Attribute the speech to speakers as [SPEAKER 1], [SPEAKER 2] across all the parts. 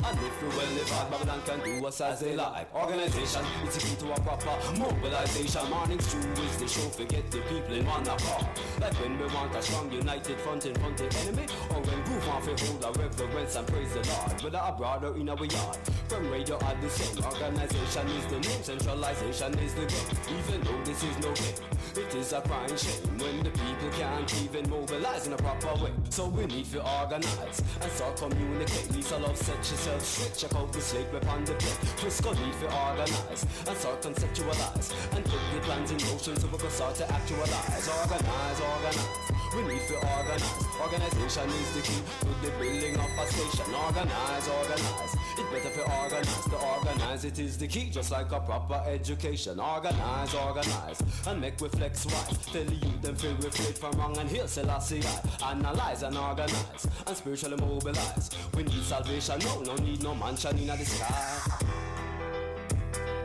[SPEAKER 1] And if we well live hard, Babylon can do us as they like. Organization, it's a key to a proper mobilization. Morning Stew is the show, forget the people in one accord. Like when we want a strong united front in front of the enemy, or when groove on fi hold our reverence and praise the Lord. Whether abroad or in our yard, from radio or the same. Organization is the name, centralization is the game. Even though this is no game, it is a crying shame when the people can't even mobilize in a proper way. So we need to organize and start communicate. Lisa Love, set yourself straight, check out the slate upon the plate. Frisco need to organize and start conceptualize and put the plans in motion so we can start to actualize. Organize, organize, we need to organize. Organization is the key to the building of a station. Organize, organize, it's better for organize. To organize it is the key, just like a proper education. Organize, organize, and make we flex wise. Tell the youth them feel reflect from wrong and heal Selassie I. Analyze and organize and spiritually mobilize. We need salvation, no need no mansion in the sky.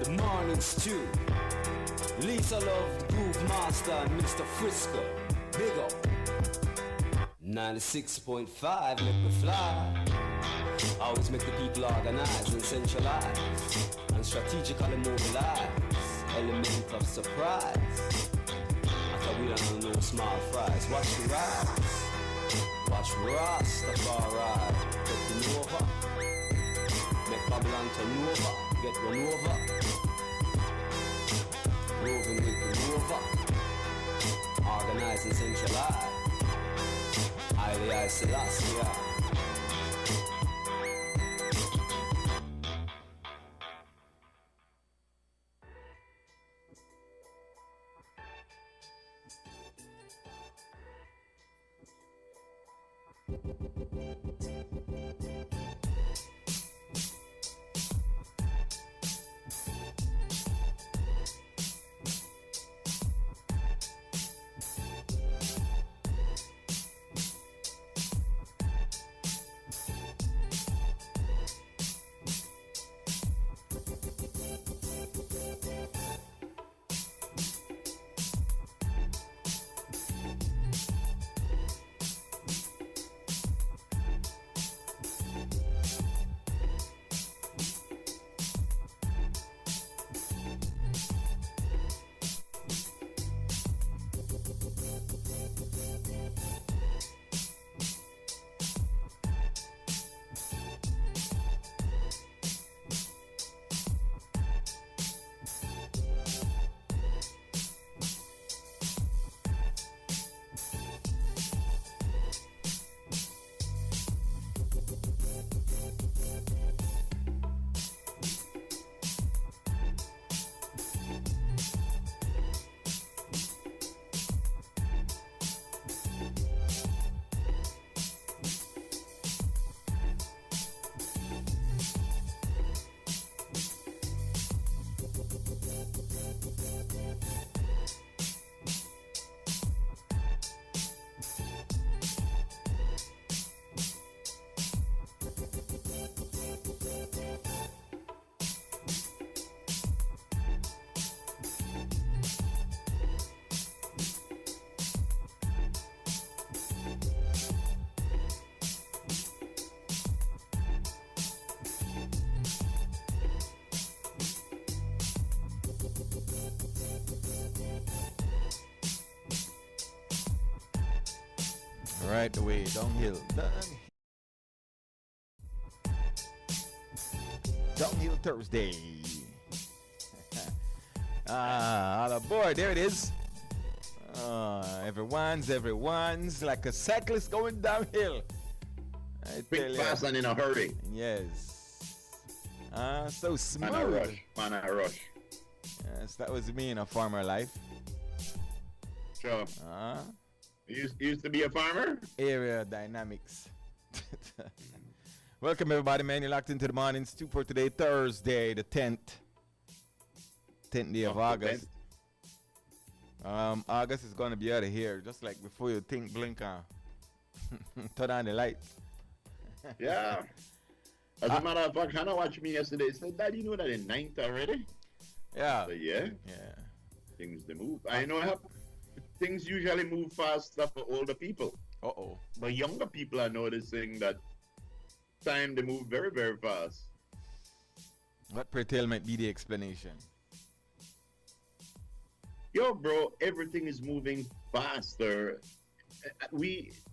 [SPEAKER 1] The Morning Stew, Lisa Love, the Groove Master, and Mr. Frisco. Big up 96.5, make me fly. Always make the people organize and centralize and strategically mobilize. Element of surprise. After we don't know no small fries. Watch the rise. Watch Rastafari taking over. Make Babylon turn over. Get run over. Roving with the rover. Organize and centralize. I Selassie.
[SPEAKER 2] Right away, downhill. Downhill Thursday. All aboard, there it is. Everyone's like a cyclist going downhill.
[SPEAKER 3] Quick, fast, and in a hurry.
[SPEAKER 2] Yes. So smooth.
[SPEAKER 3] Man, I rush.
[SPEAKER 2] Yes, that was me in a farmer life.
[SPEAKER 3] Sure. You used to be a farmer?
[SPEAKER 2] Area dynamics. Welcome everybody, man. You're locked into the Morning Stew for today, Thursday, the 10th day of August. August is gonna be out of here, just like before you think, blink on. Turn on the lights.
[SPEAKER 3] Yeah. As a matter of fact, Hannah watched me yesterday. Said, "Dad, you know that in 9th already?"
[SPEAKER 2] Yeah.
[SPEAKER 3] But yeah.
[SPEAKER 2] Yeah.
[SPEAKER 3] Things they move. I know things usually move faster for older people.
[SPEAKER 2] Uh-oh.
[SPEAKER 3] But younger people are noticing that time they move very, very fast.
[SPEAKER 2] What pray tell might be the explanation?
[SPEAKER 3] Yo, bro, everything is moving faster.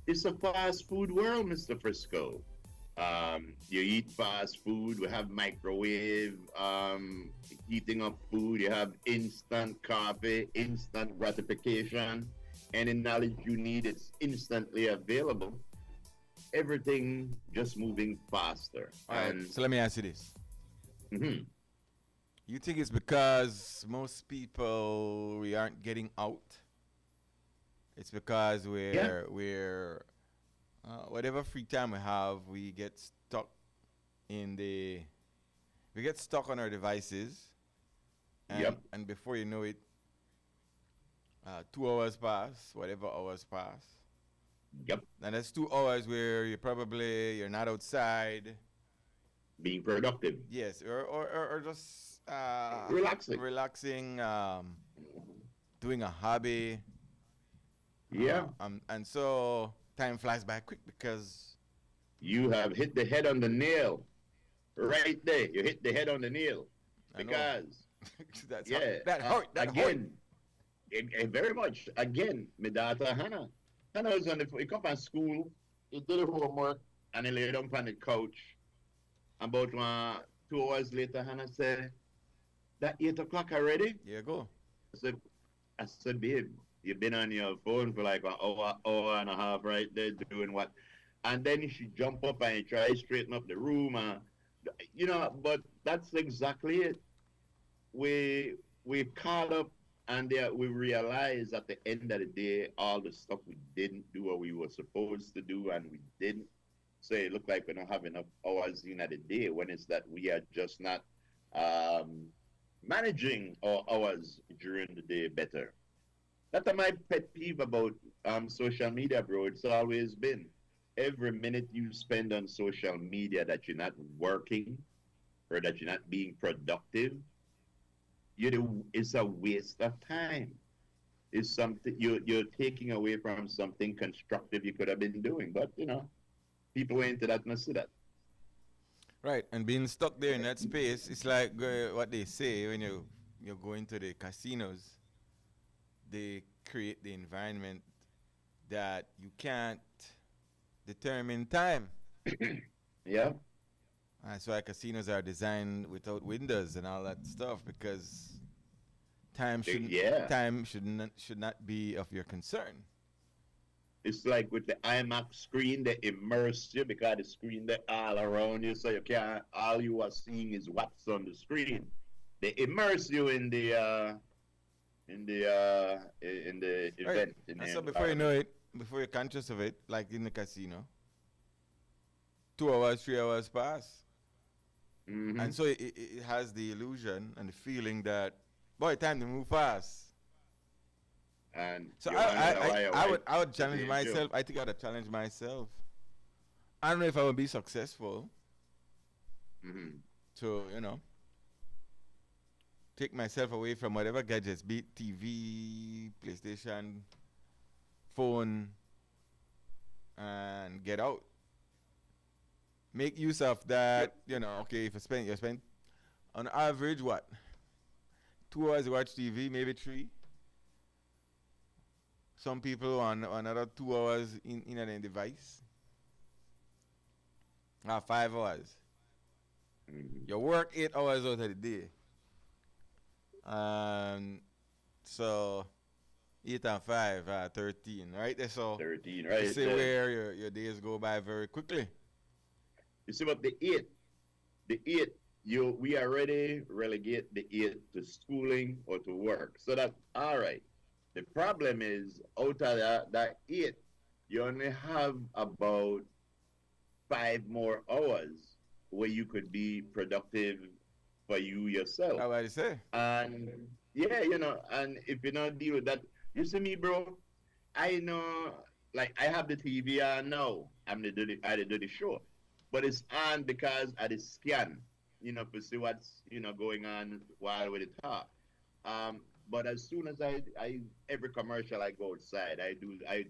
[SPEAKER 3] It's a fast food world, Mr. Frisco. You eat fast food. We have microwave, heating up food. You have instant coffee, instant gratification. Any knowledge you need, it's instantly available. Everything just moving faster.
[SPEAKER 2] All right.
[SPEAKER 3] And
[SPEAKER 2] So let me ask you this.
[SPEAKER 3] mhm.
[SPEAKER 2] You think it's because most people we aren't getting out? It's because we're whatever free time we have, we get stuck on our devices, and,
[SPEAKER 3] Yep.
[SPEAKER 2] and before you know it, 2 hours pass, whatever hours pass,
[SPEAKER 3] Yep.
[SPEAKER 2] and that's 2 hours where you're not outside.
[SPEAKER 3] Being productive.
[SPEAKER 2] Yes, or just relaxing, doing a hobby.
[SPEAKER 3] Yeah.
[SPEAKER 2] And so time flies by quick because
[SPEAKER 3] You have hit the head on the nail. Right there. You hit the head on the nail.
[SPEAKER 2] I know.
[SPEAKER 3] Because,
[SPEAKER 2] that's
[SPEAKER 3] yeah.
[SPEAKER 2] that hurt. That hurt.
[SPEAKER 3] again, very much. Again, my daughter Hannah. Hannah was on he come from school, he did her homework, and he laid down on the couch. About 2 hours later, Hannah said, that 8 o'clock already?
[SPEAKER 2] Here you go.
[SPEAKER 3] I said, babe, you've been on your phone for like an hour and a half right there doing what? And then she jump up and try to straighten up the room. But that's exactly it. We caught up and we realized at the end of the day, all the stuff we didn't do what we were supposed to do and we didn't. So it looked like we don't have enough hours in the day when it's that we are just not managing our hours during the day better. That's my pet peeve about social media, bro. It's always been every minute you spend on social media that you're not working or that you're not being productive, it's a waste of time. It's something you're taking away from something constructive you could have been doing. But people ain't into that, not see that.
[SPEAKER 2] Right, and being stuck there in that space, it's like what they say when you're going to the casinos. They create the environment that you can't determine time.
[SPEAKER 3] Yeah.
[SPEAKER 2] That's why casinos are designed without windows and all that stuff because time should not be of your concern.
[SPEAKER 3] It's like with the IMAX screen, they immerse you because the screen they all around you, so you can't. All you are seeing is what's on the screen. They immerse you in the event.
[SPEAKER 2] Right. And so before you know it, before you're conscious of it, like in the casino, 2 hours, 3 hours pass.
[SPEAKER 3] Mm-hmm.
[SPEAKER 2] And so it has the illusion and the feeling that, boy, time to move fast.
[SPEAKER 3] And
[SPEAKER 2] so I would challenge myself. I think I would challenge myself. I don't know if I would be successful to, take myself away from whatever gadgets, be it TV, PlayStation, phone, and get out. Make use of that, okay, if you spend on average, 2 hours to watch TV, maybe 3. Some people on another 2 hours in a device. 5 hours. You work 8 hours out of the day. So 8 and 5, 13, right? So
[SPEAKER 3] 13, right?
[SPEAKER 2] You see where your days go by very quickly.
[SPEAKER 3] You see what the 8, we already relegate the 8 to schooling or to work. So that's all right. The problem is out of that 8, you only have about 5 more hours where you could be productive for you yourself.
[SPEAKER 2] How about you say?
[SPEAKER 3] And and if you don't deal with that, you see me, bro, I know, like I have the TV on now. I do the show. But it's on because I just scan, to see what's, going on while we talk. But as soon as I every commercial I go outside, I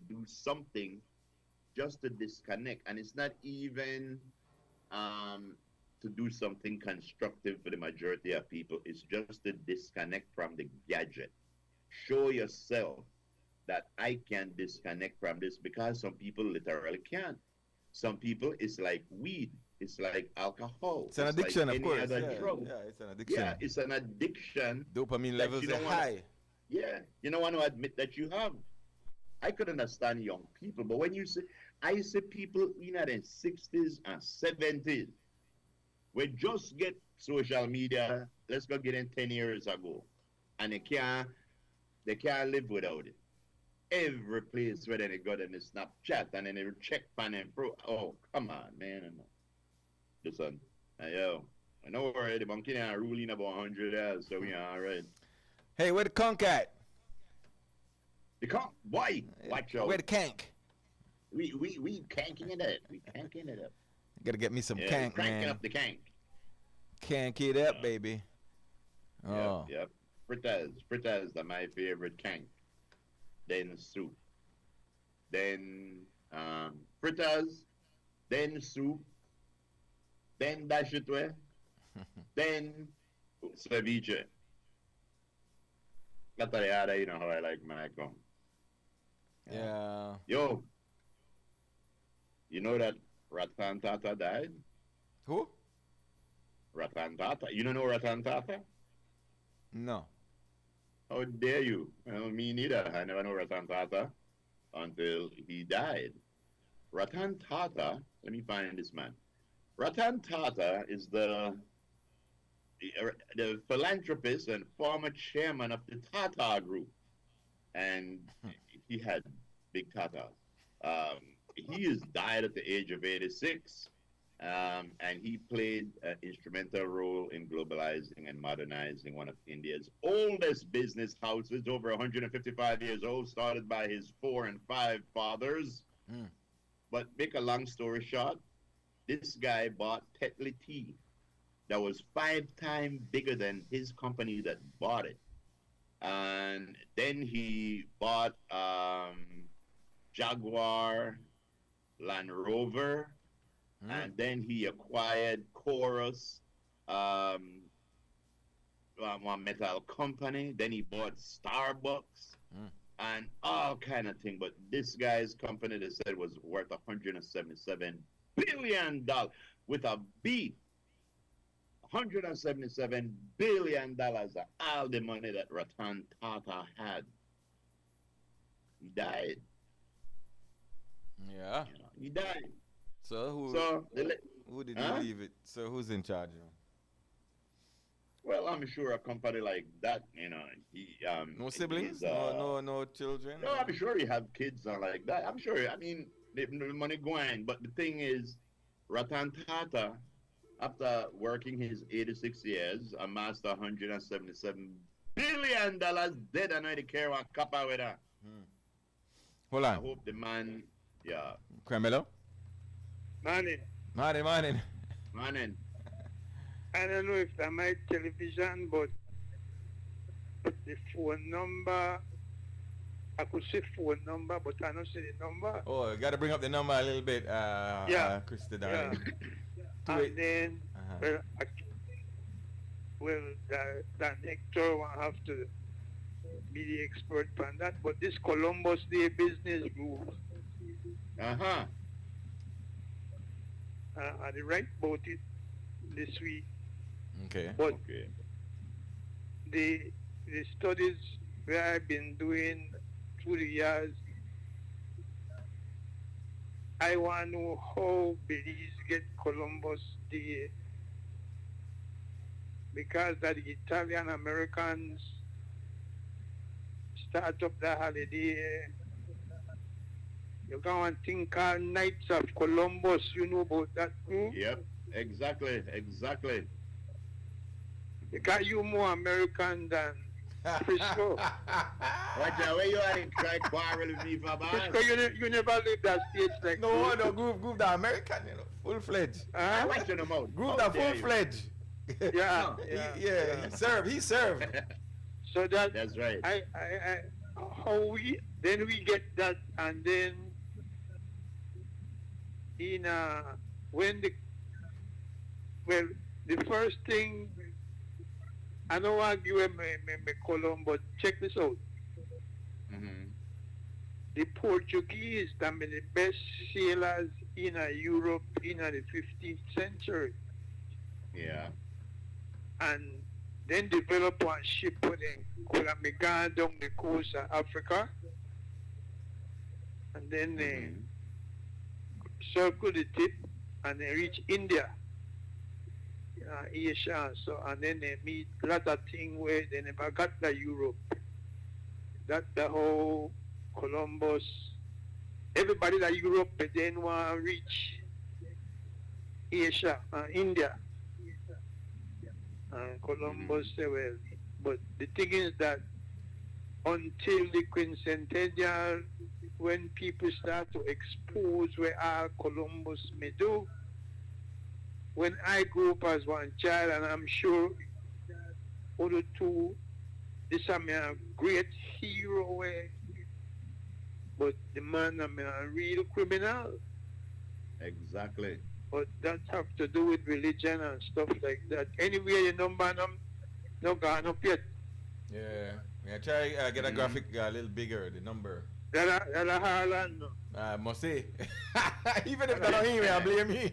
[SPEAKER 3] do something just to disconnect. And it's not even to do something constructive for the majority of people is just to disconnect from the gadget. Show yourself that I can disconnect from this, because some people literally can't. Some people, it's like weed, it's like alcohol.
[SPEAKER 2] It's an
[SPEAKER 3] like
[SPEAKER 2] addiction, of
[SPEAKER 3] any
[SPEAKER 2] course.
[SPEAKER 3] other
[SPEAKER 2] Yeah,
[SPEAKER 3] drug.
[SPEAKER 2] yeah, it's an addiction.
[SPEAKER 3] Yeah, it's an addiction.
[SPEAKER 2] Dopamine
[SPEAKER 3] that
[SPEAKER 2] levels
[SPEAKER 3] you
[SPEAKER 2] are
[SPEAKER 3] don't wanna-
[SPEAKER 2] high.
[SPEAKER 3] Yeah, you don't want to admit that you have. I could understand young people, but when you say, I see people in their 60s and 70s, we just get social media, let's go get in 10 years ago, and they can't live without it. Every place where they go, then they Snapchat, and then they check pan and pro. Oh, come on, man. Listen, yo, I know already, but I'm kidding, I'm ruling about 100 years, so we are all right.
[SPEAKER 2] Hey, where the conk at?
[SPEAKER 3] You can't, why? Watch out.
[SPEAKER 2] Where the kank?
[SPEAKER 3] We canking it up. We canking it up.
[SPEAKER 2] Gotta get me some
[SPEAKER 3] Yeah,
[SPEAKER 2] kank,
[SPEAKER 3] cranking
[SPEAKER 2] man.
[SPEAKER 3] up the kank.
[SPEAKER 2] Kank it up, baby. Oh.
[SPEAKER 3] Yep. Fritters are my favorite kank. Then soup. Then fritters. Then soup. Then dash it way. Then ceviche. That's the you know how I like my come.
[SPEAKER 2] Yeah.
[SPEAKER 3] Yo, you know that Ratan Tata died?
[SPEAKER 2] Who?
[SPEAKER 3] Ratan Tata. You don't know Ratan Tata?
[SPEAKER 2] No.
[SPEAKER 3] How dare you? Well, me neither. I never know Ratan Tata until he died. Ratan Tata, let me find this man. Ratan Tata is the philanthropist and former chairman of the Tata Group. And he had big Tatas. He has died at the age of 86. And he played an instrumental role in globalizing and modernizing one of India's oldest business houses, over 155 years old, started by his 4 and 5 fathers. But make a long story short, this guy bought Tetley Tea that was 5 times bigger than his company that bought it. And then he bought Jaguar, Land Rover, and then he acquired Chorus, one metal company. Then he bought Starbucks and all kind of thing. But this guy's company, they said, was worth $177 billion with a B. $177 billion of all the money that Ratan Tata had. He died.
[SPEAKER 2] Yeah.
[SPEAKER 3] You know, he died.
[SPEAKER 2] So who did he leave it? So who's in charge now?
[SPEAKER 3] Well, I'm sure a company like that, you know, he
[SPEAKER 2] No siblings?
[SPEAKER 3] is,
[SPEAKER 2] no children?
[SPEAKER 3] No, I'm sure he have kids and like that. I'm sure. I mean, the money going. But the thing is, Ratan Tata, after working his 86 years, amassed $177 billion dead and I don't care what copper with that.
[SPEAKER 2] Hold
[SPEAKER 3] I
[SPEAKER 2] on.
[SPEAKER 3] hope the man, yeah.
[SPEAKER 2] Carmelo?
[SPEAKER 4] Morning.
[SPEAKER 2] Morning.
[SPEAKER 3] Morning.
[SPEAKER 4] I don't know if that my television, but the phone number, I could say phone number, but I don't say the number.
[SPEAKER 2] Oh, you got to bring up the number a little bit, Krista, darling.
[SPEAKER 4] And then, that Hector will have to be the expert on that. But this Columbus Day business group, I write about it this week.
[SPEAKER 2] Okay.
[SPEAKER 4] But the studies that I've been doing through the years, I want to know how Belize get Columbus Day, because that the Italian Americans start up the holiday. You go and think Knights of Columbus, you know about that group?
[SPEAKER 3] Yep, exactly.
[SPEAKER 4] Because you more American than Frisco.
[SPEAKER 3] Watch out, where you are try quarrel with me for
[SPEAKER 4] Frisco, you never leave that stage like
[SPEAKER 2] No, group the American, you know, full-fledged.
[SPEAKER 3] I watch them out.
[SPEAKER 2] Group the full-fledged.
[SPEAKER 4] Yeah.
[SPEAKER 2] He served.
[SPEAKER 4] So
[SPEAKER 3] That's right.
[SPEAKER 4] I how we get that, and then in when the Well, the first thing, I don't want to give me column, but check this out.
[SPEAKER 3] Mm-hmm.
[SPEAKER 4] The Portuguese, that were the best sailors in Europe in the 15th century.
[SPEAKER 3] Yeah.
[SPEAKER 4] And then develop one ship when they could have gone down the coast of Africa. And then they
[SPEAKER 3] Mm-hmm.
[SPEAKER 4] circle the tip and they reach India, Asia. So, and then they meet a lot of things where they never got to Europe. That the whole Columbus, everybody that Europe then want to reach Asia, India. And Columbus said, well, but the thing is that until the quincentennial, when people start to expose where all Columbus may do, when I grew up as one child, and I'm sure other two, this is a great hero, where, but the man is a real criminal.
[SPEAKER 3] Exactly.
[SPEAKER 4] But that have to do with religion and stuff like that. Anyway, your number no gone up yet.
[SPEAKER 2] Yeah. I try get a graphic a little bigger, the number.
[SPEAKER 4] That a Harlan. No.
[SPEAKER 2] I must say. Even if they don't hear me, I blame me.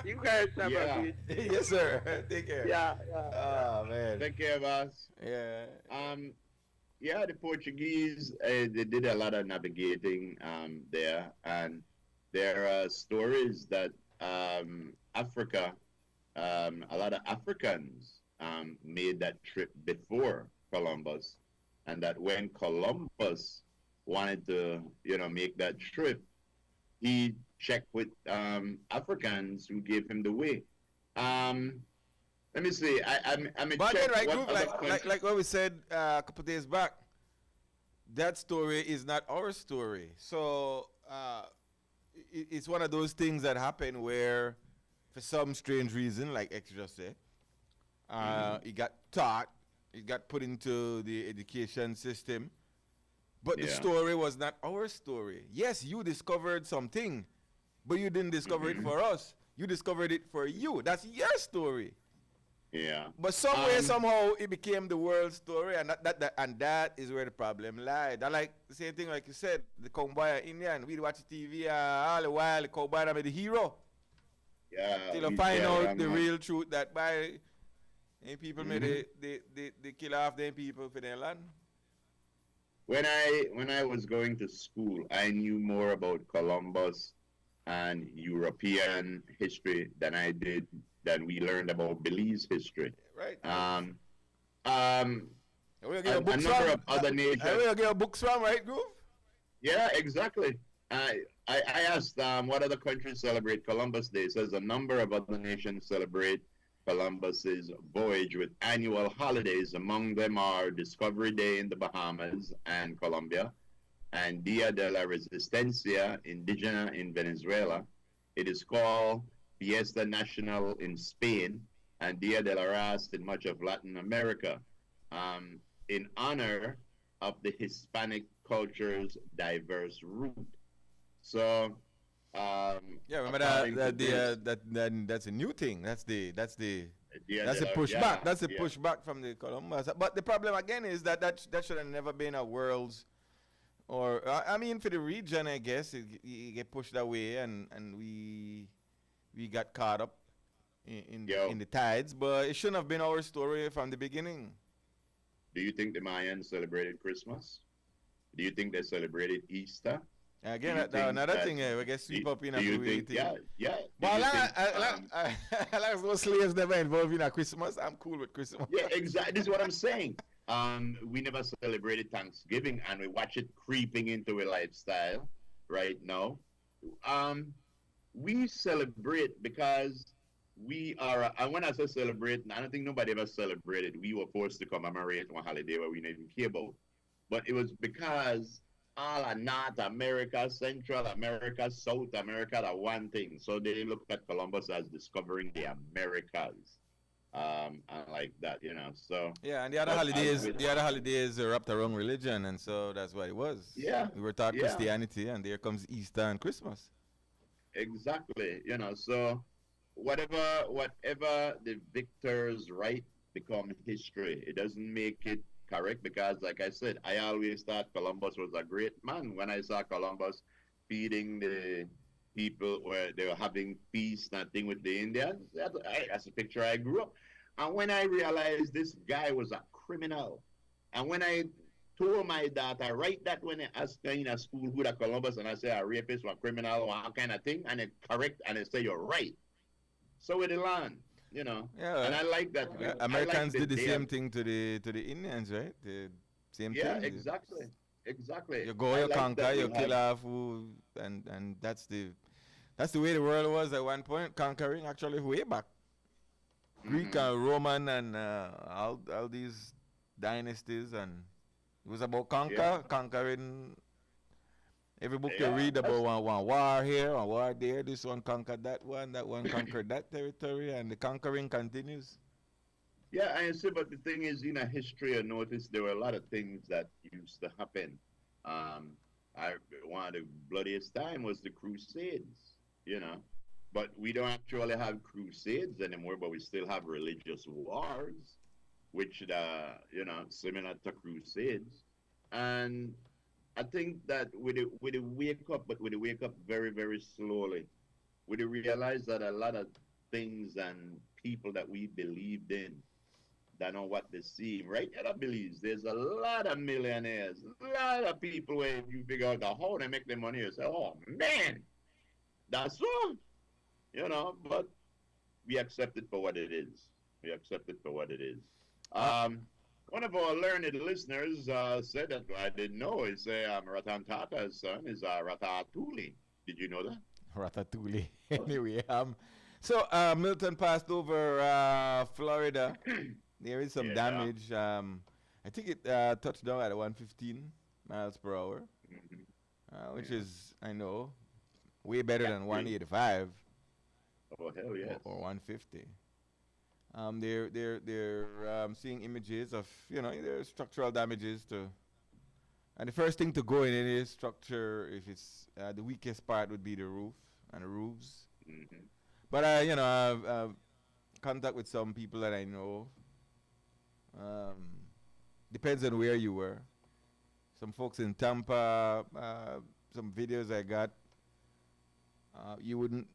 [SPEAKER 4] You guys have
[SPEAKER 3] Yeah.
[SPEAKER 4] a good.
[SPEAKER 2] Yes, sir. Take care.
[SPEAKER 4] Yeah.
[SPEAKER 2] Oh, man.
[SPEAKER 3] Take care, boss.
[SPEAKER 2] Yeah.
[SPEAKER 3] Yeah, the Portuguese, they did a lot of navigating there, and there are stories that Africa, a lot of Africans made that trip before Columbus, and that when Columbus wanted to, make that trip, he checked with Africans who gave him the way. Let me see. I'm
[SPEAKER 2] But
[SPEAKER 3] check
[SPEAKER 2] again, right,
[SPEAKER 3] what
[SPEAKER 2] Groove,
[SPEAKER 3] other
[SPEAKER 2] like what we said a couple days back, that story is not our story. So it's one of those things that happen where, for some strange reason, like X just said, it got taught, it got put into the education system, but the
[SPEAKER 3] Yeah.
[SPEAKER 2] story was not our story. Yes, you discovered something, but you didn't discover it for us. You discovered it for you. That's your story.
[SPEAKER 3] Yeah.
[SPEAKER 2] But somewhere, somehow, it became the world story, and that is where the problem lied. I like the same thing, like you said, the cowboy Indian. We watch TV all the while, the cowboy is the hero.
[SPEAKER 3] Yeah.
[SPEAKER 2] Till I
[SPEAKER 3] we-
[SPEAKER 2] find
[SPEAKER 3] yeah,
[SPEAKER 2] out
[SPEAKER 3] I'm
[SPEAKER 2] the
[SPEAKER 3] not-
[SPEAKER 2] real truth that by people made they kill off them people for their land.
[SPEAKER 3] When I was going to school, I knew more about Columbus and European history than we learned about Belize history.
[SPEAKER 2] Right.
[SPEAKER 3] A
[SPEAKER 2] We get books
[SPEAKER 3] number
[SPEAKER 2] from.
[SPEAKER 3] of other nations.
[SPEAKER 2] We get books from, right, Groove?
[SPEAKER 3] Yeah, exactly. I asked what other countries celebrate Columbus Day. It says a number of other nations celebrate Columbus's voyage with annual holidays. Among them are Discovery Day in the Bahamas and Colombia, and Dia de la Resistencia Indígena in Venezuela. It is called Fiesta Nacional in Spain and Dia de la Raza in much of Latin America, in honor of the Hispanic culture's diverse root. So,
[SPEAKER 2] Yeah, remember
[SPEAKER 3] according to this,
[SPEAKER 2] that's a new thing. That's the
[SPEAKER 3] Dia
[SPEAKER 2] that's
[SPEAKER 3] de
[SPEAKER 2] a
[SPEAKER 3] la-
[SPEAKER 2] pushback.
[SPEAKER 3] yeah,
[SPEAKER 2] That's a
[SPEAKER 3] yeah.
[SPEAKER 2] pushback from the Columbus. But the problem again is that should have never been a world's, or I mean for the region, I guess it get pushed away, and we got caught up in the tides. But it shouldn't have been our story from the beginning.
[SPEAKER 3] Do you think the Mayans celebrated Christmas? Do you think they celebrated Easter?
[SPEAKER 2] Again,
[SPEAKER 3] Do you think
[SPEAKER 2] another
[SPEAKER 3] that-
[SPEAKER 2] thing, I guess sweep up in a
[SPEAKER 3] Do you
[SPEAKER 2] fluidity
[SPEAKER 3] think?
[SPEAKER 2] thing.
[SPEAKER 3] Yeah. Do
[SPEAKER 2] But
[SPEAKER 3] you
[SPEAKER 2] as
[SPEAKER 3] think,
[SPEAKER 2] long as those slaves never involved in a Christmas, I'm cool with Christmas.
[SPEAKER 3] yeah, exactly. This is what I'm saying. We never celebrated Thanksgiving, and we watch it creeping into a lifestyle right now. We celebrate because we are, and when I say celebrate, I don't think nobody ever celebrated. We were forced to commemorate one holiday where we didn't even care about. But it was because all of North America, Central America, South America are one thing. So they looked at Columbus as discovering the Americas. And like that, So
[SPEAKER 2] Yeah, and the other holidays are wrapped around religion, and so that's what it was.
[SPEAKER 3] Yeah,
[SPEAKER 2] We were taught
[SPEAKER 3] yeah.
[SPEAKER 2] Christianity, and there comes Easter and Christmas.
[SPEAKER 3] exactly. So whatever the victors right become history. It doesn't make it correct because, like I said, I always thought Columbus was a great man. When I saw Columbus feeding the people where they were having feast and thing with the Indians, that's a picture I grew up. And when I realized this guy was a criminal, and when I told my daughter, write that when I ask her in a school who the Columbus, and I say a rapist or a criminal or that kind of thing, and they correct and they say you're right. So with the land,
[SPEAKER 2] Yeah,
[SPEAKER 3] and I like that.
[SPEAKER 2] Americans
[SPEAKER 3] I like
[SPEAKER 2] did the same thing to the Indians, right? The same
[SPEAKER 3] Yeah,
[SPEAKER 2] thing.
[SPEAKER 3] exactly.
[SPEAKER 2] You go,
[SPEAKER 3] I
[SPEAKER 2] you
[SPEAKER 3] like
[SPEAKER 2] conquer,
[SPEAKER 3] that
[SPEAKER 2] you
[SPEAKER 3] we
[SPEAKER 2] kill
[SPEAKER 3] have-
[SPEAKER 2] off who, and that's the way the world was at one point. Conquering actually way back. Greek and Roman and all these dynasties, and it was about conquering. Every book you
[SPEAKER 3] Yeah,
[SPEAKER 2] read
[SPEAKER 3] that's-
[SPEAKER 2] about one war here, one war there, this one conquered that one conquered that territory, and the conquering continues.
[SPEAKER 3] Yeah, I see. But the thing is, in a history, I noticed there were a lot of things that used to happen. Um, One of the bloodiest time was the Crusades, But we don't actually have crusades anymore, but we still have religious wars, which, similar to crusades. And I think that with the wake up, but with the wake up very, very slowly, with the realize that a lot of things and people that we believed in, that know what they see. Right now, believes there's a lot of millionaires, a lot of people where you figure out how they make their money, you say, oh man, that's all. But we accept it for what it is. We accept it for what it is. One of our learned listeners said that I didn't know. He said Ratan Tata's son is Ratatouille. Did you know that?
[SPEAKER 2] Ratatouille. Anyway, so Milton passed over Florida. There is some
[SPEAKER 3] Yeah.
[SPEAKER 2] damage. I think it touched down at 115 miles per hour, which is, I know, way better than 185
[SPEAKER 3] Oh, hell yes.
[SPEAKER 2] or 150. They're seeing images of, there's structural damages to, and the first thing to go in any structure, if it's the weakest part, would be the roof and the roofs.
[SPEAKER 3] Mhm.
[SPEAKER 2] But I've contact with some people that I know. Depends on where you were. Some folks in Tampa, some videos I got. You wouldn't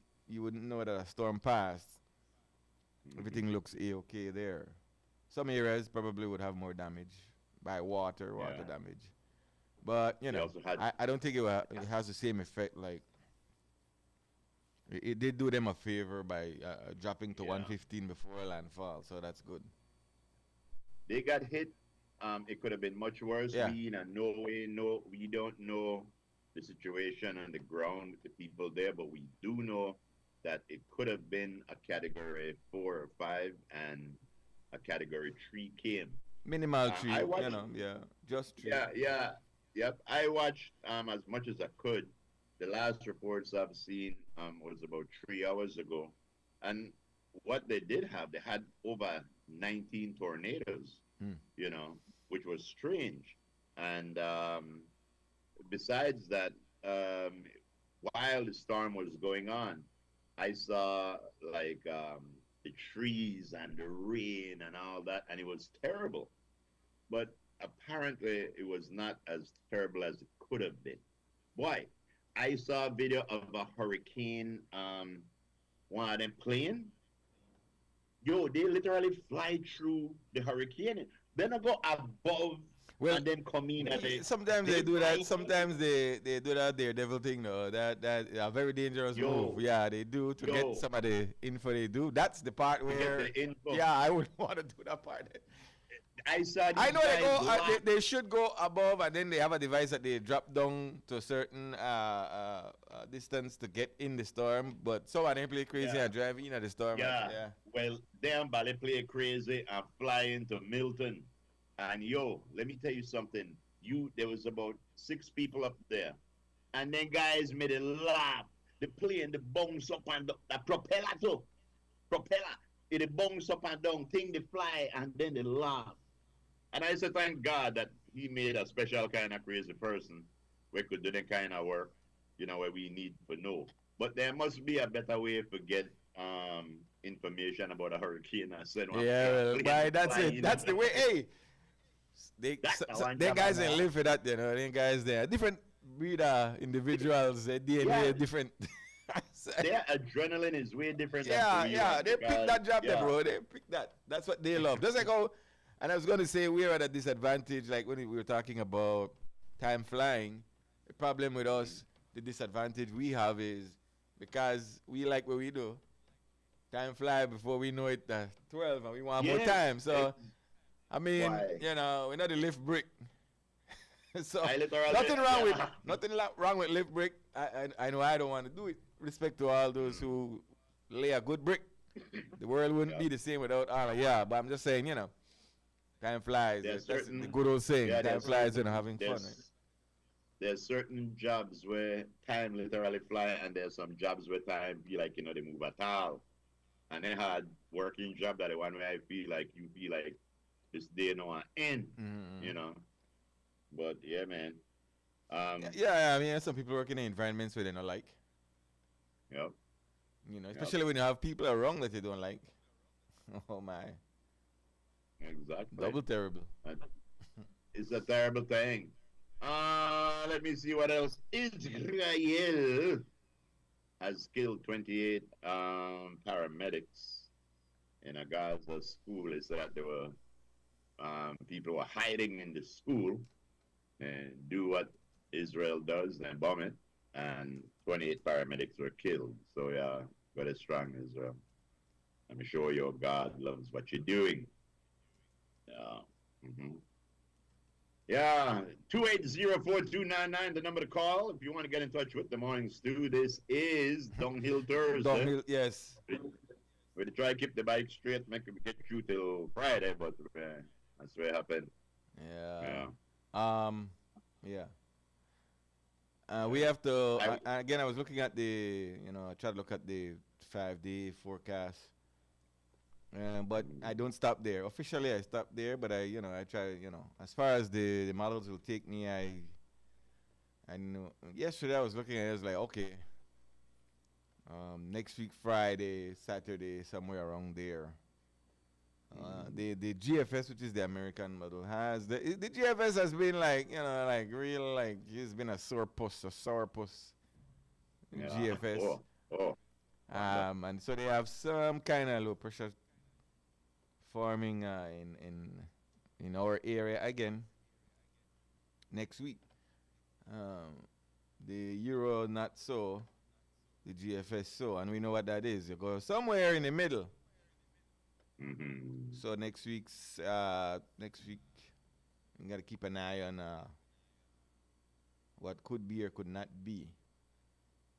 [SPEAKER 2] know that a storm passed. Everything looks a-okay there. Some areas probably would have more damage by water
[SPEAKER 3] Yeah.
[SPEAKER 2] damage. But
[SPEAKER 3] They also had-
[SPEAKER 2] I don't think it has the same effect. Like it did do them a favor by dropping to
[SPEAKER 3] Yeah.
[SPEAKER 2] 115 before landfall, so that's good.
[SPEAKER 3] They got hit. It could have been much worse.
[SPEAKER 2] Yeah.
[SPEAKER 3] We we don't know the situation on the ground with the people there, but we do know that it could have been a category 4 or 5 and a category 3 came.
[SPEAKER 2] Minimal
[SPEAKER 3] I
[SPEAKER 2] tree,
[SPEAKER 3] watched-
[SPEAKER 2] just tree.
[SPEAKER 3] Yep. I watched as much as I could. The last reports I've seen was about 3 hours ago, and what they did have, they had over 19 tornadoes, which was strange. And besides that, while the storm was going on, I saw like the trees and the rain and all that, and it was terrible. But apparently, it was not as terrible as it could have been. Why? I saw a video of a hurricane, one of them plane. Yo, they literally fly through the hurricane. Then I go above and then come in. And
[SPEAKER 2] Sometimes they do that. Sometimes they do that devil thing, though. That a very dangerous move. Yeah, they do to get some of the info they do. That's the part where.
[SPEAKER 3] the info.
[SPEAKER 2] Yeah, I wouldn't want to do that part.
[SPEAKER 3] I saw.
[SPEAKER 2] I know they go.
[SPEAKER 3] guys
[SPEAKER 2] They should go above, and then they have a device that they drop down to a certain distance to get in the storm. But some of them play crazy and drive in at the storm.
[SPEAKER 3] Yeah. Well, them Bally play crazy and fly into Milton. And yo, let me tell you something. There was about 6 people up there. And then guys made a laugh. The plane, the bounce up and the propeller too. Propeller. It bounce up and down, thing they fly, and then they laugh. And I said, thank God that he made a special kind of crazy person where could do that kind of work, where we need to know. But there must be a better way to get information about a hurricane. I said,
[SPEAKER 2] Yeah, well, boy, that's it. That's the way. Hey, they guys ain't live for that, you know. Them guys, they're different breed individuals. Their DNA different.
[SPEAKER 3] Their adrenaline is way different.
[SPEAKER 2] Yeah. They pick that job, there, bro. They pick that. That's what they love. Just like how, and I was going to say we're at a disadvantage, like when we were talking about time flying. The problem with us, the disadvantage we have is because we like what we do. Time fly before we know it, 12, and we want more time. So, I mean, you know, we're not the lift brick. So nothing wrong with lift brick. I know I don't want to do it. Respect to all those who lay a good brick. The world wouldn't be the same without all. Yeah, but I'm just saying, you know, time flies. That's the good old saying. Time flies and having fun. Right?
[SPEAKER 3] There's certain jobs where time literally fly, and there's some jobs where time feel like, you know, they move at all. And they had working job that the one where you feel like this day no end, you know. But yeah, man.
[SPEAKER 2] Yeah, I mean, some people work in environments where they don't like.
[SPEAKER 3] Yep.
[SPEAKER 2] You know, especially when you have people around that you don't like. Oh my.
[SPEAKER 3] Exactly.
[SPEAKER 2] Double terrible.
[SPEAKER 3] It's a terrible thing. Let me see what else. Israel has killed 28 paramedics in a Gaza school. It said that there were people were hiding in the school and do what Israel does and bomb it, and 28 paramedics were killed. So yeah, God is strong, Israel. I'm sure your God loves what you're doing. Yeah. Yeah, 280-4299, the number to call if you want to get in touch with the Morning Stew. This is Downhill Thursday.
[SPEAKER 2] Downhill, yes.
[SPEAKER 3] We try to keep the bike straight, make it get through till Friday, but that's what happened.
[SPEAKER 2] We have to, again, I was looking at the, you know, I tried to look at the 5-day forecast. But I don't stop there. Officially, I stop there, but I try, as far as the models will take me, I know. Yesterday I was looking at it, I was like, okay, next week, Friday, Saturday, somewhere around there. The GFS, which is the American model, the GFS has been like, he's been a sourpuss. GFS. And so they have some kind of low pressure forming in our area again next week. The Euro not so, the GFS so, and we know what that is. You go somewhere in the middle. So next week you gotta keep an eye on what could be or could not be.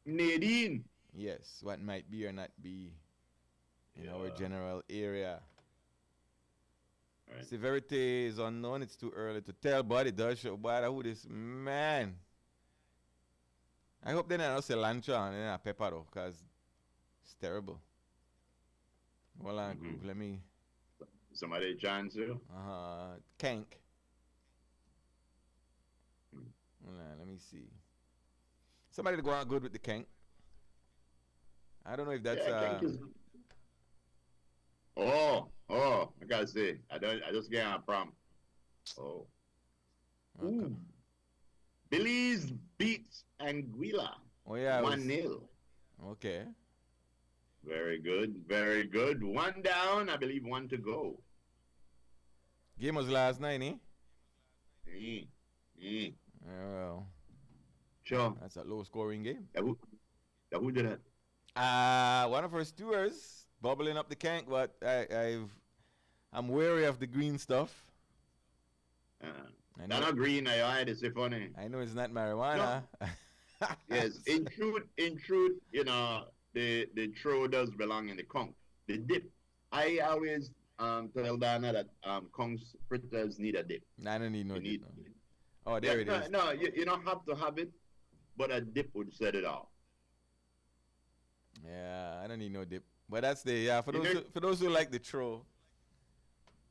[SPEAKER 3] Nadine.
[SPEAKER 2] Yes, what might be or not be in our general area.
[SPEAKER 3] Right.
[SPEAKER 2] Severity is unknown. It's too early to tell, but it does show. But who this man? I hope they don't say cilantro and then a pepper though, cause it's terrible. Well, group, let me.
[SPEAKER 3] Somebody chance you?
[SPEAKER 2] Kank. Let me see. Somebody to go out good with the kank. I don't know if that's I gotta say, I just get a prompt.
[SPEAKER 3] Oh. Okay. Ooh. Belize beats Anguilla.
[SPEAKER 2] Oh yeah.
[SPEAKER 3] 1-0.
[SPEAKER 2] Okay.
[SPEAKER 3] Very good, very good. One down, I believe one to go.
[SPEAKER 2] Game was last night, eh?
[SPEAKER 3] Well. Sure.
[SPEAKER 2] That's a low scoring game.
[SPEAKER 3] Who did that?
[SPEAKER 2] One of our stewards bubbling up the kank, but I'm wary of the green stuff.
[SPEAKER 3] Not green, I it's so funny.
[SPEAKER 2] I know it's not marijuana.
[SPEAKER 3] No. Yes, in truth, the throw does belong in the conch. The dip. I always tell Dana that conch fritters need a dip.
[SPEAKER 2] I don't need no dip. Oh, there it is.
[SPEAKER 3] No, you don't have to have it, but a dip would set it off.
[SPEAKER 2] Yeah, I don't need no dip. But that's for those who like the throw.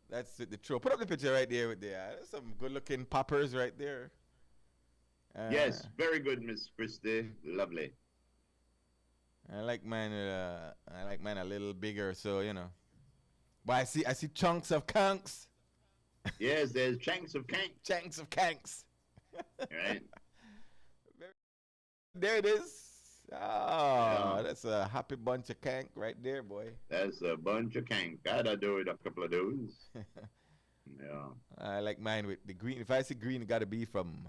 [SPEAKER 2] That's the throw. Put up the picture right there with there's some good looking poppers right there.
[SPEAKER 3] Yes, very good, Miss Christie. Lovely.
[SPEAKER 2] I like mine. I like mine a little bigger, so you know. But I see chunks of kanks.
[SPEAKER 3] Yes, there's chunks of cake.
[SPEAKER 2] Chunks of kanks.
[SPEAKER 3] Right?
[SPEAKER 2] There it is. Oh,
[SPEAKER 3] Yeah.
[SPEAKER 2] that's a happy bunch of kank right there, boy.
[SPEAKER 3] That's a bunch of cake. Gotta do it a couple of those. Yeah.
[SPEAKER 2] I like mine with the green. If I see green, it got to be from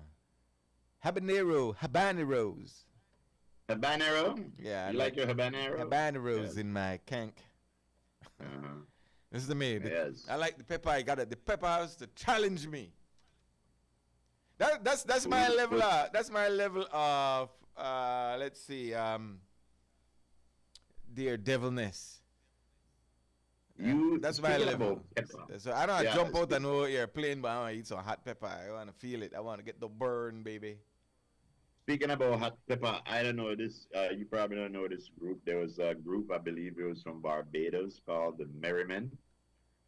[SPEAKER 2] habaneros.
[SPEAKER 3] Habanero?
[SPEAKER 2] Yeah, I
[SPEAKER 3] You like your habanero?
[SPEAKER 2] habaneros
[SPEAKER 3] Yes.
[SPEAKER 2] in my kank.
[SPEAKER 3] Uh-huh.
[SPEAKER 2] This is the me.
[SPEAKER 3] Yes.
[SPEAKER 2] I like the pepper. I got it. The pepper has to challenge me. That's my level. That's my level of let's see. Devilness.
[SPEAKER 3] That's
[SPEAKER 2] my level.
[SPEAKER 3] Pepper.
[SPEAKER 2] So I don't
[SPEAKER 3] Yeah,
[SPEAKER 2] jump out
[SPEAKER 3] it's-
[SPEAKER 2] and no airplane, but I want to eat some hot pepper. I want to feel it. I want to get the burn, baby.
[SPEAKER 3] Speaking about hot pepper, I don't know this. You probably don't know this group. There was a group, I believe it was from Barbados, called the Merrymen.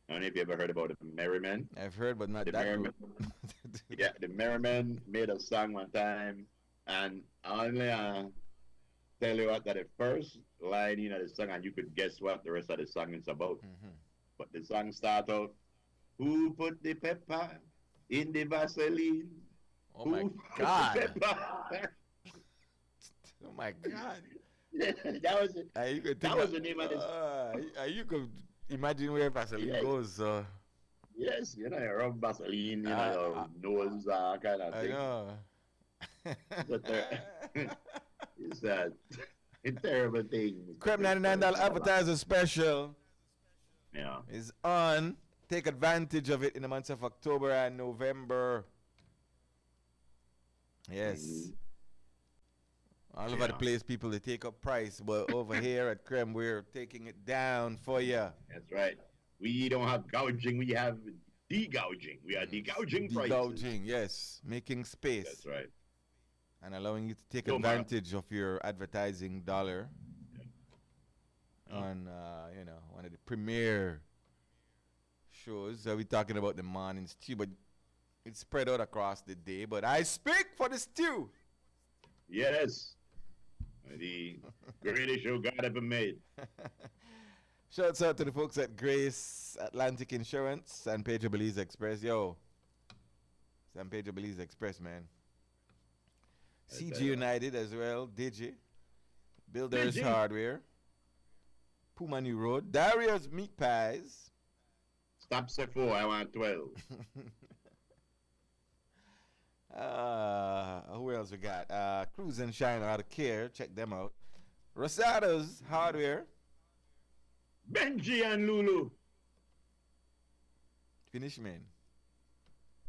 [SPEAKER 3] I don't know if you ever heard about the Merrymen.
[SPEAKER 2] I've heard, but not
[SPEAKER 3] The
[SPEAKER 2] that
[SPEAKER 3] Merrymen.
[SPEAKER 2] group.
[SPEAKER 3] Yeah, the Merrymen made a song one time, and I only tell you what that the first line in the song, and you could guess what the rest of the song is about.
[SPEAKER 2] Mhm.
[SPEAKER 3] But the song start out, "Who put the pepper in the Vaseline?
[SPEAKER 2] Oh my
[SPEAKER 3] Who put the
[SPEAKER 2] God!
[SPEAKER 3] pepper?"
[SPEAKER 2] Oh my God!
[SPEAKER 3] that was it.
[SPEAKER 2] You could
[SPEAKER 3] That
[SPEAKER 2] think
[SPEAKER 3] was the name of this.
[SPEAKER 2] you could imagine where Vaseline
[SPEAKER 3] Yes.
[SPEAKER 2] goes.
[SPEAKER 3] Yes, you know, rub Vaseline, you
[SPEAKER 2] Uh,
[SPEAKER 3] know, nose, kind of
[SPEAKER 2] I
[SPEAKER 3] thing.
[SPEAKER 2] know.
[SPEAKER 3] But, it's a terrible thing.
[SPEAKER 2] Creme $99 advertiser special
[SPEAKER 3] Yeah.
[SPEAKER 2] is on. Take advantage of it in the months of October and November. Yes.
[SPEAKER 3] Mhm.
[SPEAKER 2] All over the
[SPEAKER 3] Yeah.
[SPEAKER 2] place, people, they take up price, but over here at Creme, we're taking it down for you.
[SPEAKER 3] That's right. We don't have gouging, we have degouging. We are degouging prices.
[SPEAKER 2] Degouging, yes. Making space.
[SPEAKER 3] That's right.
[SPEAKER 2] And allowing you to take
[SPEAKER 3] No, ma'am.
[SPEAKER 2] advantage of your advertising dollar
[SPEAKER 3] Yeah.
[SPEAKER 2] on, one of the premier shows. We're talking about the morning stew, but it's spread out across the day. But I speak for the stew.
[SPEAKER 3] Yes. The greatest show God ever made.
[SPEAKER 2] Shouts out to the folks at Grace Atlantic Insurance, San Pedro Belize Express. Yo, San Pedro Belize Express, man. CG United as well, Digi, Builders
[SPEAKER 3] Digi.
[SPEAKER 2] Hardware, Puma New Road, Dario's Meat Pies.
[SPEAKER 3] Stop say 4, I want 12.
[SPEAKER 2] Who else we got? Cruise and Shine Out of Care, check them out. Rosado's Hardware,
[SPEAKER 3] Benji and Lulu.
[SPEAKER 2] finish, man.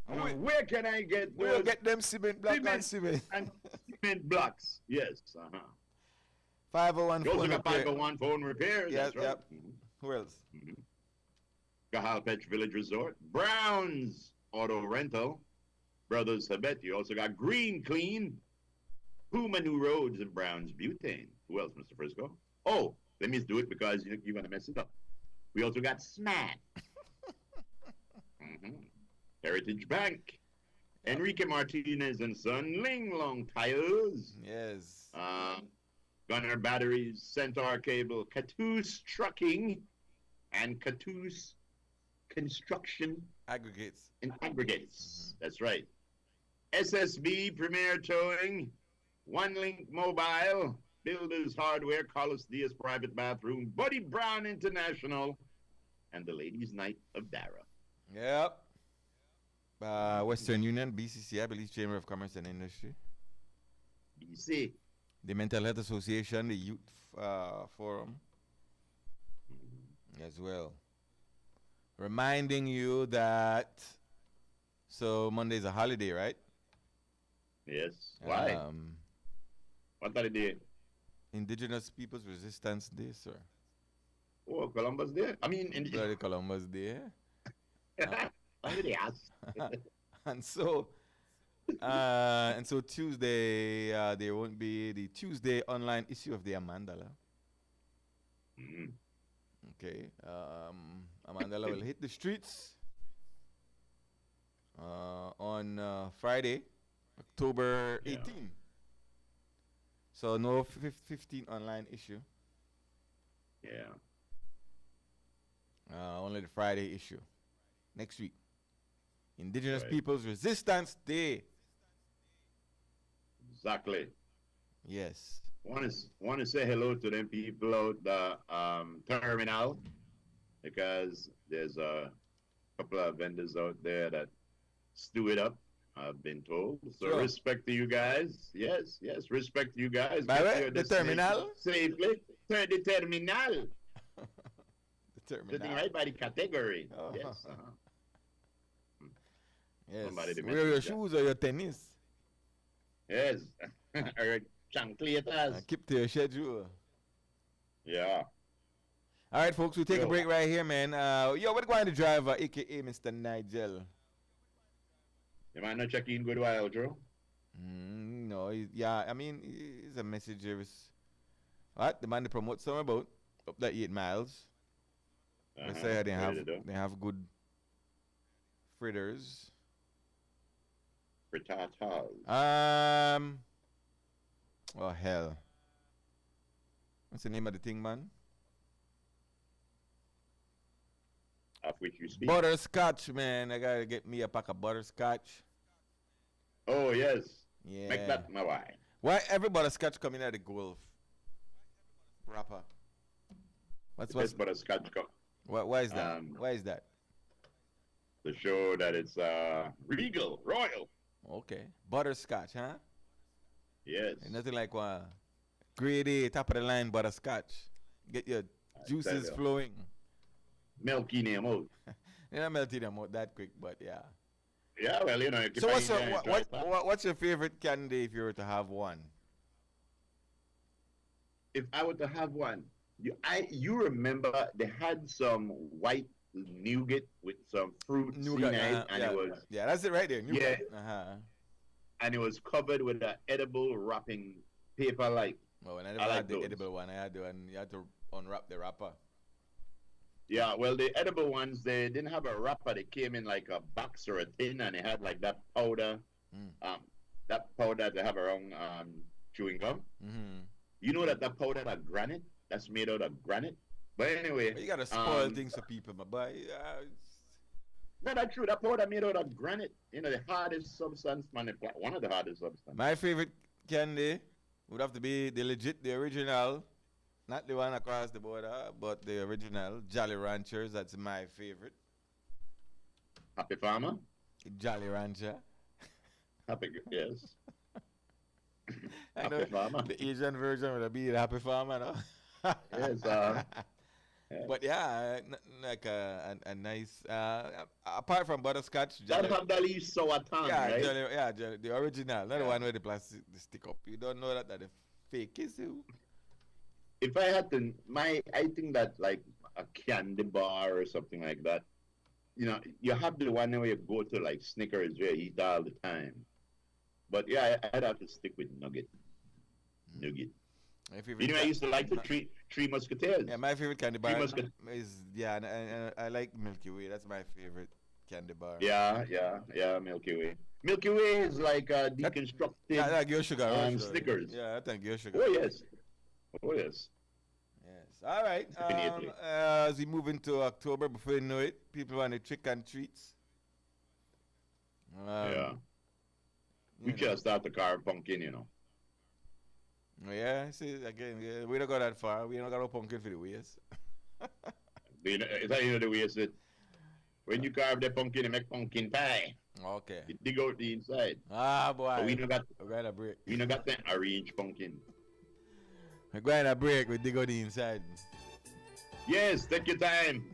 [SPEAKER 3] Where can I get
[SPEAKER 2] We'll
[SPEAKER 3] those
[SPEAKER 2] get them cement block and cement.
[SPEAKER 3] and cement blocks? Yes.
[SPEAKER 2] 501
[SPEAKER 3] You also
[SPEAKER 2] phone
[SPEAKER 3] got
[SPEAKER 2] repair.
[SPEAKER 3] 501 phone repairs.
[SPEAKER 2] Yep,
[SPEAKER 3] That's right.
[SPEAKER 2] yep. Who else?
[SPEAKER 3] Kahal Petch Village Brown's Auto Rental, Brothers Sabet. You also got Green Clean, Puma New Roads, and Brown's Butane. Who else, Mr. Frisco? Oh, let me do it because you're going to mess it up. We also got Smat, Heritage Bank, Enrique Martinez and Son, Ling Long Tires,
[SPEAKER 2] Yes.
[SPEAKER 3] Gunner Batteries, Centaur Cable, Catoos Trucking, and Catoos Construction
[SPEAKER 2] Aggregates.
[SPEAKER 3] and Aggregates. That's right. SSB Premier Towing, One Link Mobile, Builders Hardware, Carlos Diaz Private Bathroom, Buddy Brown International, and the Ladies' Night of Dara.
[SPEAKER 2] Yep. Western Union, BCC, I believe Chamber of Commerce and Industry.
[SPEAKER 3] BC.
[SPEAKER 2] The Mental Health Association, the Youth Forum as well. Reminding you that, so Monday is a holiday, right?
[SPEAKER 3] Yes. Why? What are they?
[SPEAKER 2] Indigenous Peoples Resistance Day, sir.
[SPEAKER 3] Oh, Columbus Day. I mean, in
[SPEAKER 2] Bloody Columbus Day.
[SPEAKER 3] they ask.
[SPEAKER 2] And so Tuesday, there won't be the Tuesday online issue of the Amandala. Okay. Amandala will hit the streets on Friday, October 18. So no 15 online issue.
[SPEAKER 3] Yeah.
[SPEAKER 2] Only the Friday issue. Next week. Indigenous
[SPEAKER 3] Right.
[SPEAKER 2] Peoples Resistance Day.
[SPEAKER 3] Exactly.
[SPEAKER 2] Yes.
[SPEAKER 3] Want to say hello to them people out the terminal because there's a couple of vendors out there that stew it up. I've been told. So
[SPEAKER 2] Sure.
[SPEAKER 3] respect to you guys. Yes, yes, respect to you guys.
[SPEAKER 2] By
[SPEAKER 3] Get
[SPEAKER 2] the
[SPEAKER 3] to
[SPEAKER 2] way,
[SPEAKER 3] your
[SPEAKER 2] the
[SPEAKER 3] destination
[SPEAKER 2] terminal.
[SPEAKER 3] safely. The terminal.
[SPEAKER 2] The
[SPEAKER 3] Sitting
[SPEAKER 2] terminal.
[SPEAKER 3] right by the category.
[SPEAKER 2] Oh.
[SPEAKER 3] Yes.
[SPEAKER 2] Yes.
[SPEAKER 3] Somebody did
[SPEAKER 2] Wear your
[SPEAKER 3] mention that.
[SPEAKER 2] shoes or your tennis.
[SPEAKER 3] Yes. Or chancletas.
[SPEAKER 2] Keep to your schedule.
[SPEAKER 3] Yeah.
[SPEAKER 2] All right, folks, we'll take a
[SPEAKER 3] Yo.
[SPEAKER 2] break right here, man. Yo, we're going to driver, a.k.a. Mr. Nigel.
[SPEAKER 3] You might not check in good while, Joe.
[SPEAKER 2] No, yeah, I mean, it's a message service. What? The man to promote some about up that 8 miles. They say they have good fritters.
[SPEAKER 3] Frittatas.
[SPEAKER 2] Oh, hell. What's the name of the thing, man?
[SPEAKER 3] Of which you speak.
[SPEAKER 2] Butterscotch, man. I gotta get me a pack of butterscotch.
[SPEAKER 3] Oh, yes.
[SPEAKER 2] Yeah.
[SPEAKER 3] Make that my wife.
[SPEAKER 2] Why every butterscotch coming out of golf? Rapper. What's
[SPEAKER 3] This butterscotch
[SPEAKER 2] why is that? Why is that?
[SPEAKER 3] to show that it's regal, royal.
[SPEAKER 2] Okay. Butterscotch, huh?
[SPEAKER 3] Yes.
[SPEAKER 2] Ain't nothing like grade A, top of the line butterscotch. Get your juices
[SPEAKER 3] you.
[SPEAKER 2] flowing.
[SPEAKER 3] Milky name out.
[SPEAKER 2] You're not melting them out that quick, but yeah.
[SPEAKER 3] Yeah, well, you know.
[SPEAKER 2] So what's your favorite candy if you were to have one?
[SPEAKER 3] If I were to have one, you remember they had some white nougat with some fruit
[SPEAKER 2] Nougat,
[SPEAKER 3] and it was
[SPEAKER 2] that's it right there. Nougat.
[SPEAKER 3] Yeah. And it was covered with an edible wrapping paper like.
[SPEAKER 2] Oh, and I never
[SPEAKER 3] I like
[SPEAKER 2] had the
[SPEAKER 3] those.
[SPEAKER 2] edible one. I had the one you had to unwrap the wrapper.
[SPEAKER 3] Yeah, well, the edible ones, they didn't have a wrapper. They came in like a box or a tin, and they had like that powder, that powder they have around chewing gum.
[SPEAKER 2] Mm-hmm.
[SPEAKER 3] You know that powder, that granite, that's made out of granite. But anyway,
[SPEAKER 2] But you gotta spoil things for people, my boy.
[SPEAKER 3] no, that's true. That powder made out of granite. You know, the hardest substance, man. One of the hardest substances.
[SPEAKER 2] My favorite candy would have to be the original. Not the one across the border, but the original Jolly Ranchers. That's my favorite.
[SPEAKER 3] Happy Farmer.
[SPEAKER 2] Jolly Rancher.
[SPEAKER 3] Yes.
[SPEAKER 2] I
[SPEAKER 3] Happy
[SPEAKER 2] know
[SPEAKER 3] Farmer.
[SPEAKER 2] the Asian version would be the Happy Farmer, no?
[SPEAKER 3] Yes.
[SPEAKER 2] But yeah, like a nice. Apart from butterscotch,
[SPEAKER 3] That have the leaf sour tongue,
[SPEAKER 2] yeah,
[SPEAKER 3] right?
[SPEAKER 2] Jolly, the original, not the one with the plastic the stick up. You don't know that the fake is who.
[SPEAKER 3] If I had to, I think that like a candy bar or something like that. You know, you have the one where you go to like Snickers where you eat all the time. But yeah, I'd have to stick with Nugget. Nugget. You know, I used to like the Three Musketeers.
[SPEAKER 2] Yeah, my favorite candy bar
[SPEAKER 3] Musket-
[SPEAKER 2] is and I like Milky Way. That's my favorite candy bar.
[SPEAKER 3] Yeah, Milky Way. Milky Way is like deconstructed.
[SPEAKER 2] Like your sugar.
[SPEAKER 3] Snickers.
[SPEAKER 2] Yeah, I think your sugar.
[SPEAKER 3] Oh yes. Oh yes.
[SPEAKER 2] Yes. All right.
[SPEAKER 3] Definitely.
[SPEAKER 2] As we move into October, before you know it, people want to trick and treats.
[SPEAKER 3] Yeah. We just start to carve pumpkin, you know.
[SPEAKER 2] Yeah, see, again, yeah, we don't go that far. We don't got no pumpkin for the waist.
[SPEAKER 3] It's how you know the way is it. When you carve the pumpkin, you make pumpkin pie.
[SPEAKER 2] Okay.
[SPEAKER 3] You dig out the inside.
[SPEAKER 2] Ah, boy.
[SPEAKER 3] But we don't got
[SPEAKER 2] We're going to break.
[SPEAKER 3] we don't got the orange pumpkin.
[SPEAKER 2] We're going to break. We dig out the inside.
[SPEAKER 3] Yes, take your time.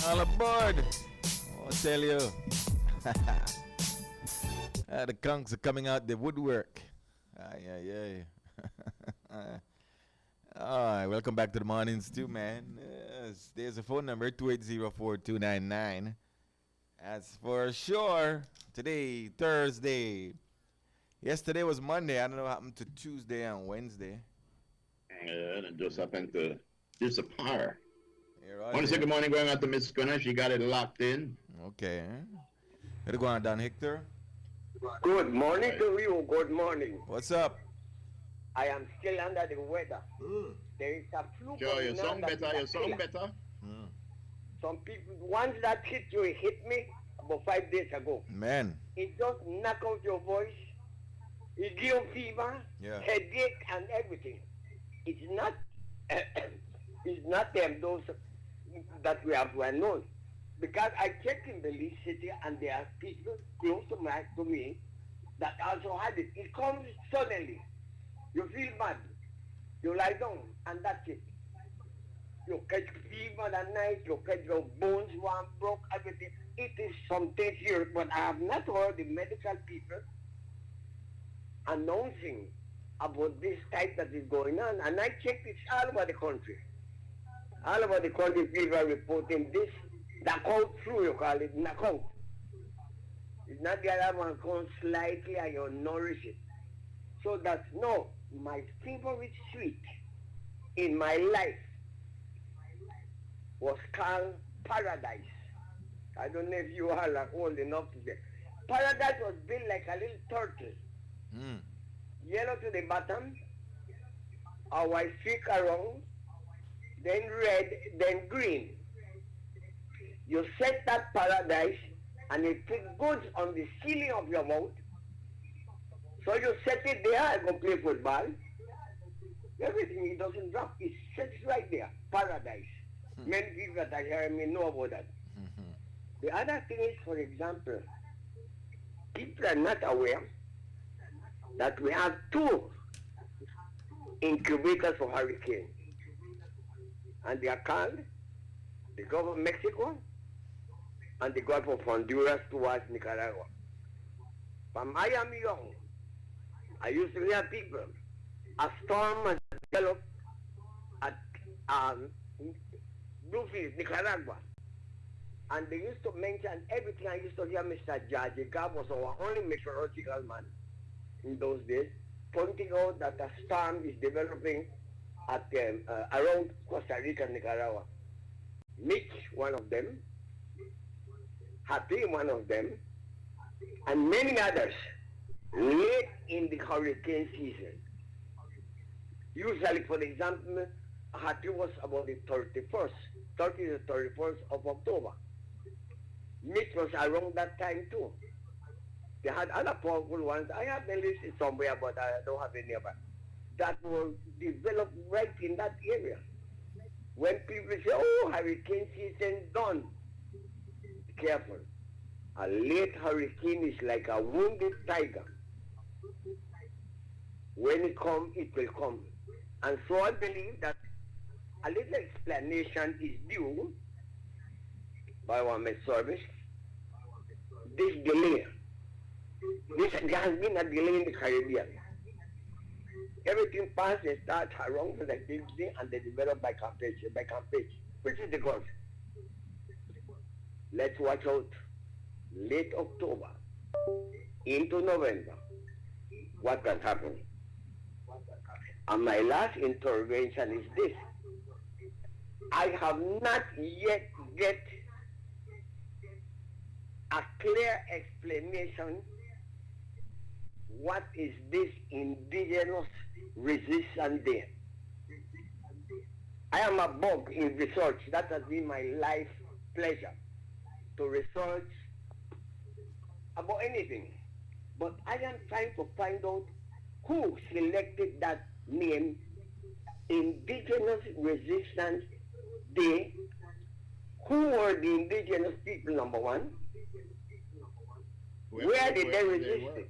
[SPEAKER 2] All aboard. I'll tell you. The conks are coming out the woodwork. Ay. Alright, welcome back to the Morning Stew, man. Yes, there's a phone number, 280-4299. As for sure, today, Thursday. Yesterday was Monday. I don't know what happened to Tuesday and Wednesday.
[SPEAKER 3] And it just happened to disappear.
[SPEAKER 2] Right,
[SPEAKER 3] I want to say good morning going out to Miss Gunner. She got it locked in.
[SPEAKER 2] Okay. What's going on, Don Hector?
[SPEAKER 5] Good morning to you. Good morning.
[SPEAKER 2] What's up?
[SPEAKER 5] I am still under the weather. There is a flu.
[SPEAKER 3] Sure, you sound better.
[SPEAKER 5] Some people, once that hit you, it hit me about 5 days ago.
[SPEAKER 2] Man.
[SPEAKER 5] It just knock out your voice. It give you fever, headache, and everything. It's not, it's not those that we have known. Because I checked in Belize City, and there are people close to me that also had it. It comes suddenly. You feel bad. You lie down, and that's it. You catch fever that night, you catch your bones one broke, everything. It is something here, but I have not heard the medical people announcing about this type that is going on. And I checked it all over the country. All over the country, people are reporting this knockout flu, you call it, knockout. It's not the other one comes slightly and you nourish it. So that's no, my favorite sweet in my life was called Paradise. I don't know if you all are old enough to say. Paradise was built like a little turtle. Yellow to the bottom, a white streak around, then red, then green. You set that Paradise and it goes on the ceiling of your mouth. So you set it there and go play football. Everything, it doesn't drop. It sits right there. Paradise. Many people that are hearing me know about that. The other thing is, for example, people are not aware that we have 2 incubators for hurricane. And they are called the Gulf of Mexico and the Gulf of Honduras towards Nicaragua. From I am young, I used to hear people, a storm has developed at Bluefield, Nicaragua. And they used to mention everything. I used to hear Mr. Jaji Gab was our only meteorological man in those days, pointing out that a storm is developing at around Costa Rica, Nicaragua. Mitch, one of them, Happy, one of them, and many others late in the hurricane season. Usually, for example, Happy was about the 31st, 30 to 31st of October. Mitch was around that time too. They had other powerful ones. I have the list somewhere, but I don't have it nearby. That will develop right in that area. When people say, oh, hurricane season done, be careful. A late hurricane is like a wounded tiger. When it comes, it will come. And so I believe that a little explanation is due by our Met Service. This delay. There has been a delay in the Caribbean. Everything passed, they start around for the big day and they develop by Campeche, which is the Gulf. Let's watch out. Late October into November, what can happen? And my last intervention is this. I have not yet get a clear explanation what is this indigenous resistance there. I am a bug in research. That has been my life pleasure to research about anything. But I am trying to find out who selected that name, Indigenous Resistance Day. Who were the indigenous people, number one? Where did they resist it?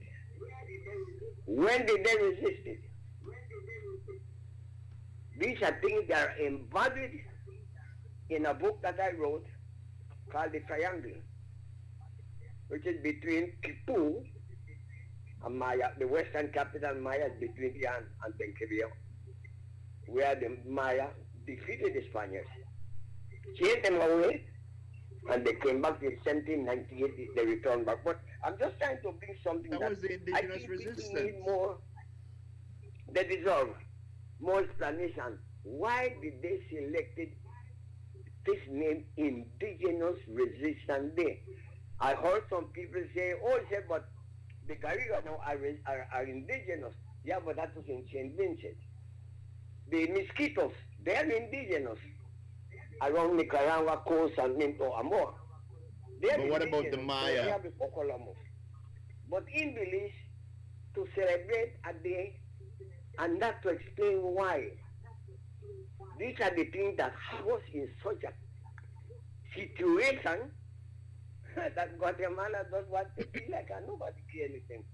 [SPEAKER 5] When did they resist it? These are things that are embodied in a book that I wrote called the Triangle, which is between Kipu and Maya. The western capital Maya is between here and Benquebeo, where the Maya defeated the Spaniards, chased them away, and they came back in 1798. They returned back. But I'm just trying to bring something
[SPEAKER 3] That was the indigenous
[SPEAKER 5] I think
[SPEAKER 3] resistance.
[SPEAKER 5] people need more. They deserve more explanation. Why did they selected this name, Indigenous Resistance Day? I heard some people say, oh, said, but the Garriga now are indigenous. Yeah, but that was in St. Vincent. The mosquitoes, they are indigenous around Nicaragua coast and Minto Amor.
[SPEAKER 3] But what about the Maya?
[SPEAKER 5] They are before Columbus. But in Belize, to celebrate a day and not to explain why. These are the things that was in such a situation that Guatemala does what they feel like, and nobody cares anything.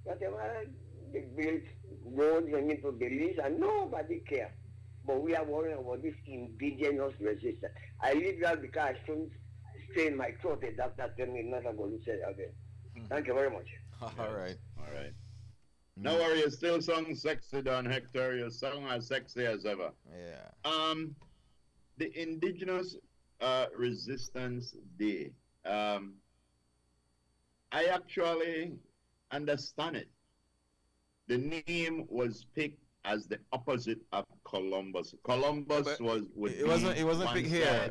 [SPEAKER 5] Guatemala, they built roads and into Belize and nobody cares. But we are worrying about this indigenous resistance. I leave that because I shouldn't strain my throat. The doctor tell me not to go to say it again. Thank you very much.
[SPEAKER 2] All right.
[SPEAKER 3] All right. No worry, you still song sexy, Don Hector. You song as sexy as ever.
[SPEAKER 2] Yeah.
[SPEAKER 3] The Indigenous Resistance Day. I actually understand it. The name was picked as the opposite of Columbus. Columbus
[SPEAKER 2] it wasn't picked here.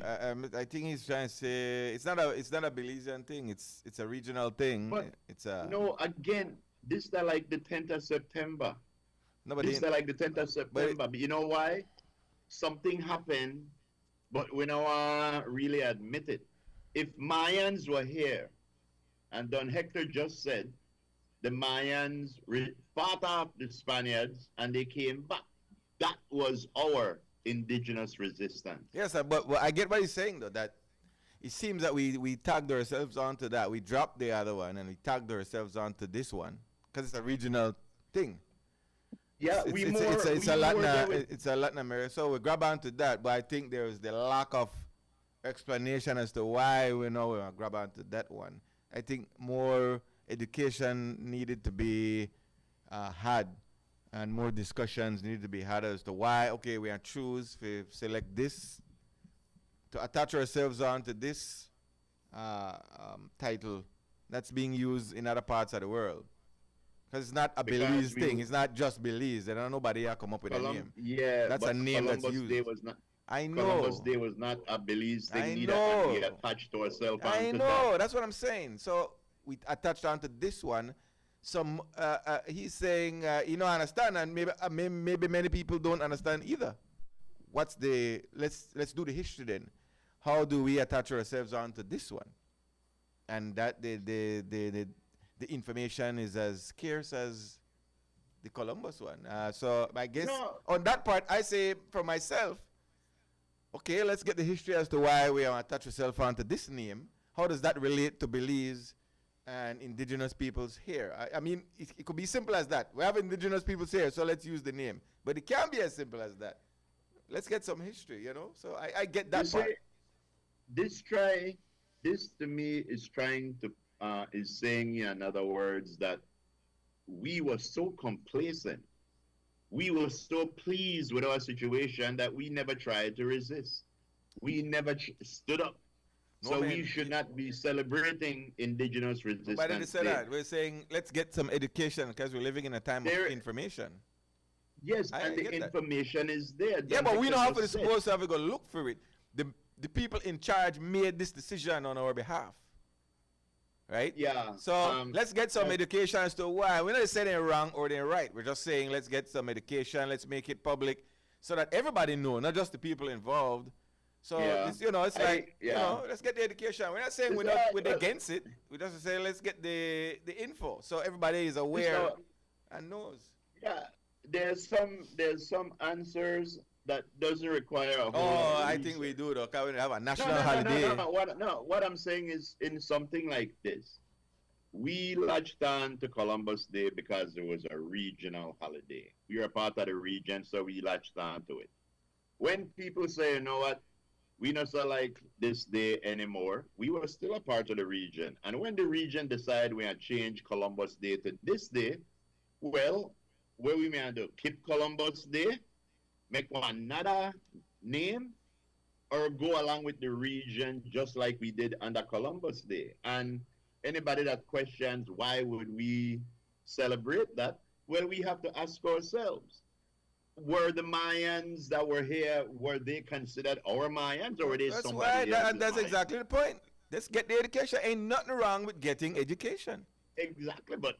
[SPEAKER 2] I think he's trying to say it's not a Belizean thing. It's a regional thing.
[SPEAKER 3] But
[SPEAKER 2] it's a
[SPEAKER 3] no, again, this is like the 10th of September.
[SPEAKER 2] No, but
[SPEAKER 3] this is like the 10th of September. But you know why? Something happened, but we don't really admit it. If Mayans were here, and Don Hector just said, the Mayans fought off the Spaniards and they came back. That was our indigenous resistance.
[SPEAKER 2] Yes, but I get what he's saying though, that it seems that we tagged ourselves onto that. We dropped the other one and we tagged ourselves onto this one because it's a regional thing.
[SPEAKER 3] Yeah,
[SPEAKER 2] it's a Latin America, so we grab onto that. But I think there was the lack of explanation as to why we grab onto that one. I think more education needed to be had, and more discussions needed to be had as to why. Okay, we are choose to select this to attach ourselves onto this title that's being used in other parts of the world. Because it's not a Belize thing. It's not just Belize. There are nobody here come up with a name.
[SPEAKER 3] Yeah,
[SPEAKER 2] that's a name
[SPEAKER 3] Columbus
[SPEAKER 2] that's used.
[SPEAKER 3] Day was not,
[SPEAKER 2] I know.
[SPEAKER 3] Columbus Day was not a Belize thing.
[SPEAKER 2] I
[SPEAKER 3] Neither
[SPEAKER 2] know.
[SPEAKER 3] can we attach to ourselves.
[SPEAKER 2] I know. That's what I'm saying. So we attached onto this one. Some he's saying you know, understand, and maybe many people don't understand either. What's the let's do the history then. How do we attach ourselves onto this one? And that the information is as scarce as the Columbus one. So I guess on that part, I say for myself, okay, let's get the history as to why we attach ourselves onto this name. How does that relate to Belize and indigenous peoples here? I mean, it could be simple as that. We have indigenous peoples here, so let's use the name. But it can't be as simple as that. Let's get some history, you know? So I get that part.
[SPEAKER 3] This to me is trying to, is saying in other words that we were so complacent. We were so pleased with our situation that we never tried to resist. We never stood up. So we should not be celebrating indigenous resistance.
[SPEAKER 2] But didn't say that. We're saying let's get some education because we're living in a time of information.
[SPEAKER 3] Yes, and the information is there.
[SPEAKER 2] Yeah, but we know how we're supposed to have to go look for it. The people in charge made this decision on our behalf. Right?
[SPEAKER 3] Yeah.
[SPEAKER 2] So let's get some education as to why. We're not saying they're wrong or they're right. We're just saying let's get some education. Let's make it public so that everybody knows, not just the people involved. So, let's get the education. We're not saying we're against it. We just say let's get the info so everybody is aware and knows.
[SPEAKER 3] Yeah, there's some answers that doesn't require a whole
[SPEAKER 2] I think we do though, because we have a national holiday.
[SPEAKER 3] What I'm saying is, in something like this, we latched on to Columbus Day because there was a regional holiday. We are part of the region, so we latched on to it. When people say, you know what, we not so like this day anymore. We were still a part of the region. And when the region decided we had changed Columbus Day to this day, well, what we may do, keep Columbus Day, make one another name, or go along with the region just like we did under Columbus Day. And anybody that questions why would we celebrate that, well, we have to ask ourselves, were the Mayans that were here, were they considered our Mayans, or were they somebody else's
[SPEAKER 2] That's
[SPEAKER 3] Mayans?
[SPEAKER 2] exactly the point. Let's get the education. Ain't nothing wrong with getting education.
[SPEAKER 3] Exactly, but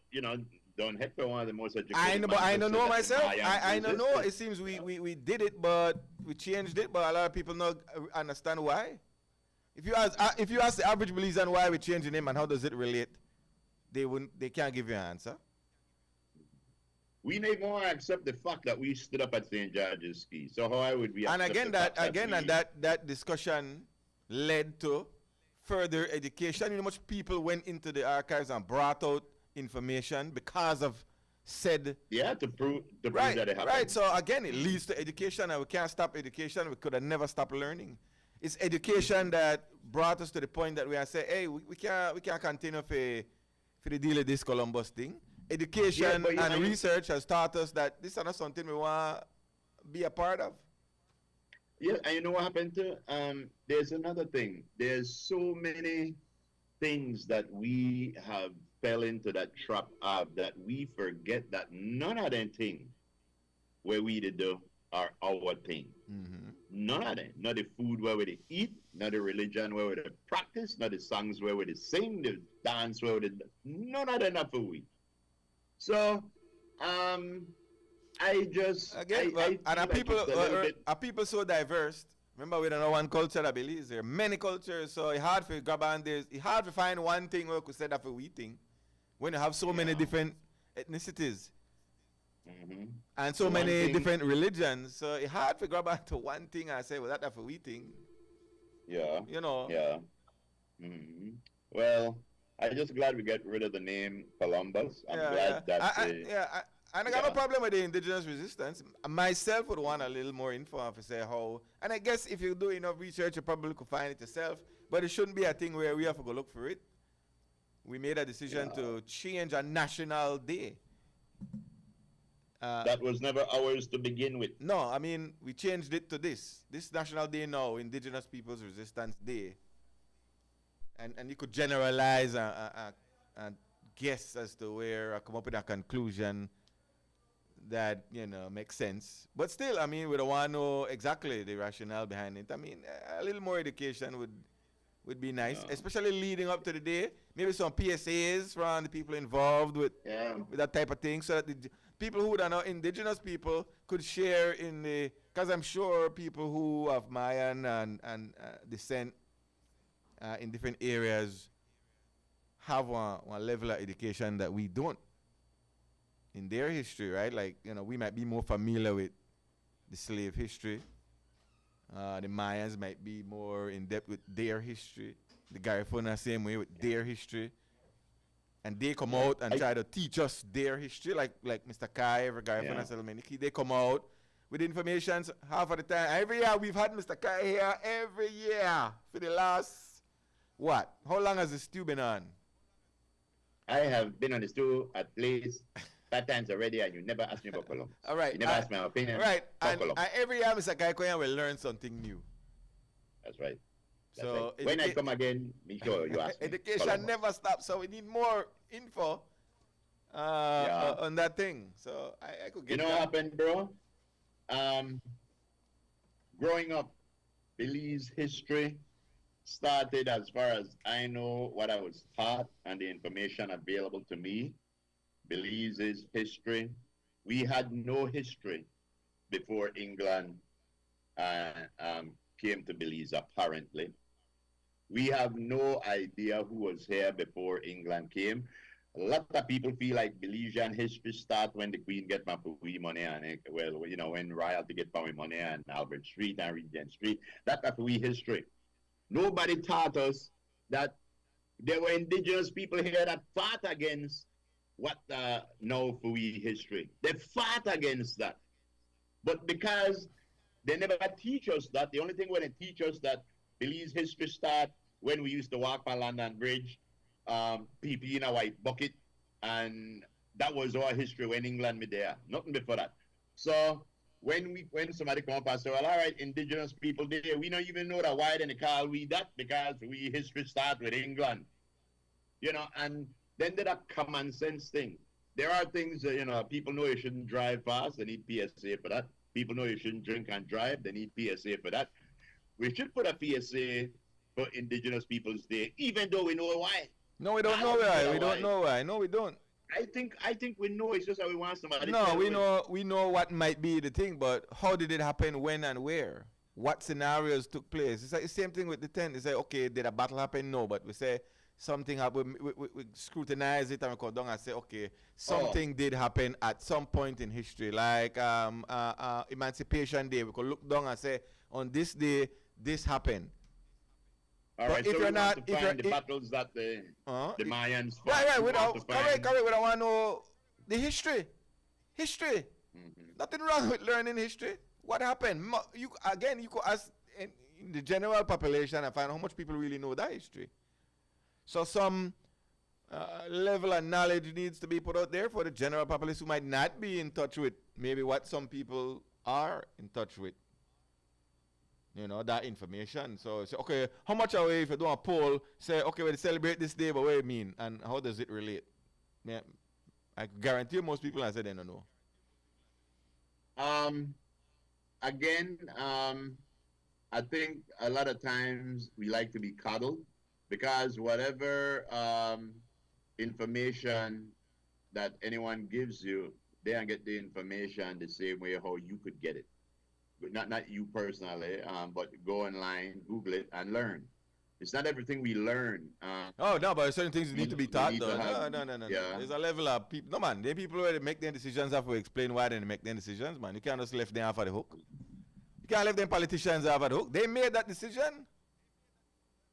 [SPEAKER 3] Don Hector, one of the most educated.
[SPEAKER 2] I don't know myself. I don't know.
[SPEAKER 3] existed.
[SPEAKER 2] It seems we did it, but we changed it. But a lot of people don't understand why. If you ask the average Belizean why we changed the name and how does it relate, they can't give you an answer.
[SPEAKER 3] We need more accept the fact that we stood up at St. George's Ski. So how would we?
[SPEAKER 2] And
[SPEAKER 3] accept
[SPEAKER 2] again,
[SPEAKER 3] the fact
[SPEAKER 2] that discussion led to further education. You know, much people went into the archives and brought out information because of said.
[SPEAKER 3] Yeah, to prove that it happened.
[SPEAKER 2] Right. So again, it leads to education, and we can't stop education. We could have never stopped learning. It's education that brought us to the point that we are saying, hey, we can't continue for the deal of this Columbus thing. Education and research has taught us that this is not something we want to be a part of.
[SPEAKER 3] Yeah, and you know what happened to? There's another thing. There's so many things that we have fell into that trap of that we forget that none of them things where we did do are our thing.
[SPEAKER 2] Mm-hmm.
[SPEAKER 3] None of them. Not the food where we eat, not the religion where we practice, not the songs where we sing, the dance where we none of them are for we. So, I just
[SPEAKER 2] again, are people so diverse? Remember, we don't know one culture, I believe. There are many cultures, so it's hard to grab on this. It's hard to find one thing where we could say that for we thing when you have so many different ethnicities and so many different religions. So it's hard to grab onto one thing and say, well, that's for we thing.
[SPEAKER 3] Yeah.
[SPEAKER 2] You know.
[SPEAKER 3] Yeah. Well, I'm just glad we get rid of the name Columbus. I'm glad that.
[SPEAKER 2] I got no problem with the indigenous resistance. Myself would want a little more info to say how. And I guess if you do enough research, you probably could find it yourself. But it shouldn't be a thing where we have to go look for it. We made a decision to change a national day.
[SPEAKER 3] That was never ours to begin with.
[SPEAKER 2] No, I mean, we changed it to this. This national day now, Indigenous Peoples Resistance Day. And you could generalize and guess as to where I come up with a conclusion that, makes sense. But still, I mean, we don't want to know exactly the rationale behind it. I mean, a little more education would be nice, especially leading up to the day. Maybe some PSAs from the people involved with that type of thing, so that the people who are not indigenous people could share in the, because I'm sure people who have Mayan and descent in different areas have one level of education that we don't in their history, right? Like, we might be more familiar with the slave history. The Mayans might be more in depth with their history. The Garifuna same way with their history. And they come out and try to teach us their history, like Mr. Kai, Garifuna Selmeniki. They come out with information half of the time. Every year we've had Mr. Kai here every year for the last, what? How long has the stew been on?
[SPEAKER 3] I have been on the stew at least 5 times already, and you never asked me about Columbus.
[SPEAKER 2] All right.
[SPEAKER 3] You never asked my opinion.
[SPEAKER 2] Right. And
[SPEAKER 3] Columbus.
[SPEAKER 2] every year Mr. Kai Koyan will learn something new.
[SPEAKER 3] That's right. That's
[SPEAKER 2] So
[SPEAKER 3] right. When I come again, make sure you ask me.
[SPEAKER 2] Education
[SPEAKER 3] Columbus.
[SPEAKER 2] never stops, so we need more info on that thing. So I could get
[SPEAKER 3] You know what happened, bro? Growing up, Belize history started, as far as I know, what I was taught and the information available to me. Belize's history. We had no history before England came to Belize, apparently. We have no idea who was here before England came. A lot of people feel like Belizean history start when the Queen get Mapui money and when royalty get Mapui money and Albert Street and Regent Street. That's Mapui history. Nobody taught us that there were indigenous people here that fought against what now Fui history. They fought against that. But because They never teach us that. The only thing when they teach us that Belize history start when we used to walk by London Bridge, PP in a white bucket, and that was our history when England was there. Nothing before that. So when somebody come up and say, well, all right, indigenous people there, we don't even know that why they call we that because we history start with England. You know, and then there's that common sense thing. There are things that, you know, people know you shouldn't drive fast, they need PSA for that. People know you shouldn't drink and drive, they need PSA for that. We should put a PSA for Indigenous Peoples Day, even though we know why.
[SPEAKER 2] No, we don't know why. We don't know why. No, we don't.
[SPEAKER 3] I think we know. It's just that we want somebody.
[SPEAKER 2] No, we know what might be the thing, but how did it happen, when and where? What scenarios took place? It's like the same thing with the tent. It's like, okay, did a battle happen? No, but we say something happened. We scrutinize it and we go down and say, okay, something did happen at some point in history, like Emancipation Day. We could look down and say, on this day, this happened.
[SPEAKER 3] All right, so if you're not, to find the battles that the Mayans fought.
[SPEAKER 2] Right. Correct. We don't want to know the history. Nothing wrong with learning history. What happened? You could ask in the general population and find how much people really know that history. So some level of knowledge needs to be put out there for the general populace who might not be in touch with maybe what some people are in touch with. You know, that information. So, okay, how much away if you do a poll, say, okay, we celebrate this day, but what do you mean? And how does it relate? Yeah, I guarantee you most people I say they don't know.
[SPEAKER 3] Again, I think a lot of times we like to be coddled because whatever information that anyone gives you, they don't get the information the same way how you could get it. Not you personally, but go online, Google it, and learn. It's not everything we learn.
[SPEAKER 2] But certain things need to be taught, though. No.
[SPEAKER 3] Yeah.
[SPEAKER 2] There's a level of people. No, man, there people where they make their decisions have to explain why they make their decisions, man. You can't just leave them off of the hook. You can't leave them politicians off of the hook. They made that decision.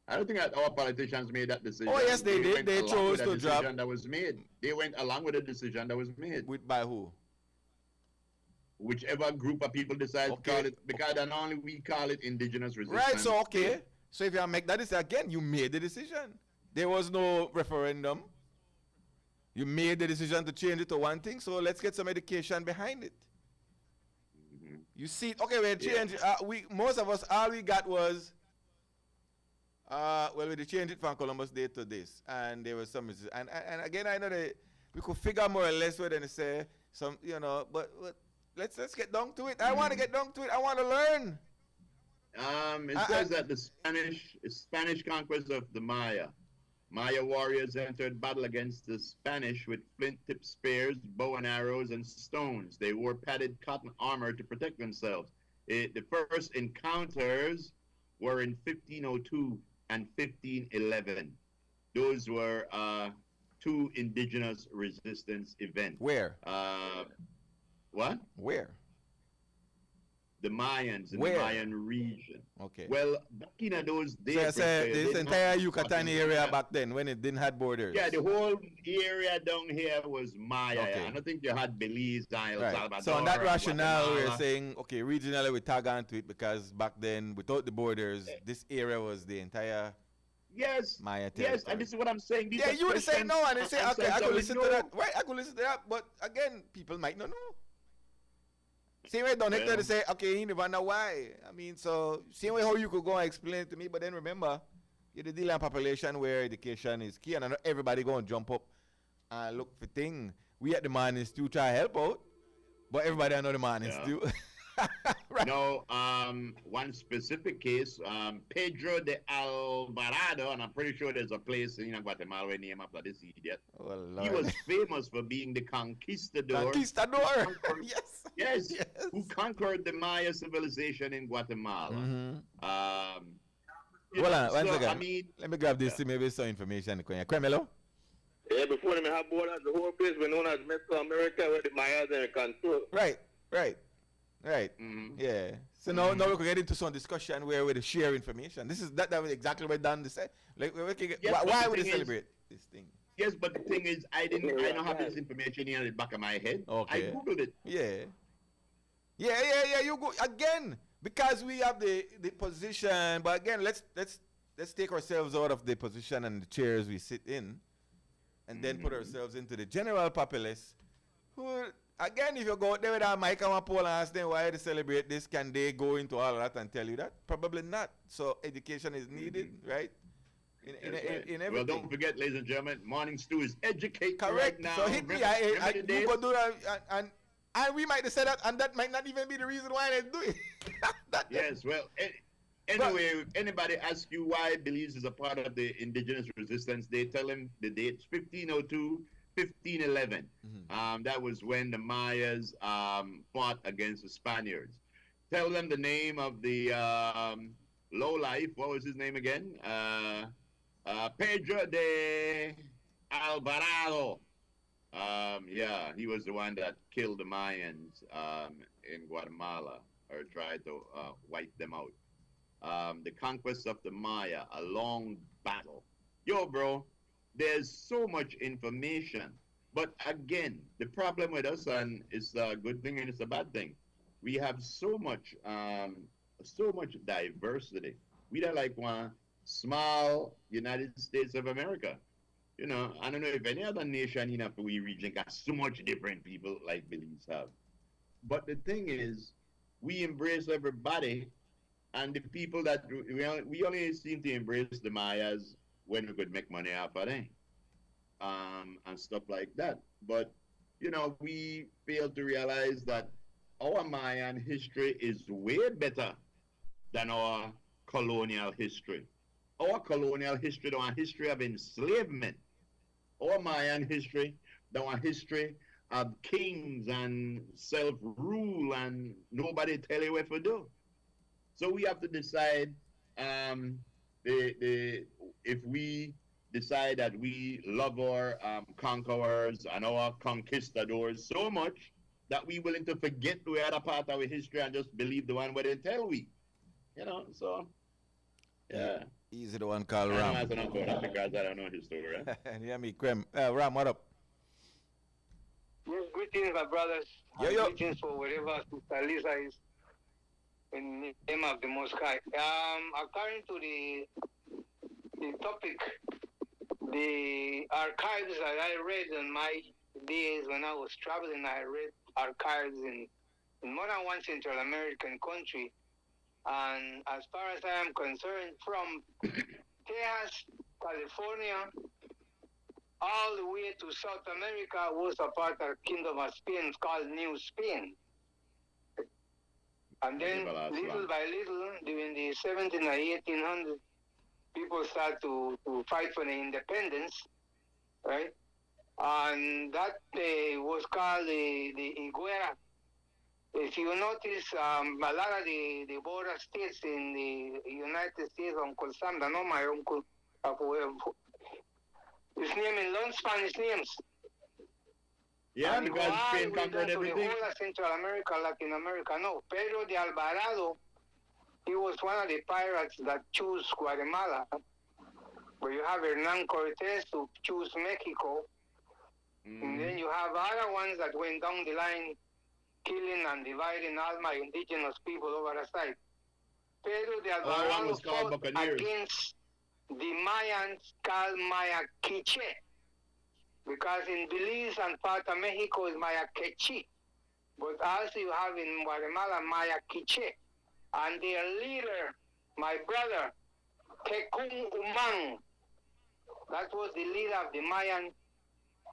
[SPEAKER 3] I don't think that our politicians made that decision.
[SPEAKER 2] Oh, yes, they did. They chose to drop.
[SPEAKER 3] That was made. They went along with the decision that was made.
[SPEAKER 2] By who?
[SPEAKER 3] Whichever group of people decide to call it, because then only we call it indigenous resistance.
[SPEAKER 2] Right, so okay. So if you make that decision, again, you made the decision. There was no referendum. You made the decision to change it to one thing, so let's get some education behind it. Mm-hmm. You see, okay, we changed most of us, all we got was, we changed it from Columbus Day to this, and there was some, and again, I know that we could figure more or less what they say, some, you know, but let's get down to it. I want to get down to it. I want to learn.
[SPEAKER 3] It says that the Spanish conquest of the Maya warriors entered battle against the Spanish with flint-tipped spears, bow and arrows, and stones. They wore padded cotton armor to protect themselves. The first encounters were in 1502 and 1511. Those were two indigenous resistance events.
[SPEAKER 2] Where?
[SPEAKER 3] What?
[SPEAKER 2] Where?
[SPEAKER 3] The Mayans in the Mayan region.
[SPEAKER 2] Okay.
[SPEAKER 3] Well, back in those days.
[SPEAKER 2] So this entire Yucatan area back then when it didn't have borders.
[SPEAKER 3] Yeah, the whole area down here was Maya. Okay. I don't think you had Belize, Isles, Salvador.
[SPEAKER 2] So on that rationale, we're saying, okay, regionally we tag onto it because back then, without the borders, this area was the entire Maya territory. Yes,
[SPEAKER 3] and this is what I'm saying.
[SPEAKER 2] These you would say no, and they say, okay, I could listen to that. Right, I could listen to that, but again, people might not know. Same way down here they say, okay, you never know why. I mean, so same way how you could go and explain it to me, but then remember, you're the dealing population where education is key, and I know everybody go and jump up and look for things. We at the Morning Stew try to help out, but everybody I know the Morning Stew.
[SPEAKER 3] Right. No, one specific case, Pedro de Alvarado, and I'm pretty sure there's a place in Guatemala where named after this idiot.
[SPEAKER 2] Oh,
[SPEAKER 3] he was famous for being the conquistador. Yes. Who conquered the Maya civilization in Guatemala.
[SPEAKER 2] Mm-hmm. One second. I mean, let me grab this, maybe some information. Cremelo?
[SPEAKER 4] Yeah, before they have borders, the whole place was known as Mesoamerica, where the Mayas are in control.
[SPEAKER 2] Right. Mm-hmm. Yeah. So now we can get into some discussion where we share information. This is that was exactly what Dan said. Like we can get, why would they celebrate this thing?
[SPEAKER 3] Yes, but the thing is, I don't have this information here in the back of my head. Okay. I googled it.
[SPEAKER 2] Yeah. You go again. because we have the position, but again, let's take ourselves out of the position and the chairs we sit in, and then put ourselves into the general populace. Who, again, if you go out there with a mic and a pole and ask them why they celebrate this, can they go into all of that and tell you that? Probably not. So education is needed, right? In everything.
[SPEAKER 3] Well, don't forget, ladies and gentlemen, Morning Stew is educating
[SPEAKER 2] correct.
[SPEAKER 3] right now.
[SPEAKER 2] So hit me. You go do that, and we might say that, and that might not even be the reason why they do it.
[SPEAKER 3] Yes, well, anyway, anybody ask you why Belize is a part of the indigenous resistance, they tell them the dates 1502, 1511. That was when the Mayas fought against the Spaniards. Tell them the name of the lowlife. What was his name again? Pedro de Alvarado. Yeah, he was the one that killed the Mayans in Guatemala, or tried to wipe them out. The conquest of the Maya, a long battle. Yo, bro, there's so much information. But again, the problem with us, and it's a good thing and it's a bad thing, we have so much diversity. We are like one small United States of America. You know, I don't know if any other nation in the region got so much different people like Belize have. But the thing is, we embrace everybody, and the people that we only seem to embrace the Mayas when we could make money off of them, and stuff like that. But you know, we fail to realize that our Mayan history is way better than our colonial history. Our colonial history, our history of enslavement. Our Mayan history, our history of kings and self-rule, and nobody tell you what to do. So we have to decide if we decide that we love our conquerors and our conquistadors so much that we're willing to forget the other part of our history and just believe the one where they tell we. You know, so, yeah.
[SPEAKER 2] Easy the one called
[SPEAKER 3] I
[SPEAKER 2] Ram.
[SPEAKER 3] don't answer that because I don't know his story. Right?
[SPEAKER 2] Yeah, me, Krem. Ram, what up?
[SPEAKER 6] Yes, greetings, my brothers.
[SPEAKER 2] Yo.
[SPEAKER 6] Greetings for wherever Sister Lisa is. In the name of the Most High. According to the topic, the archives that I read in my days when I was traveling, I read archives in more than one Central American country. And as far as I am concerned, from Texas, California, all the way to South America was a part of the Kingdom of Spain called New Spain. And then little by little, during the 1700s and 1800s, people start to fight for the independence, right? And that was called the Higuera. If you notice, a lot of the border states in the United States, Uncle Sam, I know my uncle, his name in long Spanish names.
[SPEAKER 3] Yeah, and because Spain conquered everything.
[SPEAKER 6] The whole of Central America, Latin America, no. Pedro de Alvarado, he was one of the pirates that chose Guatemala. Where you have Hernan Cortez who chose Mexico. And then you have other ones that went down the line, killing and dividing all my indigenous people over the side. Pedro de Alvarado fought against the Mayans called Maya Quiche. Because in Belize and part of Mexico is Maya Quechi. But also you have in Guatemala Maya Quiche. And their leader, my brother, Kekun Umang, that was the leader of the Mayan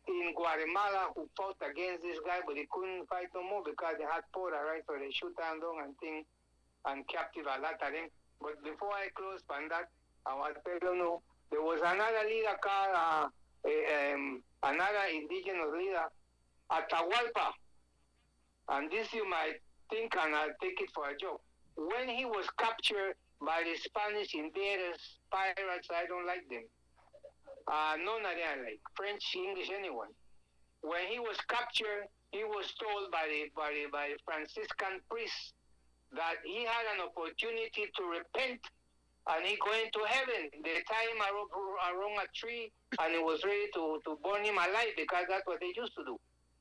[SPEAKER 6] in Guatemala who fought against this guy, but he couldn't fight no more because they had powder, right? So they shoot down and thing and captive a lot of them. But before I close on that, I want to tell you, there was another leader called another indigenous leader, Atahualpa. And this you might think, and I'll take it for a joke. When he was captured by the Spanish invaders, pirates, I don't like them. None of them like French, English, anyone. When he was captured, he was told by the Franciscan priest that he had an opportunity to repent and he going to heaven. They tie him around a tree and he was ready to burn him alive because that's what they used to do.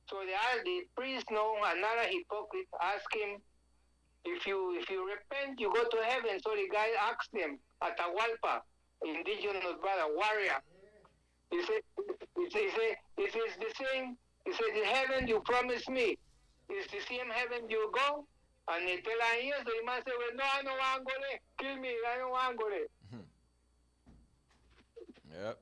[SPEAKER 6] So the priest, know another hypocrite, asked him, if you repent, you go to heaven. So the guy asked them, Atahualpa, indigenous brother, warrior. He said, it is the same. He said, the heaven you promised me is the same heaven you go. And they tell him yes. The man said, well, no, I don't want to go there. Kill me. I don't want to go there.
[SPEAKER 2] Yep.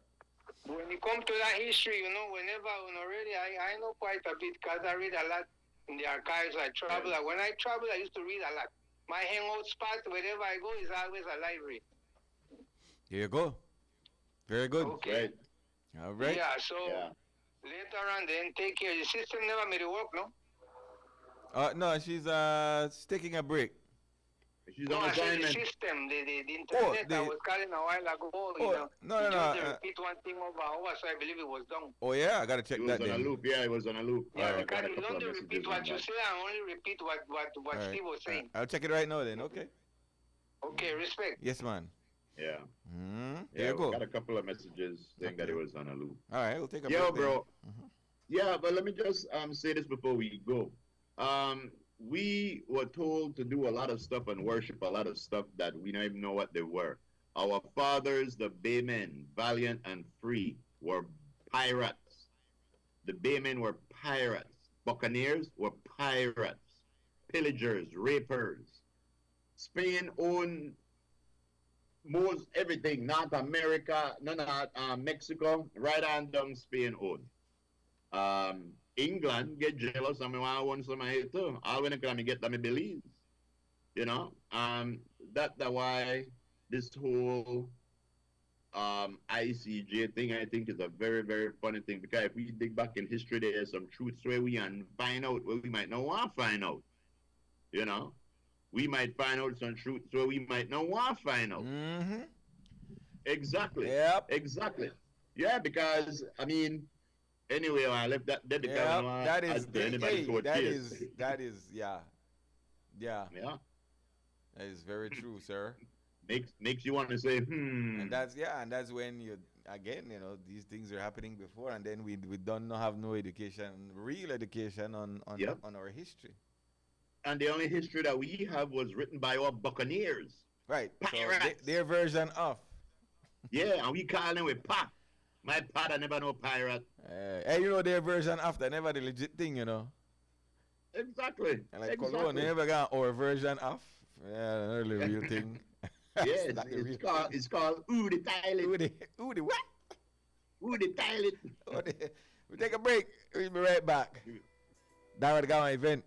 [SPEAKER 6] When you come to that history, whenever, already, I know quite a bit because I read a lot in the archives. I travel. When I travel, I used to read a lot. My hangout spot, wherever I go, is always a library.
[SPEAKER 2] Here you go. Very good.
[SPEAKER 6] Okay.
[SPEAKER 3] Right.
[SPEAKER 2] All right.
[SPEAKER 6] Yeah, so later on, then take care. Your sister never made it work, no?
[SPEAKER 2] No, she's taking a break.
[SPEAKER 3] She's
[SPEAKER 6] No,
[SPEAKER 3] on
[SPEAKER 6] I said the
[SPEAKER 3] assignment.
[SPEAKER 6] system, the internet. I was calling a while ago.
[SPEAKER 2] No.
[SPEAKER 6] Just repeat one thing over, so I believe it was done.
[SPEAKER 2] Oh yeah, I gotta check
[SPEAKER 3] He
[SPEAKER 2] that
[SPEAKER 3] was on a
[SPEAKER 2] then.
[SPEAKER 3] loop. Yeah, he was on a loop.
[SPEAKER 6] Yeah,
[SPEAKER 3] I
[SPEAKER 6] because
[SPEAKER 3] got a
[SPEAKER 6] you
[SPEAKER 3] couple
[SPEAKER 6] don't
[SPEAKER 3] of
[SPEAKER 6] repeat
[SPEAKER 3] messages
[SPEAKER 6] what
[SPEAKER 3] on
[SPEAKER 6] you
[SPEAKER 3] that.
[SPEAKER 6] say, I only repeat what
[SPEAKER 2] All right.
[SPEAKER 6] Steve was saying.
[SPEAKER 2] I'll check it right now then. Okay.
[SPEAKER 6] Okay, respect.
[SPEAKER 2] Yes, man.
[SPEAKER 3] Yeah.
[SPEAKER 2] There
[SPEAKER 3] Yeah,
[SPEAKER 2] you
[SPEAKER 3] we
[SPEAKER 2] go.
[SPEAKER 3] got a couple of messages saying that he was on a loop.
[SPEAKER 2] All right, we'll take a
[SPEAKER 3] Yo,
[SPEAKER 2] break.
[SPEAKER 3] bro. Yeah, but let me just say this before we go. We were told to do a lot of stuff and worship a lot of stuff that we don't even know what they were. Our fathers, the Baymen, valiant and free, were pirates. The Baymen were pirates. Buccaneers were pirates. Pillagers, rapers. Spain owned most everything, not America, not Mexico, right on down Spain owned. England get jealous and me want some of it too. All when I can get them believe. That why this whole ICJ thing I think is a very, very funny thing because if we dig back in history there's some truths where we can find out where we might not want to find out. We might find out some truths where we might not want to find out.
[SPEAKER 2] Mm-hmm.
[SPEAKER 3] Exactly.
[SPEAKER 2] Yep.
[SPEAKER 3] Exactly. Yeah, because I mean anyway, I left that there because I don't want
[SPEAKER 2] that is
[SPEAKER 3] to anybody to
[SPEAKER 2] that is yeah.
[SPEAKER 3] Yeah.
[SPEAKER 2] That is very true, sir.
[SPEAKER 3] Makes you want to say,
[SPEAKER 2] And that's when these things are happening before, and then we don't have no education, real education on our history.
[SPEAKER 3] And the only history that we have was written by our buccaneers.
[SPEAKER 2] Right.
[SPEAKER 3] Pirates.
[SPEAKER 2] So their version of.
[SPEAKER 3] Yeah, and we call them with pa. My father never know pirate.
[SPEAKER 2] Hey, their version of that never the legit thing,
[SPEAKER 3] Exactly.
[SPEAKER 2] And like
[SPEAKER 3] exactly.
[SPEAKER 2] Cologne, they never got our version of. Yeah, not the real thing.
[SPEAKER 3] Yes, it's called Ooh the Toilet.
[SPEAKER 2] Ooh the what?
[SPEAKER 3] Ooh the Toilet.
[SPEAKER 2] We take a break. We'll be right back. That was the event.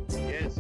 [SPEAKER 3] Yes.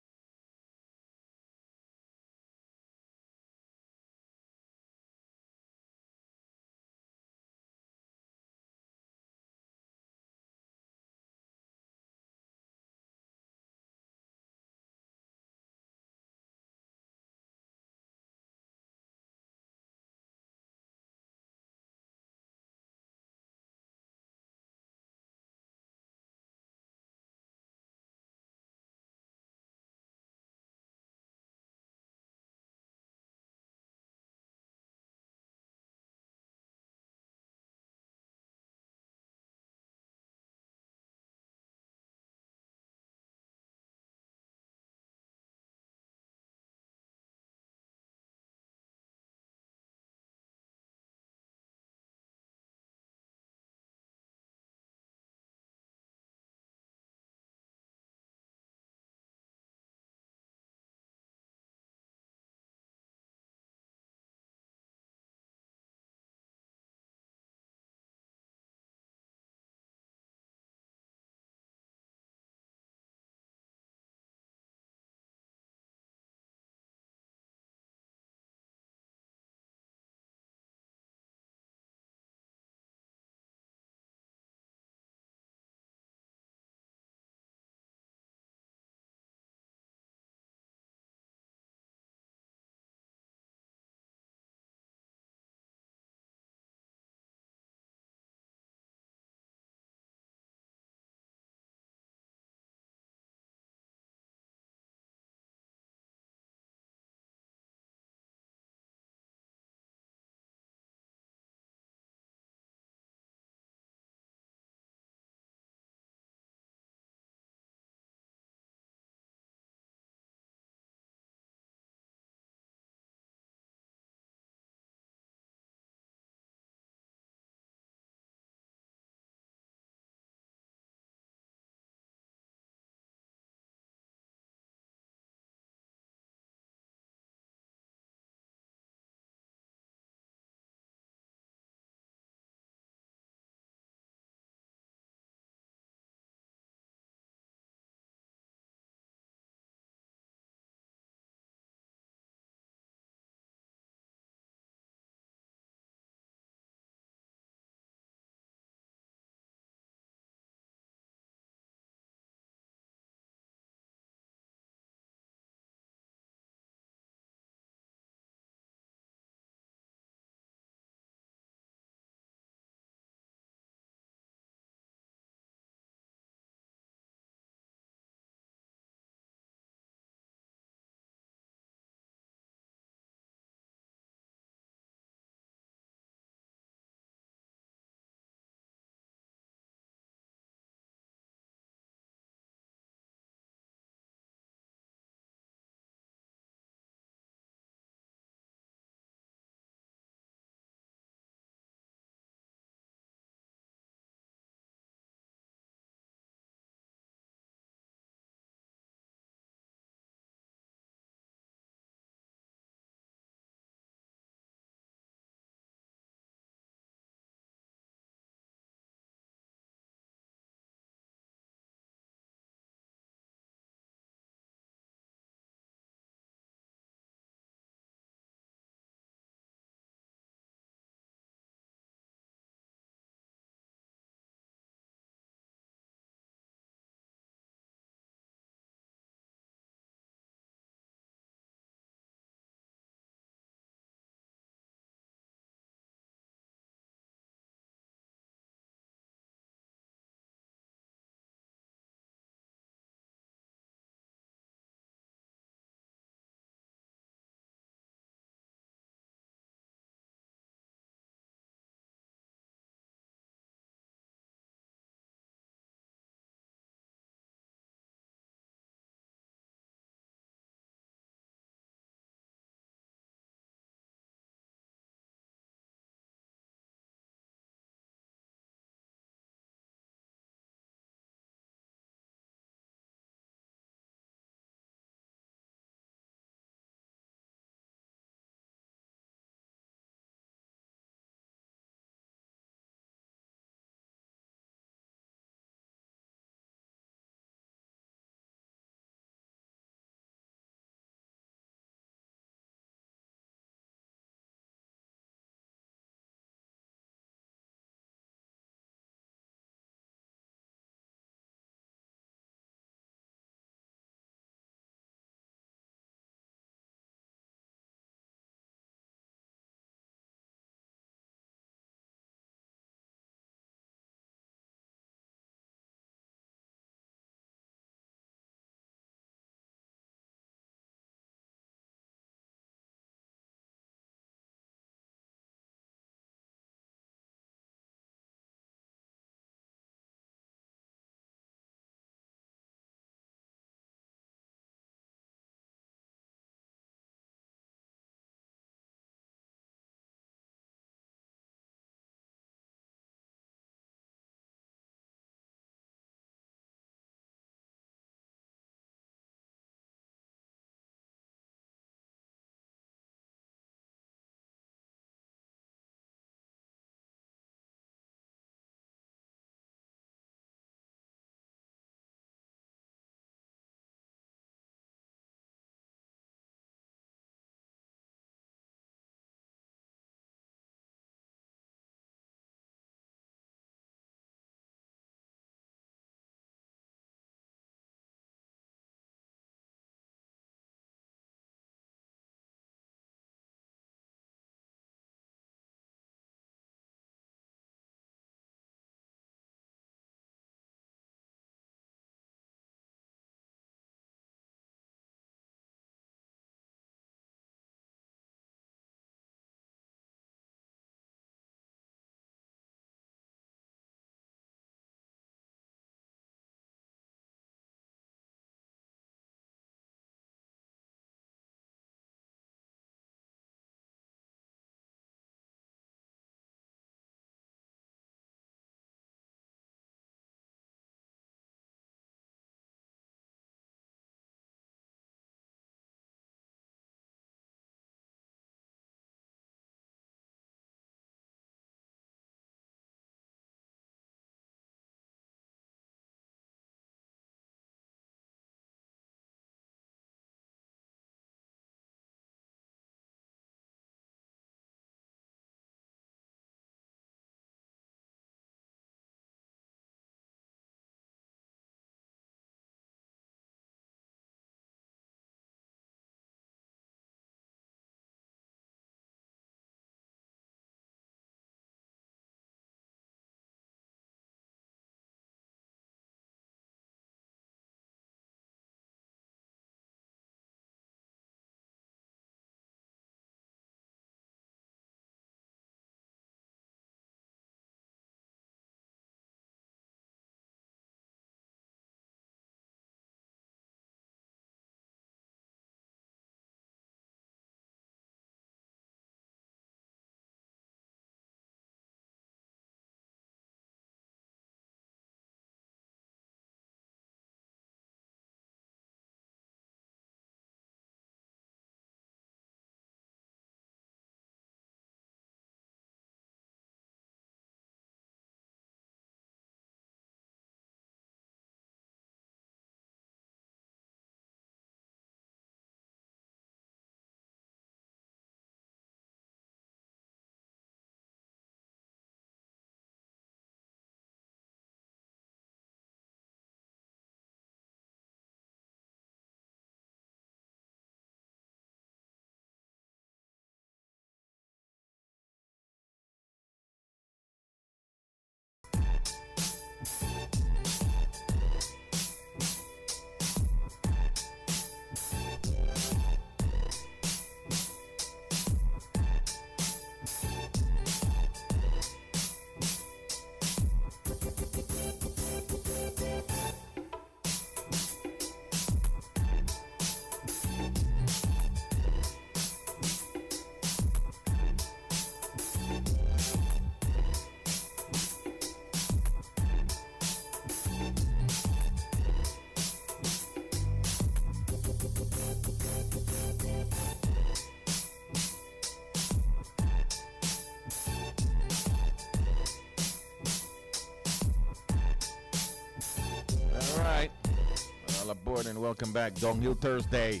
[SPEAKER 2] aboard and welcome back. Downhill Thursday.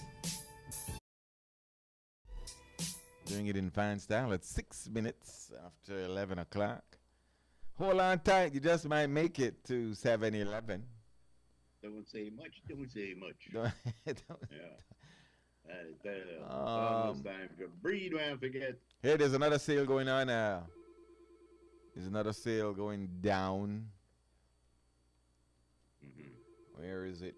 [SPEAKER 2] Doing it in fine style at 6 minutes after 11 o'clock. Hold on tight. You just might make it to 7-Eleven.
[SPEAKER 3] Don't say much. Don't say much.
[SPEAKER 2] Don't-
[SPEAKER 3] Yeah. Almost time to breathe when I forget.
[SPEAKER 2] Hey, there's another sale going on. There's another sale going down. Where is it?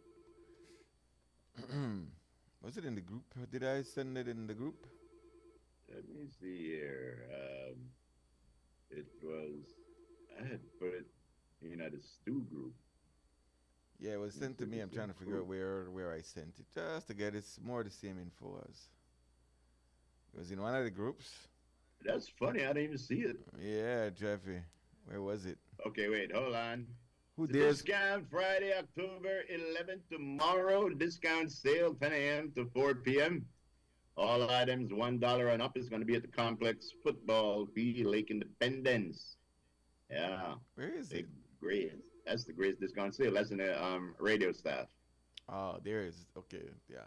[SPEAKER 2] Was it in the group? Did I send it in the group?
[SPEAKER 3] Let me see here. It was, I had put it in the stew group.
[SPEAKER 2] Yeah, it was sent to me. I'm trying to figure out where I sent it. Just to get it's more the same info as. It was in one of the groups.
[SPEAKER 3] That's funny. I didn't even see it.
[SPEAKER 2] Yeah, Jeffy. Where was it?
[SPEAKER 3] Okay, wait. Hold on.
[SPEAKER 2] Who
[SPEAKER 3] The
[SPEAKER 2] dares?
[SPEAKER 3] discount Friday, October 11th, tomorrow. Discount sale 10 a.m. to 4 p.m. All items $1 and up is going to be at the Complex Football Field, Lake Independence. Yeah.
[SPEAKER 2] Where is it?
[SPEAKER 3] Great. That's the greatest discount sale. That's in the radio staff.
[SPEAKER 2] Oh, there is. Okay, yeah.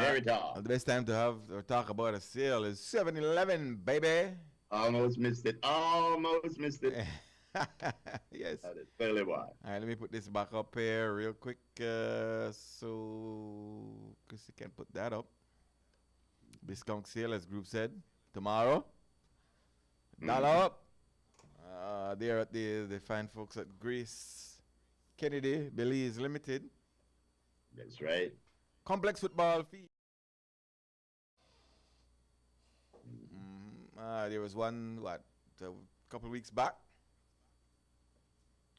[SPEAKER 3] There it is.
[SPEAKER 2] The best time to have or talk about a sale is 7-Eleven, baby.
[SPEAKER 3] Almost missed it. Almost missed it.
[SPEAKER 2] Yes.
[SPEAKER 3] That is fairly why.
[SPEAKER 2] All right, let me put this back up here real quick so Chrissy can put that up. Discount sale, as group said, tomorrow. Dollar up. There at the fine folks at Grace Kennedy, Belize Limited.
[SPEAKER 3] That's right.
[SPEAKER 2] Complex Football Field. There was one, a couple weeks back.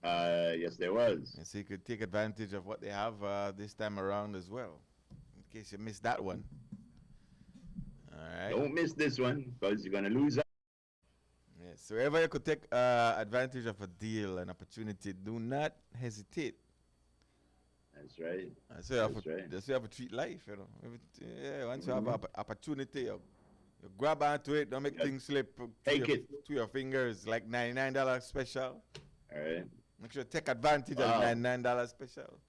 [SPEAKER 3] Yes, there was.
[SPEAKER 2] And so you could take advantage of what they have this time around as well, in case you missed that one. All right.
[SPEAKER 3] Don't miss this one because you're going to lose out.
[SPEAKER 2] Yes, so wherever you could take advantage of a deal, an opportunity, do not hesitate.
[SPEAKER 3] That's right.
[SPEAKER 2] That's how
[SPEAKER 3] That's
[SPEAKER 2] you have to treat life, you know. Once you have an opportunity, you grab onto it, don't make things slip
[SPEAKER 3] Take
[SPEAKER 2] through your fingers, like $99 special.
[SPEAKER 3] All right.
[SPEAKER 2] Make sure you take advantage of $99 special.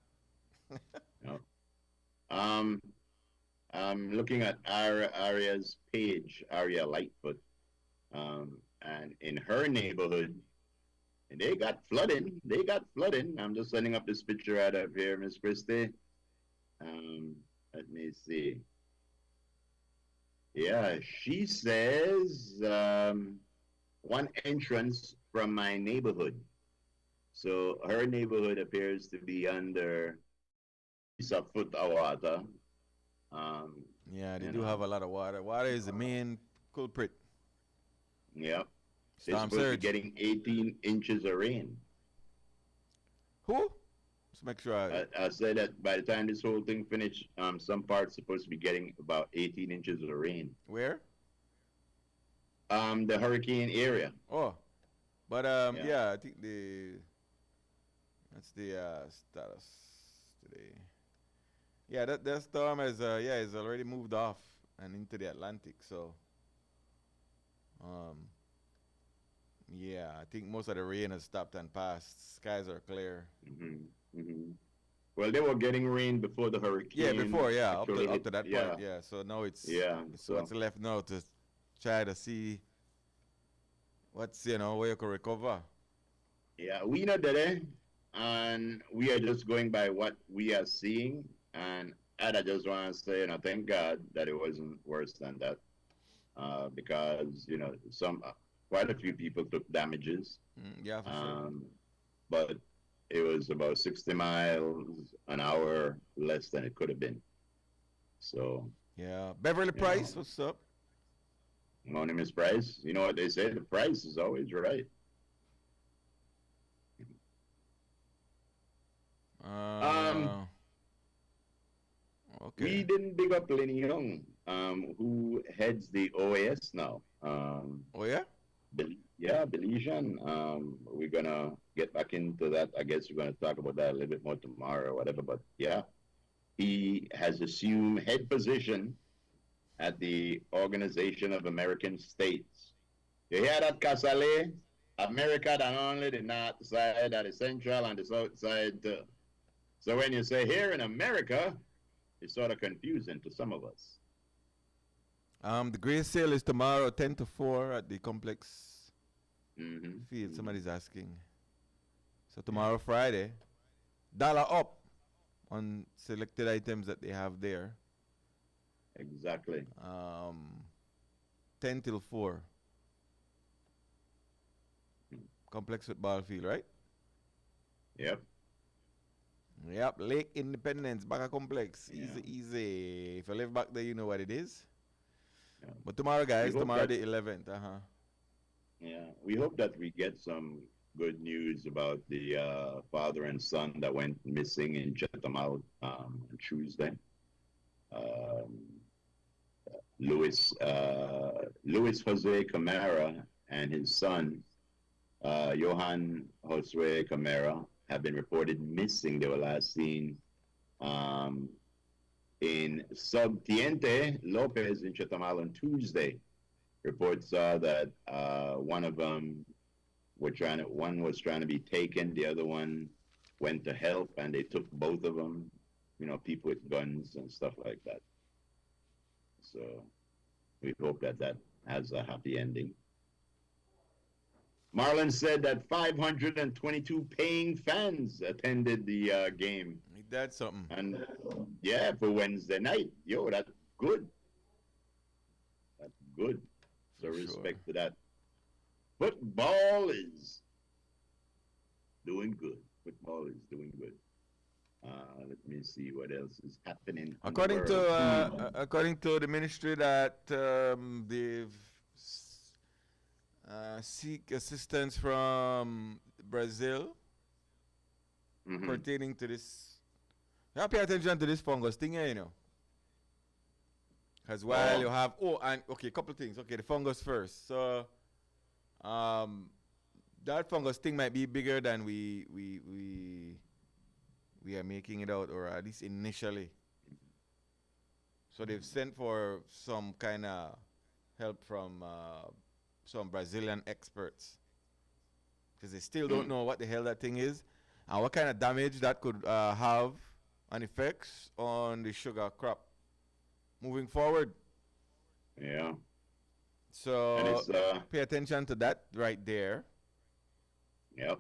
[SPEAKER 3] I'm looking at Aria's page, Aria Lightfoot, and in her neighborhood, they got flooding. I'm just sending up this picture right up here, Miss Christie. Let me see. Yeah, she says one entrance from my neighborhood. So her neighborhood appears to be under a foot of water.
[SPEAKER 2] Yeah, they do have a lot of water. Water is the main culprit.
[SPEAKER 3] Yeah. They're
[SPEAKER 2] Storm
[SPEAKER 3] supposed to
[SPEAKER 2] surge.
[SPEAKER 3] be getting 18 inches of rain.
[SPEAKER 2] Who? Let's make sure.
[SPEAKER 3] I said that by the time this whole thing finished, some parts supposed to be getting about 18 inches of rain.
[SPEAKER 2] Where?
[SPEAKER 3] The hurricane area.
[SPEAKER 2] Oh, but
[SPEAKER 3] Yeah.
[SPEAKER 2] I think that's the status today. Yeah, that storm has is already moved off and into the Atlantic. So, yeah, I think most of the rain has stopped and passed. Skies are clear.
[SPEAKER 3] Well, they were getting rain before the hurricane.
[SPEAKER 2] Yeah, before, up
[SPEAKER 3] actually
[SPEAKER 2] to
[SPEAKER 3] hit.
[SPEAKER 2] that point. Yeah, so now it's so
[SPEAKER 3] so
[SPEAKER 2] what's left now to try to see what's where you can recover.
[SPEAKER 3] yeah, we know that, and we are just going by what we are seeing. And I just want to say, thank God that it wasn't worse than that, because quite a few people took damages.
[SPEAKER 2] Yeah, for sure.
[SPEAKER 3] But it was about 60 miles an hour less than it could have been. So,
[SPEAKER 2] Yeah, Beverly Price, what's up?
[SPEAKER 3] morning, Miss Price. You know what they say? The price is always right.
[SPEAKER 2] Okay.
[SPEAKER 3] We didn't big up Lenny Young, who heads the OAS now.
[SPEAKER 2] Oh yeah.
[SPEAKER 3] Belizean. We're gonna get back into that. I guess we're gonna talk about that a little bit more tomorrow or whatever. But yeah, he has assumed head position at the Organization of American States. You hear that, Casale? America, not only the north side, and the central and the south side too. So when you say here in America, it's sort of confusing to some of us.
[SPEAKER 2] The Grace sale is tomorrow, 10 to 4 at the complex field.
[SPEAKER 3] Mm-hmm.
[SPEAKER 2] Somebody's asking. So tomorrow, Friday, dollar up on selected items that they have there.
[SPEAKER 3] Exactly.
[SPEAKER 2] 10 till 4. Complex football field, right?
[SPEAKER 3] Yep.
[SPEAKER 2] Yep, Lake Independence, Baka Complex.
[SPEAKER 3] Yeah.
[SPEAKER 2] Easy. If you live back there, you know what it is.
[SPEAKER 3] Yeah.
[SPEAKER 2] But tomorrow, guys,
[SPEAKER 3] hope
[SPEAKER 2] tomorrow
[SPEAKER 3] that-
[SPEAKER 2] the 11th.
[SPEAKER 3] Yeah, we hope that we get some good news about the father and son that went missing in Chetumal on Tuesday. Luis Jose Camara and his son, Johan Josue Camara, have been reported missing. They were last seen in Subtiente Lopez in Chetumal on Tuesday. Reports are that one of them one was trying to be taken, the other one went to help, and they took both of them. You know, people with guns and stuff like that. So we hope that has a happy ending. Marlon said that 522 paying fans attended the game.
[SPEAKER 2] Ain't that something?
[SPEAKER 3] And yeah, for Wednesday night. Yo, that's good. That's good. So
[SPEAKER 2] For
[SPEAKER 3] respect to that. Football is doing good. Football is doing good. Let me see what else is happening.
[SPEAKER 2] According to the ministry that they've seek assistance from Brazil pertaining to this. You have to pay attention to this fungus thing here, you know. Because while you have a couple of things. Okay, the fungus first. So that fungus thing might be bigger than we are making it out, or at least initially. So they've sent for some kind of help from some Brazilian experts, because they still don't know what the hell that thing is and what kind of damage that could have an effects on the sugar crop moving forward.
[SPEAKER 3] Yeah.
[SPEAKER 2] So pay attention to that right there.
[SPEAKER 3] Yep.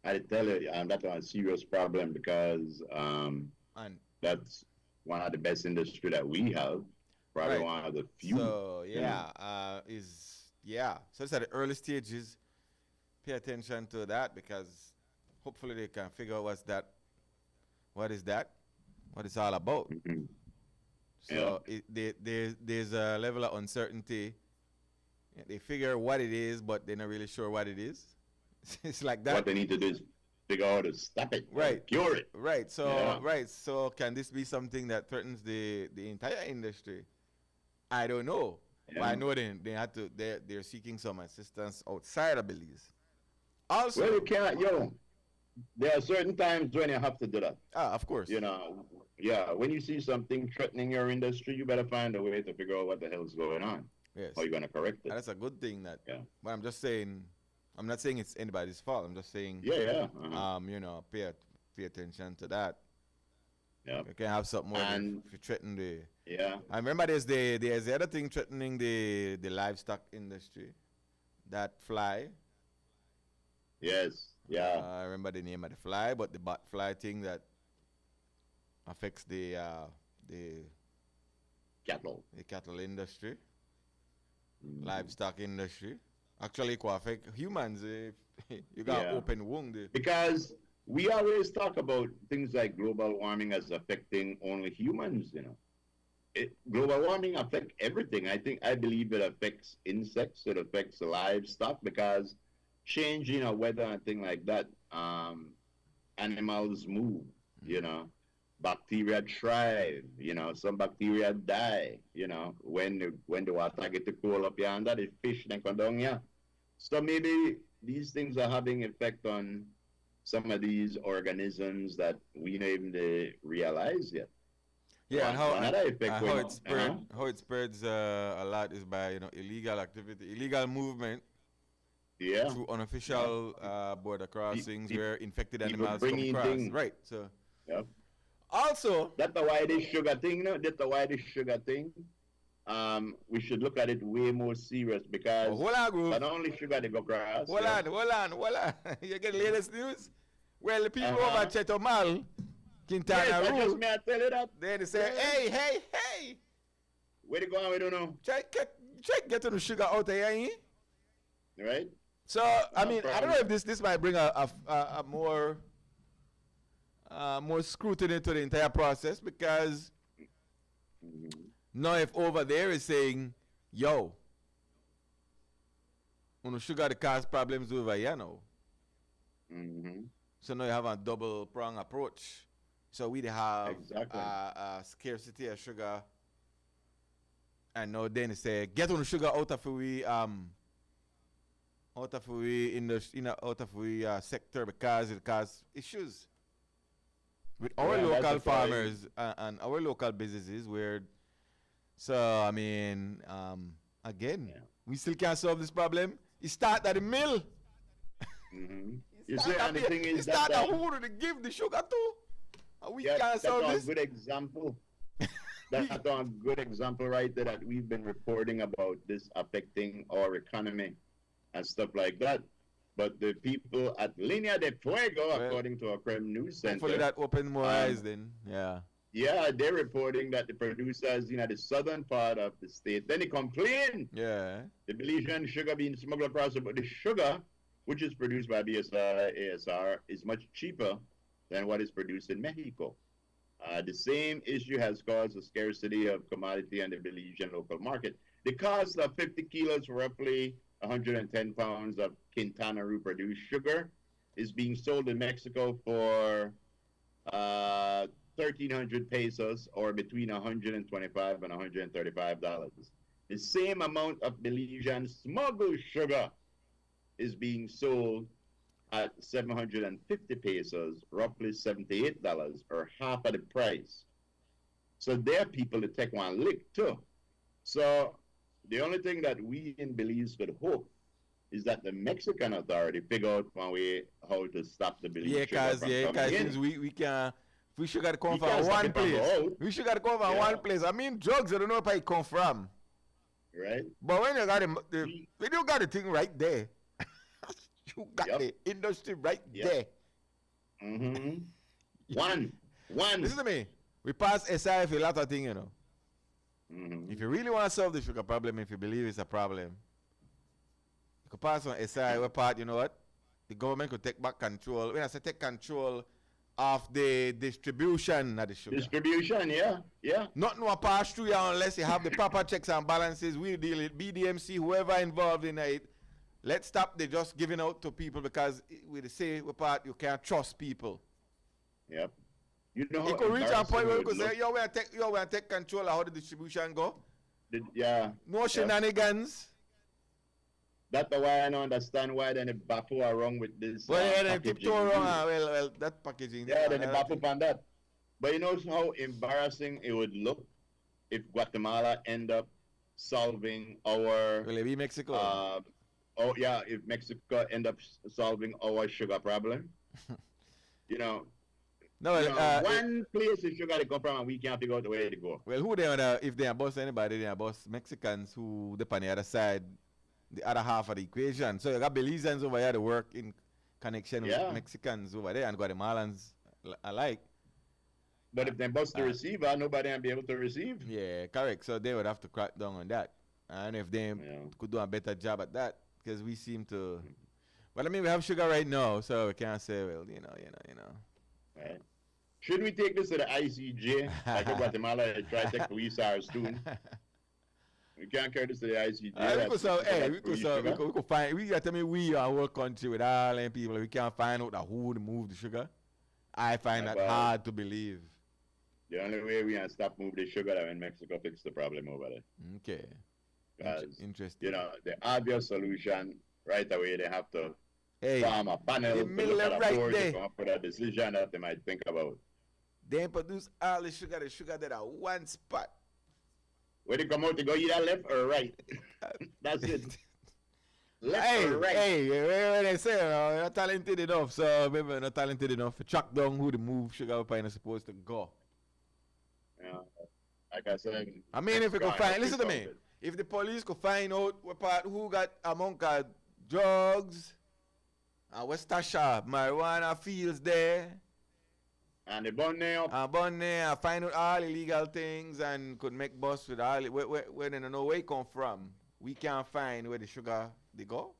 [SPEAKER 3] I tell you, that's a serious problem because
[SPEAKER 2] And
[SPEAKER 3] that's one of the best industry that we have. Probably one of the few.
[SPEAKER 2] So so it's at the early stages. Pay attention to that, because hopefully they can figure out what it's all about.
[SPEAKER 3] Mm-hmm.
[SPEAKER 2] So there's a level of uncertainty. They figure what it is, but they're not really sure what it is. It's like that.
[SPEAKER 3] What they need to do is figure out how to stop it,
[SPEAKER 2] Right.
[SPEAKER 3] cure it.
[SPEAKER 2] Right. So So can this be something that threatens the entire industry? I don't know.
[SPEAKER 3] Yeah.
[SPEAKER 2] But I know they're seeking some assistance outside of Belize. Also,
[SPEAKER 3] Well, you can't, there are certain times when you have to do that.
[SPEAKER 2] of course.
[SPEAKER 3] When you see something threatening your industry, you better find a way to figure out what the hell's going on.
[SPEAKER 2] Yes.
[SPEAKER 3] How you going to correct it?
[SPEAKER 2] And that's a good thing.
[SPEAKER 3] Yeah.
[SPEAKER 2] But I'm just saying, I'm not saying it's anybody's fault. I'm just saying,
[SPEAKER 3] Yeah.
[SPEAKER 2] pay attention to that.
[SPEAKER 3] Yeah.
[SPEAKER 2] You can have something more
[SPEAKER 3] And-
[SPEAKER 2] if you threaten the.
[SPEAKER 3] Yeah.
[SPEAKER 2] I remember there's the other thing threatening the livestock industry, that fly.
[SPEAKER 3] Yes. Yeah.
[SPEAKER 2] I remember the name of the fly, but the bat fly thing that affects the
[SPEAKER 3] Cattle.
[SPEAKER 2] cattle industry, livestock industry. Actually, it could affect humans if you got open wound.
[SPEAKER 3] Because we always talk about things like global warming as affecting only humans, global warming affects everything. I believe it affects insects, it affects livestock, because changing weather and things like that, animals move, bacteria thrive, some bacteria die, when the water get to cool up yonder, the fish then come down here. So maybe these things are having effect on some of these organisms that we don't even realize yet.
[SPEAKER 2] Yeah, and
[SPEAKER 3] How
[SPEAKER 2] it spreads a lot is by illegal activity, illegal movement
[SPEAKER 3] Yeah.
[SPEAKER 2] through unofficial border crossings
[SPEAKER 3] Pe-
[SPEAKER 2] where infected
[SPEAKER 3] people
[SPEAKER 2] animals come
[SPEAKER 3] bringing
[SPEAKER 2] across.
[SPEAKER 3] things.
[SPEAKER 2] Right. So
[SPEAKER 3] Yep.
[SPEAKER 2] also,
[SPEAKER 3] That's the why this sugar thing, no? That's the why this sugar thing. We should look at it way more serious because
[SPEAKER 2] hold on, Groove.
[SPEAKER 3] not only sugar they go across.
[SPEAKER 2] Hold on. You get the latest news? Well, the people
[SPEAKER 3] Uh-huh.
[SPEAKER 2] over Chetomal, Quintana
[SPEAKER 3] Yes, I just
[SPEAKER 2] Roo,
[SPEAKER 3] may I tell you that.
[SPEAKER 2] they say, hey,
[SPEAKER 3] Where they going? We don't know.
[SPEAKER 2] check get to the sugar out of here, eh?
[SPEAKER 3] Right?
[SPEAKER 2] So I mean, I don't know if this might bring a more scrutiny to the entire process because now if over there is saying, yo, sugar the cause problems over here now.
[SPEAKER 3] Mm-hmm.
[SPEAKER 2] So now you have a double prong approach. So we have
[SPEAKER 3] Exactly.
[SPEAKER 2] scarcity of sugar, and now then they say get on the sugar out of we sector because it cause issues with our
[SPEAKER 3] Yeah,
[SPEAKER 2] local
[SPEAKER 3] that's the point.
[SPEAKER 2] farmers and our local businesses. Where so I mean again we still can't solve this problem. It start at the mill.
[SPEAKER 3] Mm-hmm. You see, and the thing is
[SPEAKER 2] start
[SPEAKER 3] that
[SPEAKER 2] who to give the sugar to. And we
[SPEAKER 3] yeah,
[SPEAKER 2] can't
[SPEAKER 3] that's
[SPEAKER 2] solve
[SPEAKER 3] a
[SPEAKER 2] this.
[SPEAKER 3] good example. That's a good example right there that we've been reporting about this affecting our economy and stuff like that. But the people at Linea de Fuego,
[SPEAKER 2] Well,
[SPEAKER 3] according to our crime news
[SPEAKER 2] Hopefully
[SPEAKER 3] center,
[SPEAKER 2] that opened more eyes then. Yeah.
[SPEAKER 3] yeah, they're reporting that the producers in the southern part of the state, then they complain
[SPEAKER 2] Yeah.
[SPEAKER 3] the Belizean sugar being smuggled across, but the sugar, which is produced by BSR, ASR, is much cheaper than what is produced in Mexico. The same issue has caused a scarcity of commodity on the Belizean local market. The cost of 50 kilos, roughly 110 pounds of Quintana Roo produced sugar, is being sold in Mexico for 1,300 pesos, or between $125 and $135. The same amount of Belizean smuggled sugar is being sold at 750 pesos, roughly $78, or half of the price. So there are people that take one lick too. So the only thing that we in Belize could hope is that the Mexican authority figure out one way how to stop the Belize sugar from coming in.
[SPEAKER 2] Since we can, we should got come
[SPEAKER 3] We
[SPEAKER 2] from
[SPEAKER 3] can't stop
[SPEAKER 2] one
[SPEAKER 3] it from
[SPEAKER 2] place.
[SPEAKER 3] out.
[SPEAKER 2] We should got come from
[SPEAKER 3] Yeah.
[SPEAKER 2] one place. I mean, drugs, I don't know where it come from.
[SPEAKER 3] Right?
[SPEAKER 2] But when you got when you got the thing right there, you got
[SPEAKER 3] Yep.
[SPEAKER 2] the industry right
[SPEAKER 3] Yep.
[SPEAKER 2] there.
[SPEAKER 3] Mm-hmm. One.
[SPEAKER 2] Listen to me. We pass SI for a lot of things, you know.
[SPEAKER 3] Mm-hmm.
[SPEAKER 2] If you really want to solve the sugar problem, if you believe it's a problem, you could pass on SI, what part, you know what? The government could take back control. When I say take control of the distribution of the sugar.
[SPEAKER 3] Distribution, yeah.
[SPEAKER 2] Nothing will pass through you unless you have the proper checks and balances. We deal with BDMC, whoever involved in it. Let's stop the just giving out to people because we say we part you can't trust people.
[SPEAKER 3] Yep. You know how
[SPEAKER 2] It could reach a point where we
[SPEAKER 3] embarrassing
[SPEAKER 2] could
[SPEAKER 3] it would
[SPEAKER 2] say, yo, we take control of how the distribution go.
[SPEAKER 3] yeah.
[SPEAKER 2] No shenanigans.
[SPEAKER 3] That's why I don't understand why then the baffle are wrong with this.
[SPEAKER 2] Well, yeah, then
[SPEAKER 3] packaging.
[SPEAKER 2] tiptoe around. Well, that packaging.
[SPEAKER 3] Yeah, then the baffle on that. But you know how embarrassing it would look if Guatemala end up solving our.
[SPEAKER 2] Will it be Mexico?
[SPEAKER 3] If Mexico end up solving our sugar problem. you know,
[SPEAKER 2] no,
[SPEAKER 3] one place the sugar they come from and we can't figure out the way to go.
[SPEAKER 2] well, who they are, if they are boss anybody, they are boss Mexicans who depend on the other side, the other half of the equation. So you got Belizeans over here to work in connection with Mexicans over there and Guatemalans alike.
[SPEAKER 3] But if they bust the receiver, nobody will be able to receive.
[SPEAKER 2] Yeah, correct. So they would have to crack down on that. And if they could do a better job at that, because we seem to. Well, I mean, we have sugar right now, so we can't say, well, you know.
[SPEAKER 3] Right. Should we take this to the ICJ, like in Guatemala, and try to take police hours too? We can't carry this to the ICJ.
[SPEAKER 2] We could find. We got to me. We are our country with all them people. We can't find out who to move the sugar. I find that hard to believe.
[SPEAKER 3] The only way we can stop moving the sugar is when Mexico fix the problem over there.
[SPEAKER 2] Okay.
[SPEAKER 3] Interesting. You know, the obvious solution right away, they have to form a panel to look at a board to come up with a decision that they might think about.
[SPEAKER 2] They produce all the sugar that are one spot.
[SPEAKER 3] Where they come out to go either left or right. That's it. left or right.
[SPEAKER 2] When they say you're not talented enough, so maybe you're not talented enough to track down who the move sugar pine is supposed to go.
[SPEAKER 3] Yeah. Like I said.
[SPEAKER 2] I mean, if you could find, listen to me, if the police could find out who got among drugs, and West Tasha, marijuana fields there,
[SPEAKER 3] and they burn there up.
[SPEAKER 2] and burn there, and find out all illegal things, and could make bus with all, where they don't know where it come from. We can't find where the sugar they go.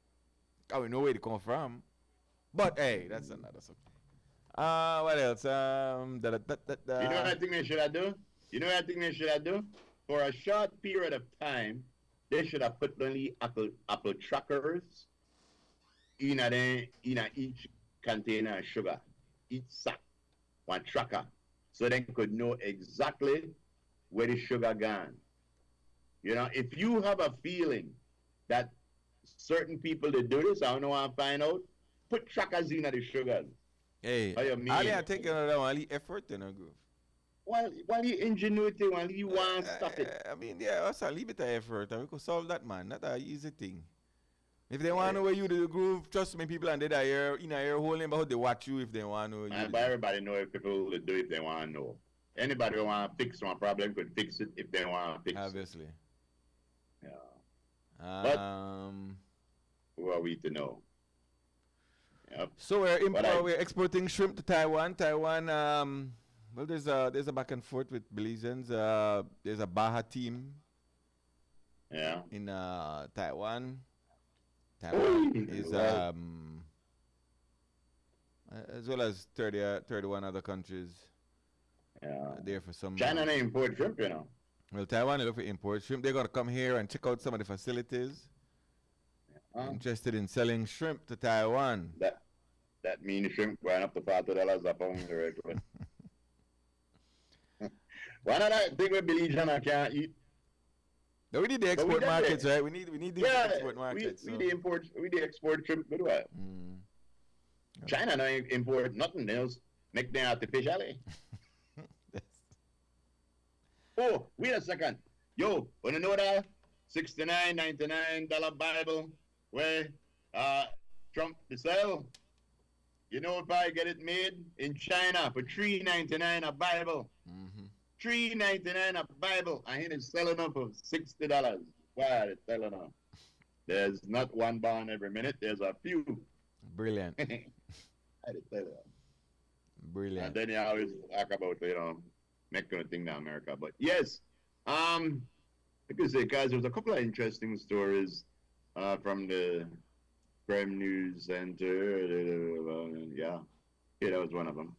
[SPEAKER 2] And we know where they come from. But hey, that's another subject. What else?
[SPEAKER 3] You know what I think they should have done? For a short period of time, they should have put only apple trackers in each container of sugar, each sack, one tracker, so they could know exactly where the sugar gone. You know, if you have a feeling that certain people that do this, I don't know how to find out, put trackers in the sugar.
[SPEAKER 2] Hey,
[SPEAKER 3] How you mean?
[SPEAKER 2] I didn't take another one, effort in a groove.
[SPEAKER 3] While you ingenuity, while you want to stop it.
[SPEAKER 2] I mean, yeah, that's a little bit of effort, and we could solve that, man. Not an easy thing. If they want to know where you do the groove, trust me, people and they are here in a ear hole, but they watch you if they want to know.
[SPEAKER 3] But everybody know if people will do it if they want to know. Anybody who want to fix one problem could fix it if they want to fix
[SPEAKER 2] Obviously.
[SPEAKER 3] it. Yeah.
[SPEAKER 2] Um.
[SPEAKER 3] Who are we to know? Yep.
[SPEAKER 2] So we're exporting shrimp to Taiwan. Well, there's a back and forth with Belizeans. There's a Baja team.
[SPEAKER 3] Yeah.
[SPEAKER 2] In Taiwan. Taiwan is as well as 31 other countries.
[SPEAKER 3] Yeah.
[SPEAKER 2] There for some.
[SPEAKER 3] China they import shrimp, you know.
[SPEAKER 2] Well, Taiwan they look for import shrimp. They're gonna come here and check out some of the facilities. Interested in selling shrimp to Taiwan.
[SPEAKER 3] That means shrimp going up to $40 a pound right away. One of that thing with Belizean can't eat.
[SPEAKER 2] No, we need the export markets, right? We need the export markets.
[SPEAKER 3] We the export shrimp, but what? China don't import nothing else. Make them artificially. Oh, wait a second. Yo, wanna know that $69, $99 Bible where Trump to sell? You know if I get it made in China for $3.99 a Bible. $3.99 a Bible. I hear it's selling them for $60. Why are they selling them? There's not one barn every minute. There's a few.
[SPEAKER 2] Brilliant.
[SPEAKER 3] I did tell you.
[SPEAKER 2] Brilliant.
[SPEAKER 3] And then you always talk about, making a thing in America. But yes, because guys, there was a couple of interesting stories from the Prime News Center. Yeah, that was one of them.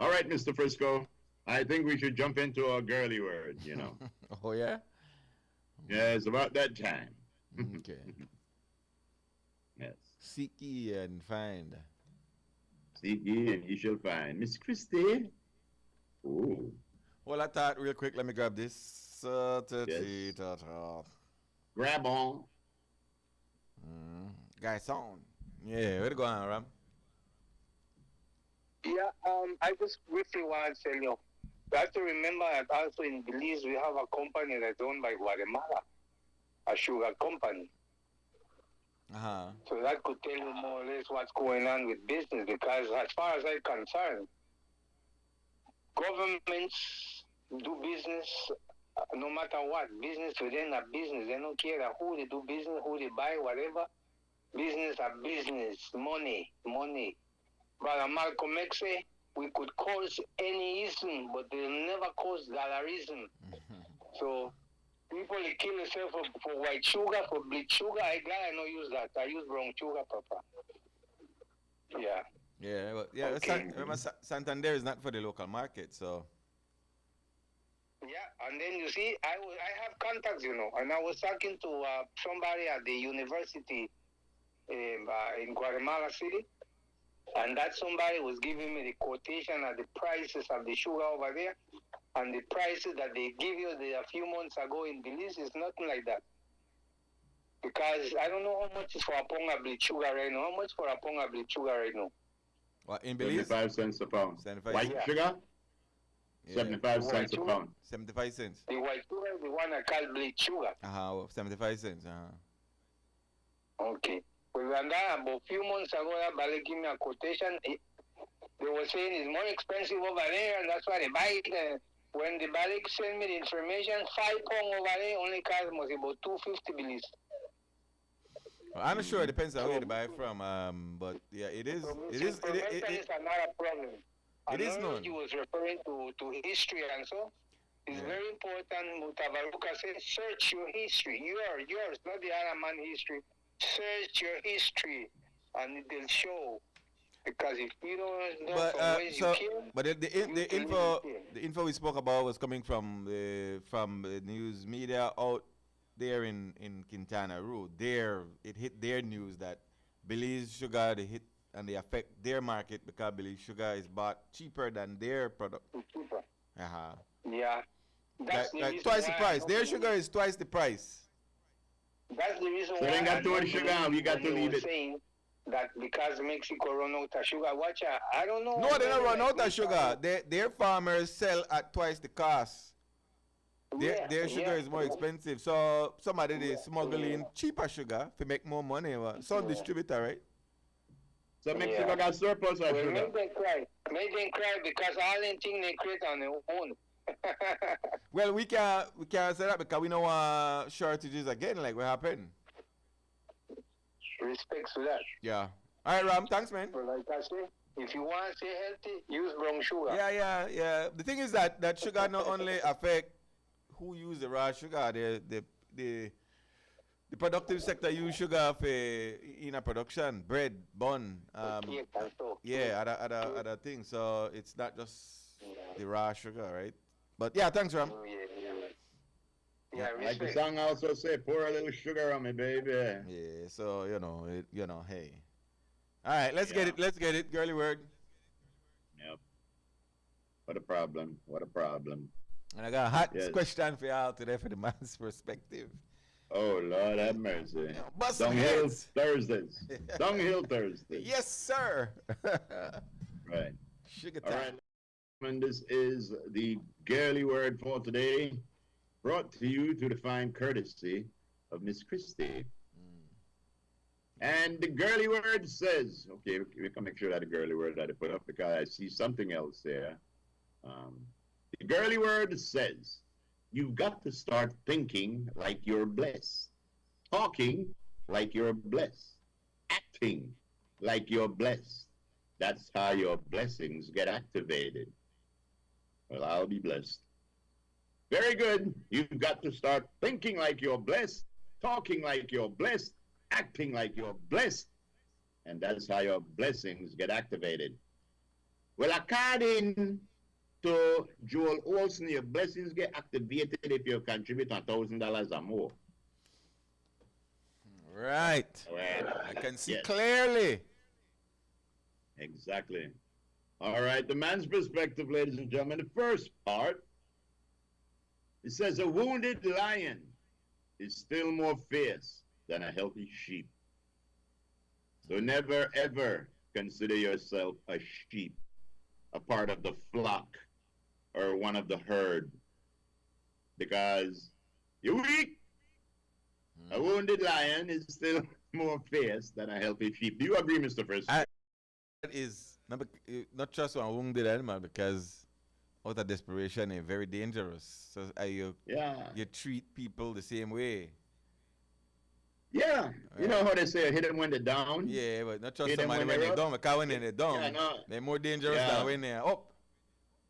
[SPEAKER 3] All right, Mr. Frisco, I think we should jump into our girly word,
[SPEAKER 2] Oh, yeah?
[SPEAKER 3] Yeah, it's about that time.
[SPEAKER 2] Okay.
[SPEAKER 3] Yes.
[SPEAKER 2] Seek ye and find.
[SPEAKER 3] Seek ye and ye shall find. Miss Christie. Oh.
[SPEAKER 2] Well, I thought real quick, let me grab this.
[SPEAKER 3] Yes. Grab on.
[SPEAKER 2] Guys on. Yeah, where to go on, Ram?
[SPEAKER 6] Yeah, I just briefly want to tell you, you have to remember that also in Belize we have a company that's owned by Guatemala, a sugar company. So that could tell you more or less what's going on with business, because as far as I'm concerned, governments do business no matter what. Business within a business. They don't care who they do business, who they buy, whatever. Business are business. Money. But Malcolm X say we could cause any ism, but they'll never cause dollarism. So people they kill themselves for white sugar, for bleach sugar. I don't use that. I use brown sugar, Papa. Yeah.
[SPEAKER 2] Yeah, well, yeah.
[SPEAKER 6] Okay.
[SPEAKER 2] Remember, Santander is not for the local market, so.
[SPEAKER 6] Yeah, and then you see, I have contacts, and I was talking to somebody at the university in Guatemala City, and that somebody was giving me the quotation of the prices of the sugar over there, and the prices that they give you a few months ago in Belize is nothing like that. Because I don't know how much is for a pound of bleach sugar right now. How much for a pound of bleach sugar right now?
[SPEAKER 2] What, in Belize?
[SPEAKER 3] 75 cents a pound.
[SPEAKER 2] 75.
[SPEAKER 3] White sugar?
[SPEAKER 2] Yeah.
[SPEAKER 3] 75 cents a pound.
[SPEAKER 2] 75 cents.
[SPEAKER 6] The white sugar is the one I call bleach sugar.
[SPEAKER 2] 75 cents.
[SPEAKER 6] Okay. Well, about a few months ago, that Bali gave me a quotation. They were saying it's more expensive over there, and that's why they buy it. When the Bali sent me the information, 5 pounds over there only cost about 250 billies.
[SPEAKER 2] Well, I'm not sure. It depends on where you buy it from. But yeah, it is.
[SPEAKER 6] So
[SPEAKER 2] It is.
[SPEAKER 6] misinformation is another problem.
[SPEAKER 2] It is known.
[SPEAKER 6] You was referring to history, and so it's very important. Mutavaruka said, search your history. Yours, not the other man's history. Search your history, and it will show. Because if you don't know from where you came,
[SPEAKER 2] but the info we spoke about was coming from the news media out there in Quintana Roo. There, it hit their news that Belize sugar they hit and they affect their market because Belize sugar is bought cheaper than their product.
[SPEAKER 6] cheaper.
[SPEAKER 2] Yeah.
[SPEAKER 6] That's
[SPEAKER 2] Like twice the price. Their sugar is twice the price.
[SPEAKER 6] That's the reason
[SPEAKER 3] So
[SPEAKER 6] why
[SPEAKER 3] they got too much sugar and we got to leave it.
[SPEAKER 6] Saying that because Mexico run out of sugar. Watch out. I don't know.
[SPEAKER 2] No, they don't run out of sugar. Their farmers sell at twice the cost. Their sugar is more expensive. So somebody they smuggle in cheaper sugar to make more money. Some distributor, right?
[SPEAKER 3] So Mexico got surplus of sugar.
[SPEAKER 6] Make them cry. Make them cry because all them things they create on their own.
[SPEAKER 2] Well, we can't say that because we know shortages again, like what happened.
[SPEAKER 6] Respects to that.
[SPEAKER 2] Yeah. All right, Ram. Thanks, man.
[SPEAKER 6] But like I say, if you want to stay healthy, use brown sugar.
[SPEAKER 2] Yeah. The thing is that sugar not only affect who use the raw sugar, the productive sector use sugar for in a production, bread, bun, other things. So it's not just the raw sugar, right? But yeah, thanks, Ram.
[SPEAKER 6] Yeah,
[SPEAKER 3] like the song also say, pour a little sugar on me, baby.
[SPEAKER 2] Yeah, so hey. All right, let's get it, girly word.
[SPEAKER 3] Yep. What a problem.
[SPEAKER 2] And I got a hot question for y'all today for the man's perspective.
[SPEAKER 3] Oh, Lord have mercy.
[SPEAKER 2] Dunghill
[SPEAKER 3] Thursdays. Dunghill Thursdays.
[SPEAKER 2] Yes, sir.
[SPEAKER 3] Right.
[SPEAKER 2] Sugar time.
[SPEAKER 3] All right. And this is the girly word for today, brought to you to the fine courtesy of Miss Christie. And the girly word says, okay, we can make sure that the girly word that I put up because I see something else there. The girly word says, you've got to start thinking like you're blessed, talking like you're blessed, acting like you're blessed. That's how your blessings get activated. Well, I'll be blessed. Very good. You've got to start thinking like you're blessed, talking like you're blessed, acting like you're blessed. And that's how your blessings get activated. Well, according to Joel Olsen, your blessings get activated if you contribute $1,000 or more.
[SPEAKER 2] Right.
[SPEAKER 3] Well,
[SPEAKER 2] I can see clearly.
[SPEAKER 3] Exactly. All right, the man's perspective, ladies and gentlemen. The first part, it says a wounded lion is still more fierce than a healthy sheep. So never, ever consider yourself a sheep, a part of the flock or one of the herd, because you're weak. A wounded lion is still more fierce than a healthy sheep. Do you agree, Mr. Frisco?
[SPEAKER 2] That is not just one wounded animal, because out of desperation, they're very dangerous. So you treat people the same way.
[SPEAKER 3] Yeah, you know how they say hit them when they're down.
[SPEAKER 2] Yeah, but not just somebody when they're down, because when they're down, they're more dangerous than when they're up.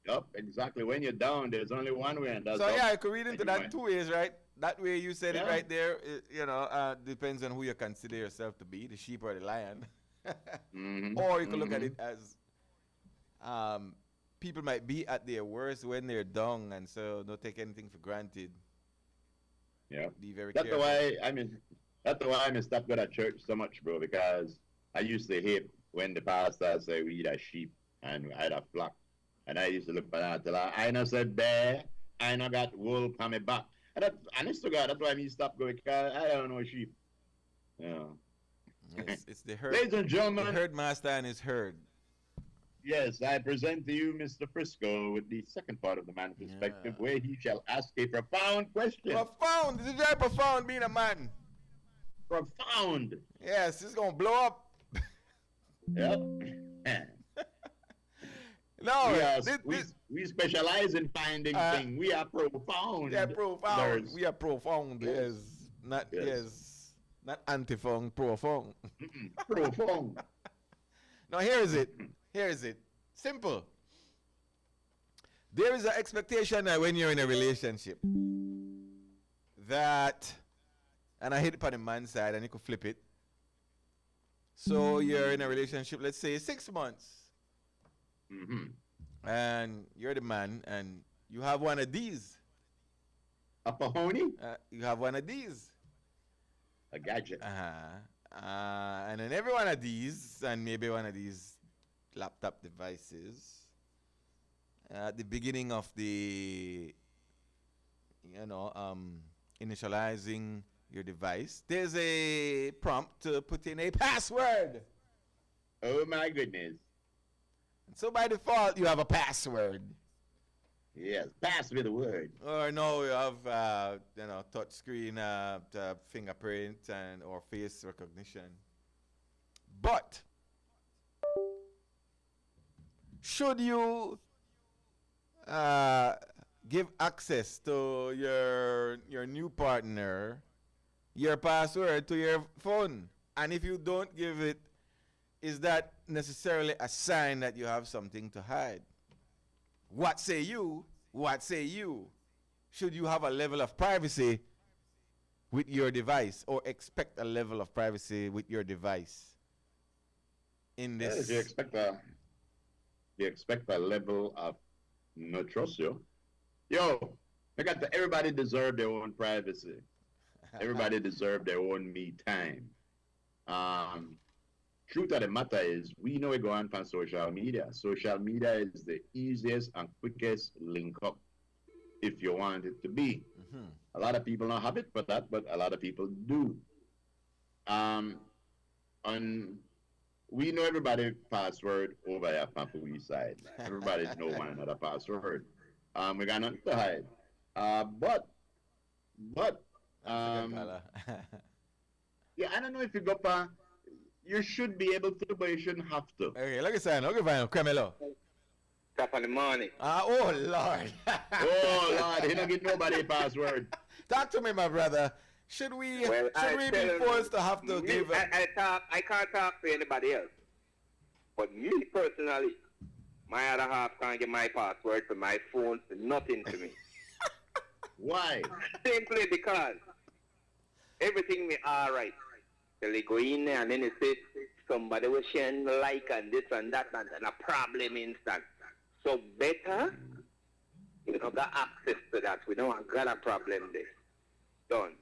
[SPEAKER 3] Yup, exactly. When you're down, there's only one way, and that's
[SPEAKER 2] so
[SPEAKER 3] up.
[SPEAKER 2] I could read into that two ways, right? That way you said it right there. Depends on who you consider yourself to be, the sheep or the lion. Or you could look at it as people might be at their worst when they're down, and so don't take anything for granted.
[SPEAKER 3] Yeah,
[SPEAKER 2] be very
[SPEAKER 3] careful. That's why I stop going to church so much, bro, because I used to hate when the pastor say we a sheep and I had a flock. And I used to look at that, I know said bear, I know got wool on my back. And that, honest to God, that's why I stop going, because I don't know sheep. Yeah.
[SPEAKER 2] It's the herd.
[SPEAKER 3] Ladies and gentlemen.
[SPEAKER 2] The herd master and his herd.
[SPEAKER 3] Yes, I present to you Mr. Frisco with the second part of the man perspective, where he shall ask a profound question.
[SPEAKER 2] Profound. This is very profound being a man.
[SPEAKER 3] Profound.
[SPEAKER 2] Yes, it's gonna blow up.
[SPEAKER 3] Yep.
[SPEAKER 2] No,
[SPEAKER 3] we specialize in finding things. We are profound.
[SPEAKER 2] Yeah, profound.
[SPEAKER 3] There's-
[SPEAKER 2] We are profound. Yes. Not not antiphone, profound.
[SPEAKER 3] Profound.
[SPEAKER 2] Now here is it. Here is it. Simple. There is an expectation that when you're in a relationship that, and I hit it on the man's side and you could flip it. So you're in a relationship, let's say 6 months. And you're the man and you have one of these.
[SPEAKER 3] A pahoni?
[SPEAKER 2] You have one of these.
[SPEAKER 3] A gadget.
[SPEAKER 2] And then every one of these, and maybe one of these laptop devices, at the beginning of the, initializing your device, there's a prompt to put in a password.
[SPEAKER 3] Oh my goodness.
[SPEAKER 2] And so by default, you have a password.
[SPEAKER 3] Yes, pass me the word.
[SPEAKER 2] Or no, you have, touch screen, fingerprint or face recognition. But should you give access to your new partner your password to your phone? And if you don't give it, is that necessarily a sign that you have something to hide? What say you? What say you? Should you have a level of privacy with your device, or expect a level of privacy with your device in this?
[SPEAKER 3] Yes, you expect a level of no trust, yo. Everybody deserve their own privacy. Everybody deserve their own me time. Truth of the matter is, we know we go on from social media. Social media is the easiest and quickest link up if you want it to be. A lot of people don't have it for that, but a lot of people do. And we know everybody password over here from the side. Everybody know one another password. We got nothing to hide. But yeah, I don't know if you go for. You should be able to, but you shouldn't have to.
[SPEAKER 2] Okay, look at that. Okay, fine. Cremelo.
[SPEAKER 6] Top of the morning.
[SPEAKER 2] Oh, Lord.
[SPEAKER 3] Oh, Lord. He don't give nobody a password.
[SPEAKER 2] Talk to me, my brother. Should we be forced to have to give...
[SPEAKER 6] I can't talk to anybody else. But me personally, my other half can't get my password for my phone for nothing to me.
[SPEAKER 3] Why?
[SPEAKER 6] Simply because everything me all right. Till they go in there and then they say somebody was sharing like and this and that and a problem instant. So better you don't got access to that. We don't got a problem there. Done.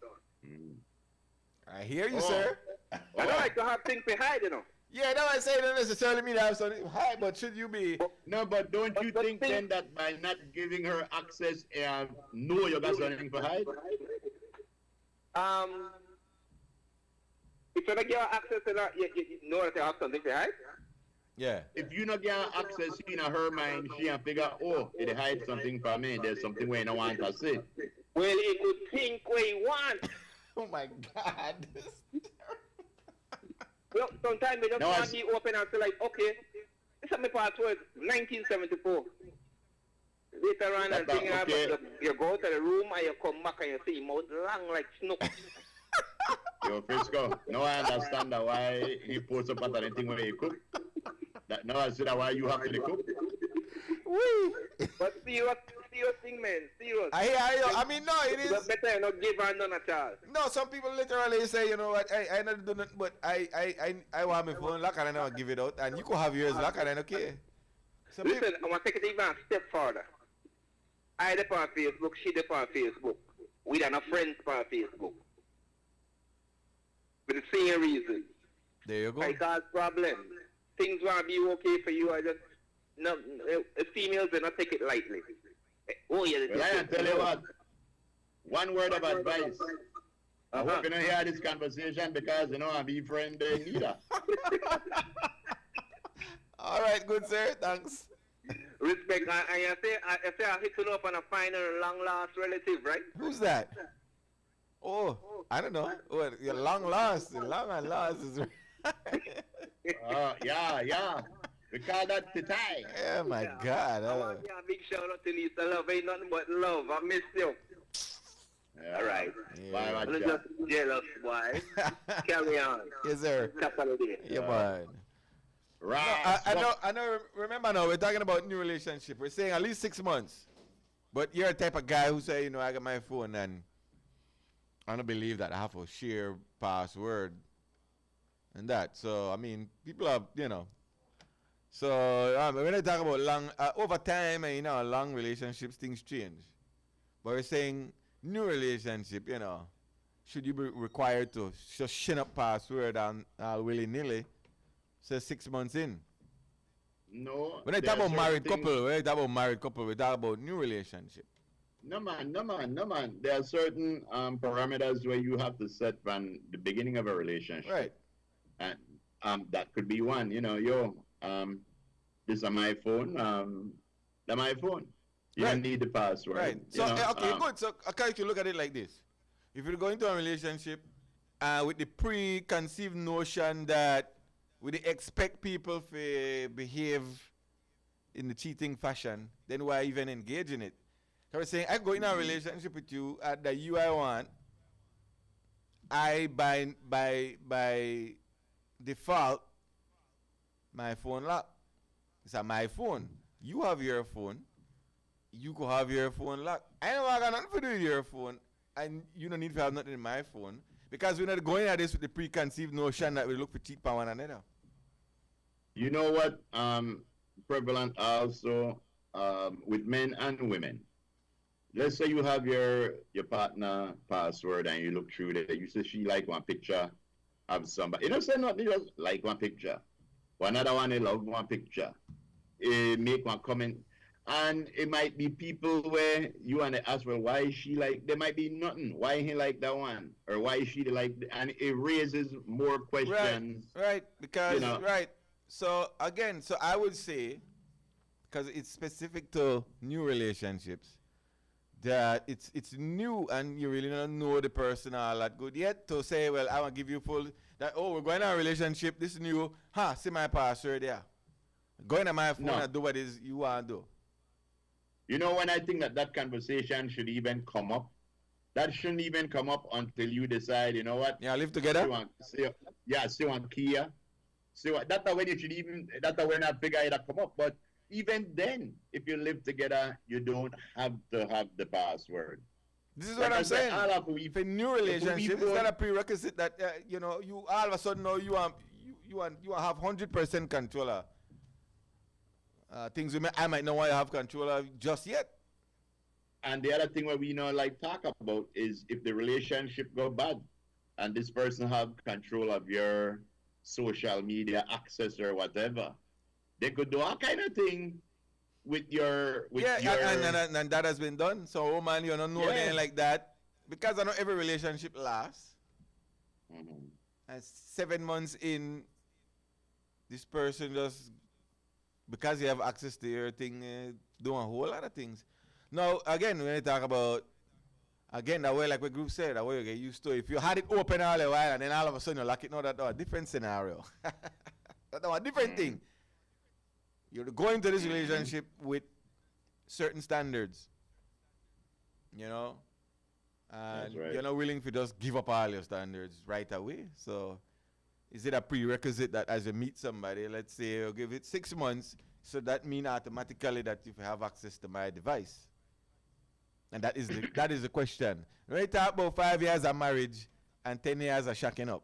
[SPEAKER 2] I hear you, sir.
[SPEAKER 6] I don't like to have things behind,
[SPEAKER 2] Yeah, no, I say it don't necessarily mean to have something high, but should you be...
[SPEAKER 3] No, but don't you think then that by not giving her access, know you got something to hide?
[SPEAKER 6] If you don't get access to that, you know that you have something to hide?
[SPEAKER 2] Yeah.
[SPEAKER 3] If you not get access in her mind, she can figure, it hide something from me. There's something where you don't want to see.
[SPEAKER 6] Well, he could think what he wants.
[SPEAKER 2] Oh my God.
[SPEAKER 6] Well, sometimes they just want to be open and say like, okay, this is my password, 1974. Later on, and thinking about you go to the room and you come back and you see him out long like snook.
[SPEAKER 3] Yo, Frisco, now I understand that why he puts up at anything when he cook. That now I see that why you have to cook.
[SPEAKER 2] Wee.
[SPEAKER 6] But serious thing, man, serious.
[SPEAKER 2] I hear you. I mean, no, it is.
[SPEAKER 6] But better you not give her none at all.
[SPEAKER 2] No, some people literally say, you know what, I not do nothing, but I want my phone lock and I never give it out, and you could have yours lock and I don't care.
[SPEAKER 6] Listen, I want to take it even a step further. I dep on Facebook, she dep on Facebook. We are not friends on Facebook. For the same reason.
[SPEAKER 2] There you go.
[SPEAKER 6] I cause problem. Things want to be okay for you. I just no. Females do not take it lightly. Oh yeah.
[SPEAKER 3] Well, I tell you what. One word of advice. I hope you don't hear this conversation because I'm be friend neither.
[SPEAKER 2] All right, good sir. Thanks.
[SPEAKER 7] Respect, and you say I hit you up on a final long lost relative, right?
[SPEAKER 2] Who's that? Oh, I don't know. What? Your long lost. Long and lost is.
[SPEAKER 3] Yeah. We call that the tie.
[SPEAKER 2] Yeah, my God.
[SPEAKER 7] I want you a big shout out to Lisa. Love ain't nothing but love. I miss you.
[SPEAKER 3] Yeah.
[SPEAKER 7] All right.
[SPEAKER 3] Bye,
[SPEAKER 7] I'm
[SPEAKER 3] Jack.
[SPEAKER 7] just jealous, boy. Carry on.
[SPEAKER 2] Yes, sir.
[SPEAKER 7] Top of the day.
[SPEAKER 2] Yeah, man.
[SPEAKER 3] Right.
[SPEAKER 2] I know. Remember now, we're talking about new relationship. We're saying at least 6 months. But you're a type of guy who say, I got my phone and I don't believe that I have to share password and that. So, I mean, people are, So, when I talk about long, over time, long relationships, things change. But we're saying new relationship, should you be required to just shin up password and willy-nilly, say 6 months in?
[SPEAKER 3] No.
[SPEAKER 2] When I talk about married couple, we talk about new relationship.
[SPEAKER 3] No man. There are certain parameters where you have to set from the beginning of a relationship.
[SPEAKER 2] Right.
[SPEAKER 3] And that could be one. This is my phone. That's my phone. You don't need the password.
[SPEAKER 2] Right. So good. So okay, you look at it like this: if you go into a relationship with the preconceived notion that we expect people to behave in the cheating fashion, then why even engage in it? I was saying, I go in a relationship with you at the you I want. I by default, my phone lock. It's my phone. You have your phone. You could have your phone locked. I don't got nothing to do with your phone, and you don't need to have nothing in my phone because we're not going at this with the preconceived notion that we look for cheat on one another.
[SPEAKER 3] You know what? Prevalent also with men and women. Let's say you have your partner password and you look through there. You say she like one picture of somebody. You don't say nothing, you just like one picture. One other one, they love one picture. Make one comment. And it might be people where you want to ask, well, why is she like, there might be nothing. Why he like that one? Or why is she like, and it raises more questions.
[SPEAKER 2] Right, because, right. So, again, I would say, because it's specific to new relationships, that it's new and you really don't know the person all that good yet to say, well, I want to give you full, that, we're going on a relationship, this is new, see my password there. Go into my phone and do what it is you want to do.
[SPEAKER 3] You know, when I think that conversation should even come up, that shouldn't even come up until you decide, you know what?
[SPEAKER 2] Yeah, live together?
[SPEAKER 3] See one Kia. See what, that's when you should even, that's when I figure it come up. But even then, if you live together, you don't have to have the password.
[SPEAKER 2] This is what I'm saying. If a new relationship, it's not a prerequisite that, you all of a sudden know you want to have 100% control of things I might not want to have control of just yet.
[SPEAKER 3] And the other thing where we talk about is if the relationship go bad and this person have control of your social media access or whatever, they could do all kind of thing with your
[SPEAKER 2] and that has been done. So man, you don't know anything like that because I know every relationship lasts.
[SPEAKER 3] Mm-hmm.
[SPEAKER 2] And 7 months in, this person just, because you have access to your thing, doing a whole lot of things. Now, again, when you talk about, that way, like what group said, that way you get used to it. If you had it open all the while and then all of a sudden you lock it, that's a different scenario. That's a different thing. You're going into this relationship with certain standards, and
[SPEAKER 3] right.
[SPEAKER 2] You're not willing to just give up all your standards right away. So is it a prerequisite that as you meet somebody, let's say you give it 6 months, so that means automatically that you have access to my device? And that is the question. When you talk about 5 years of marriage and 10 years of shacking up,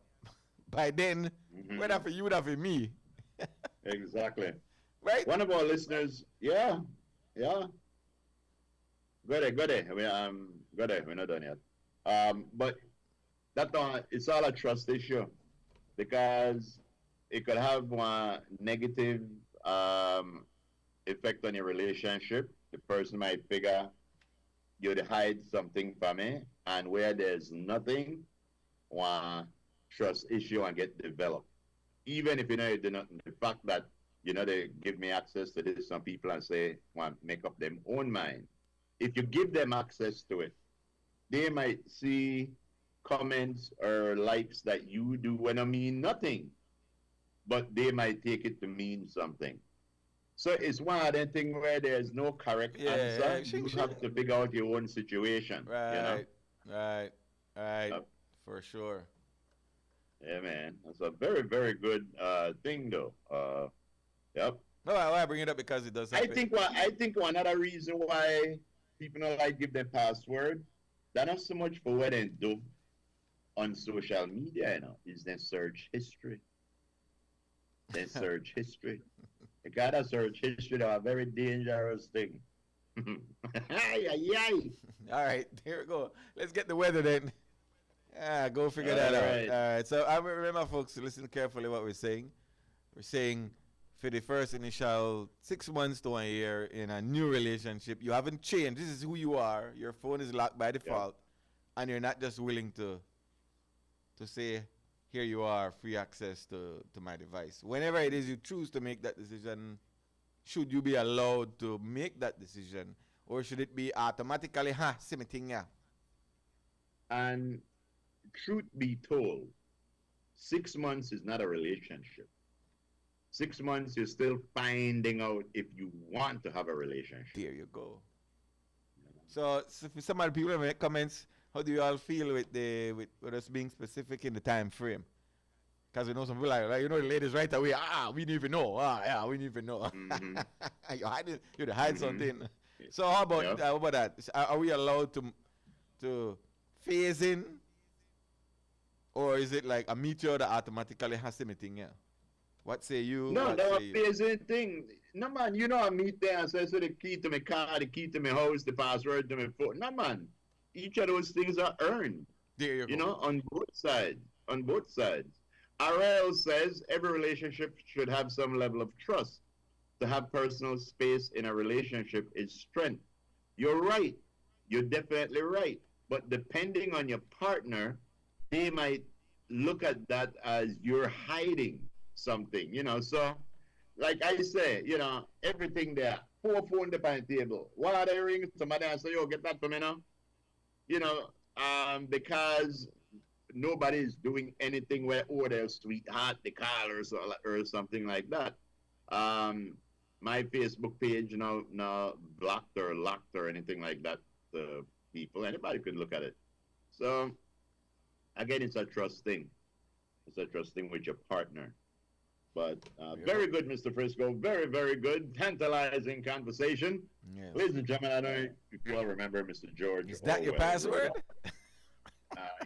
[SPEAKER 2] by then, whether for you or for me.
[SPEAKER 3] Exactly.
[SPEAKER 2] Right?
[SPEAKER 3] One of our listeners, Go there. We're not done yet. But it's all a trust issue because it could have one negative effect on your relationship. The person might figure you'd hide something from me, and where there's nothing, one trust issue and get developed. Even if you know you do nothing, the fact that they give me access to this. Some people and say, want to make up their own mind. If you give them access to it, they might see comments or likes that you do when I mean nothing, but they might take it to mean something. So it's one of them things where there's no correct answer. You have to figure out your own situation.
[SPEAKER 2] Right, right, for sure.
[SPEAKER 3] Yeah, man. It's a very, very good thing, though. Yep.
[SPEAKER 2] No, I bring it up because it does happen.
[SPEAKER 3] I think one other reason why people don't like give their password, that not so much for what they do on social media, is their search history. Their search history. You gotta search history, though, a very dangerous thing.
[SPEAKER 2] All right, here we go. Let's get the weather then. Go figure that out. All right, so I remember, folks, to listen carefully what we're saying. We're saying for the first initial 6 months to 1 year in a new relationship, you haven't changed. This is who you are. Your phone is locked by default, and you're not just willing to say, here you are, free access to my device. Whenever it is you choose to make that decision, should you be allowed to make that decision, or should it be automatically, same thing, yeah?
[SPEAKER 3] And truth be told, 6 months is not a relationship. 6 months, you're still finding out if you want to have a relationship.
[SPEAKER 2] There you go. So for some of the people who make comments, how do you all feel with us being specific in the time frame? Because we know some people like the ladies right away, we didn't even know. We didn't even know. Mm-hmm. you hide something. So how about that? Are we allowed to phase in? Or is it like a meteor that automatically has something? Yeah. What say you?
[SPEAKER 3] No, no phasing thing. No, man, I meet there and say, the key to my car, the key to my house, the password to my phone. No, man. Each of those things are earned.
[SPEAKER 2] There you go.
[SPEAKER 3] On both sides. On both sides. RL says every relationship should have some level of trust. To have personal space in a relationship is strength. You're right. You're definitely right. But depending on your partner, they might look at that as you're hiding something, So, like I say, everything there, 4 phones on the table. What are they ring? Somebody say, yo, get that for me now. Because nobody is doing anything where, their sweetheart, they call or something like that. My Facebook page now blocked or locked or anything like that. People, anybody could look at it. So, again, it's a trust thing. It's a trust thing with your partner. But very good, Mr. Frisco. Very, very good. Tantalizing conversation. Yes. Ladies and gentlemen, I don't know if you all remember Mr. George
[SPEAKER 2] Is that Orwell. Your password?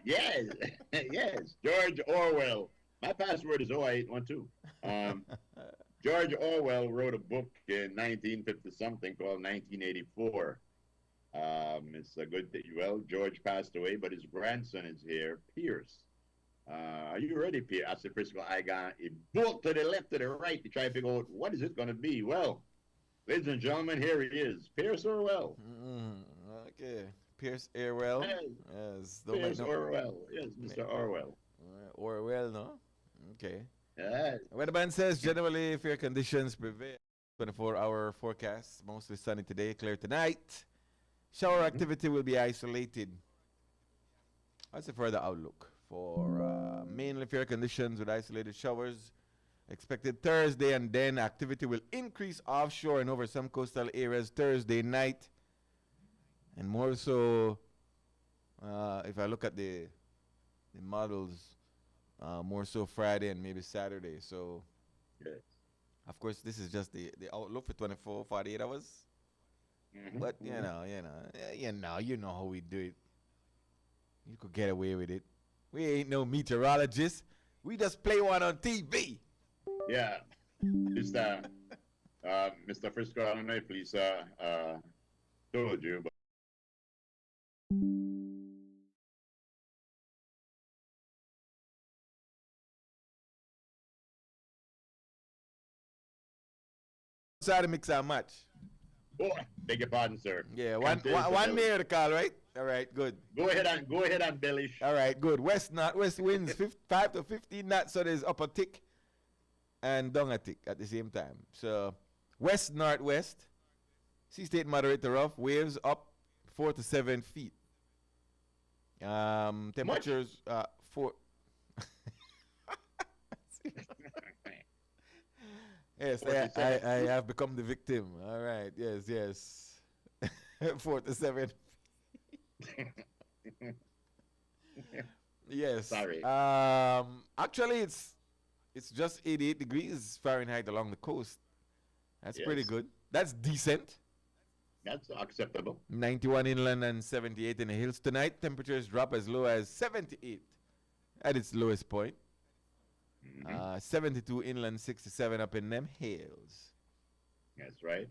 [SPEAKER 3] Yes. Yes. George Orwell. My password is 0812. George Orwell wrote a book in 1950-something called 1984. It's a good thing. Well, George passed away, but his grandson is here, Pierce. Are you ready, Pierre? I said, Frisco, I got a book to the left, to the right to try to figure out what is it going to be. Well, ladies and gentlemen, here he is, Pierce Orwell.
[SPEAKER 2] Okay, Pierce Orwell.
[SPEAKER 3] Yes, Pierce Orwell. Yes, Mr. Orwell.
[SPEAKER 2] Orwell, no? Okay.
[SPEAKER 3] Yeah.
[SPEAKER 2] Weatherman says generally fair conditions prevail. 24-hour forecast, mostly sunny today, clear tonight. Shower activity will be isolated. What's the further outlook? For mainly fair conditions with isolated showers expected Thursday, and then activity will increase offshore and over some coastal areas Thursday night, and more so if I look at the models, more so Friday and maybe Saturday. So of course this is just the outlook for 24 48 hours. But you know how we do it. You could get away with it. We ain't no meteorologists. We just play one on TV.
[SPEAKER 3] Yeah. Mr. Frisco, I don't know if Lisa told you, but
[SPEAKER 2] Sorry to mix and match.
[SPEAKER 3] Oh, beg your pardon, sir.
[SPEAKER 2] Yeah, one mayor to call, right? All right, good.
[SPEAKER 3] Go ahead and bellish.
[SPEAKER 2] All right, good. West winds 5 to 15 knots, so there's upper tick. and Dongatik at the same time. So west northwest, sea state moderate to rough, waves up 4 to 7 feet. Temperatures 4. Yes, I have become the victim. All right, yes. 4 to 7. Yes.
[SPEAKER 3] Sorry.
[SPEAKER 2] Actually, it's just 88 degrees Fahrenheit along the coast. That's pretty
[SPEAKER 3] Yes.
[SPEAKER 2] good. That's decent.
[SPEAKER 3] That's acceptable.
[SPEAKER 2] 91 inland and 78 in the hills tonight. Temperatures drop as low as 78 at its lowest point. 72 inland, 67 up in them hills.
[SPEAKER 3] That's right.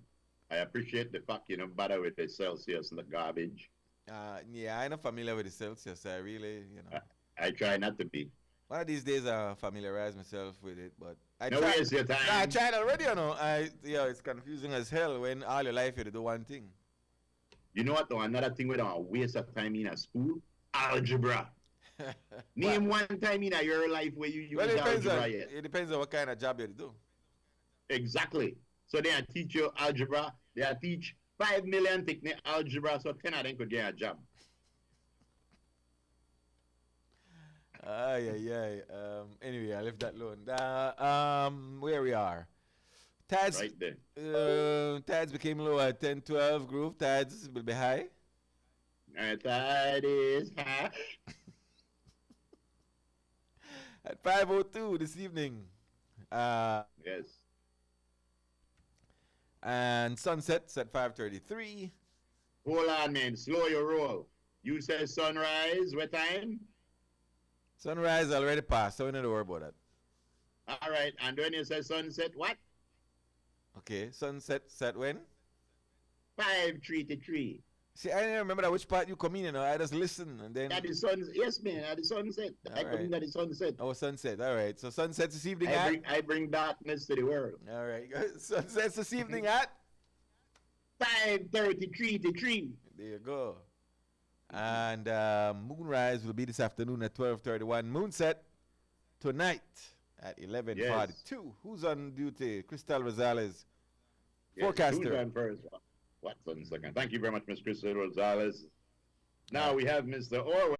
[SPEAKER 3] I appreciate the fact you don't bother with the Celsius and the garbage.
[SPEAKER 2] Yeah, I'm not familiar with the Celsius. I really,
[SPEAKER 3] I try not to be.
[SPEAKER 2] one of these days I familiarize myself with it, but I
[SPEAKER 3] No waste your time.
[SPEAKER 2] I tried already, it's confusing as hell when all your life you do one thing.
[SPEAKER 3] You know what though? Another thing we don't waste of time in a school? Algebra. Name one time in your life where you use algebra yet.
[SPEAKER 2] It depends on what kind of job you do.
[SPEAKER 3] Exactly. So they teach you algebra. They teach 5 million technique algebra, so 10 of them could get a job.
[SPEAKER 2] Anyway, I left that alone. Where we are. Tides,
[SPEAKER 3] Right there.
[SPEAKER 2] tides became low at 10-12 groove. Tides will be high.
[SPEAKER 3] That is high.
[SPEAKER 2] At 5:02 this evening.
[SPEAKER 3] Yes.
[SPEAKER 2] And sunsets at 5:33.
[SPEAKER 3] Hold on, man. Slow your roll. You say sunrise. What time?
[SPEAKER 2] Sunrise already passed, so we don't worry about that.
[SPEAKER 3] All right. And when you say sunset, what?
[SPEAKER 2] Okay, sunset set when?
[SPEAKER 3] 5:33.
[SPEAKER 2] See, I didn't remember that which part you come in, I just listen and then.
[SPEAKER 3] That is sun. Yes, man. That is sunset. I
[SPEAKER 2] All
[SPEAKER 3] come in
[SPEAKER 2] right.
[SPEAKER 3] at the sunset.
[SPEAKER 2] Oh, sunset. All right. So sunset this evening
[SPEAKER 3] I bring darkness to the world.
[SPEAKER 2] All right. Sunset this evening at.
[SPEAKER 3] 5:33.
[SPEAKER 2] There you go. And moonrise will be this afternoon at 12:31. Moonset tonight at 11:42. Who's on duty? Crystal Rosales,
[SPEAKER 3] Yes,
[SPEAKER 2] forecaster.
[SPEAKER 3] who's on first? What 1 second? Thank you very much, Ms. Crystal Rosales. Now we have Mr. Orwell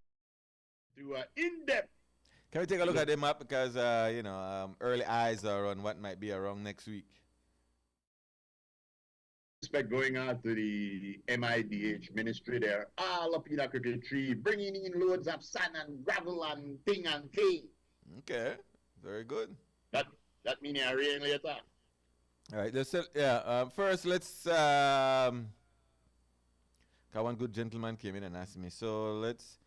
[SPEAKER 3] to in-depth.
[SPEAKER 2] Can we take a look at the map because early eyes are on what might be around next week.
[SPEAKER 3] Respect going out to the MIDH ministry there, all up in that cricket tree, bringing in loads of sand and gravel and thing and clay.
[SPEAKER 2] Okay, very good.
[SPEAKER 3] That means it rain later.
[SPEAKER 2] All right, first let's one good gentleman came in and asked me, so let's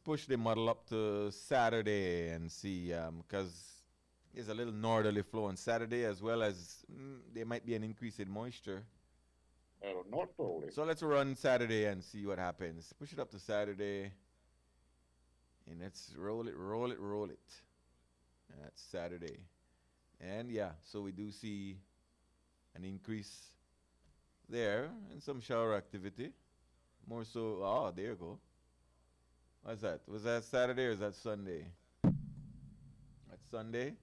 [SPEAKER 2] push the model up to Saturday and see, because there's a little northerly flow on Saturday as well as there might be an increase in moisture.
[SPEAKER 3] Not totally.
[SPEAKER 2] So let's run Saturday and see what happens. Push it up to Saturday. And let's roll it. That's Saturday. And yeah, so we do see an increase there and some shower activity. More so, there you go. What's that? Was that Saturday or is that Sunday? That's Sunday.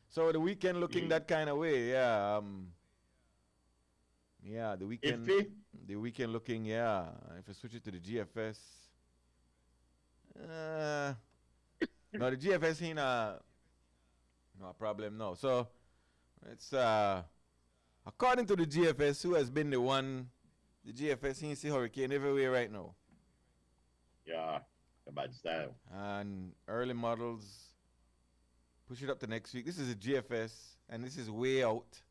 [SPEAKER 2] So the weekend looking that kind of way, yeah. Yeah, the weekend.
[SPEAKER 3] Iffy?
[SPEAKER 2] The weekend looking, yeah. If I switch it to the GFS, no, the GFS ain't no problem. No, so it's according to the GFS, who has been the GFS ain't see hurricane everywhere right now.
[SPEAKER 3] Yeah, a bad style.
[SPEAKER 2] And early models push it up to next week. This is a GFS, and this is way out.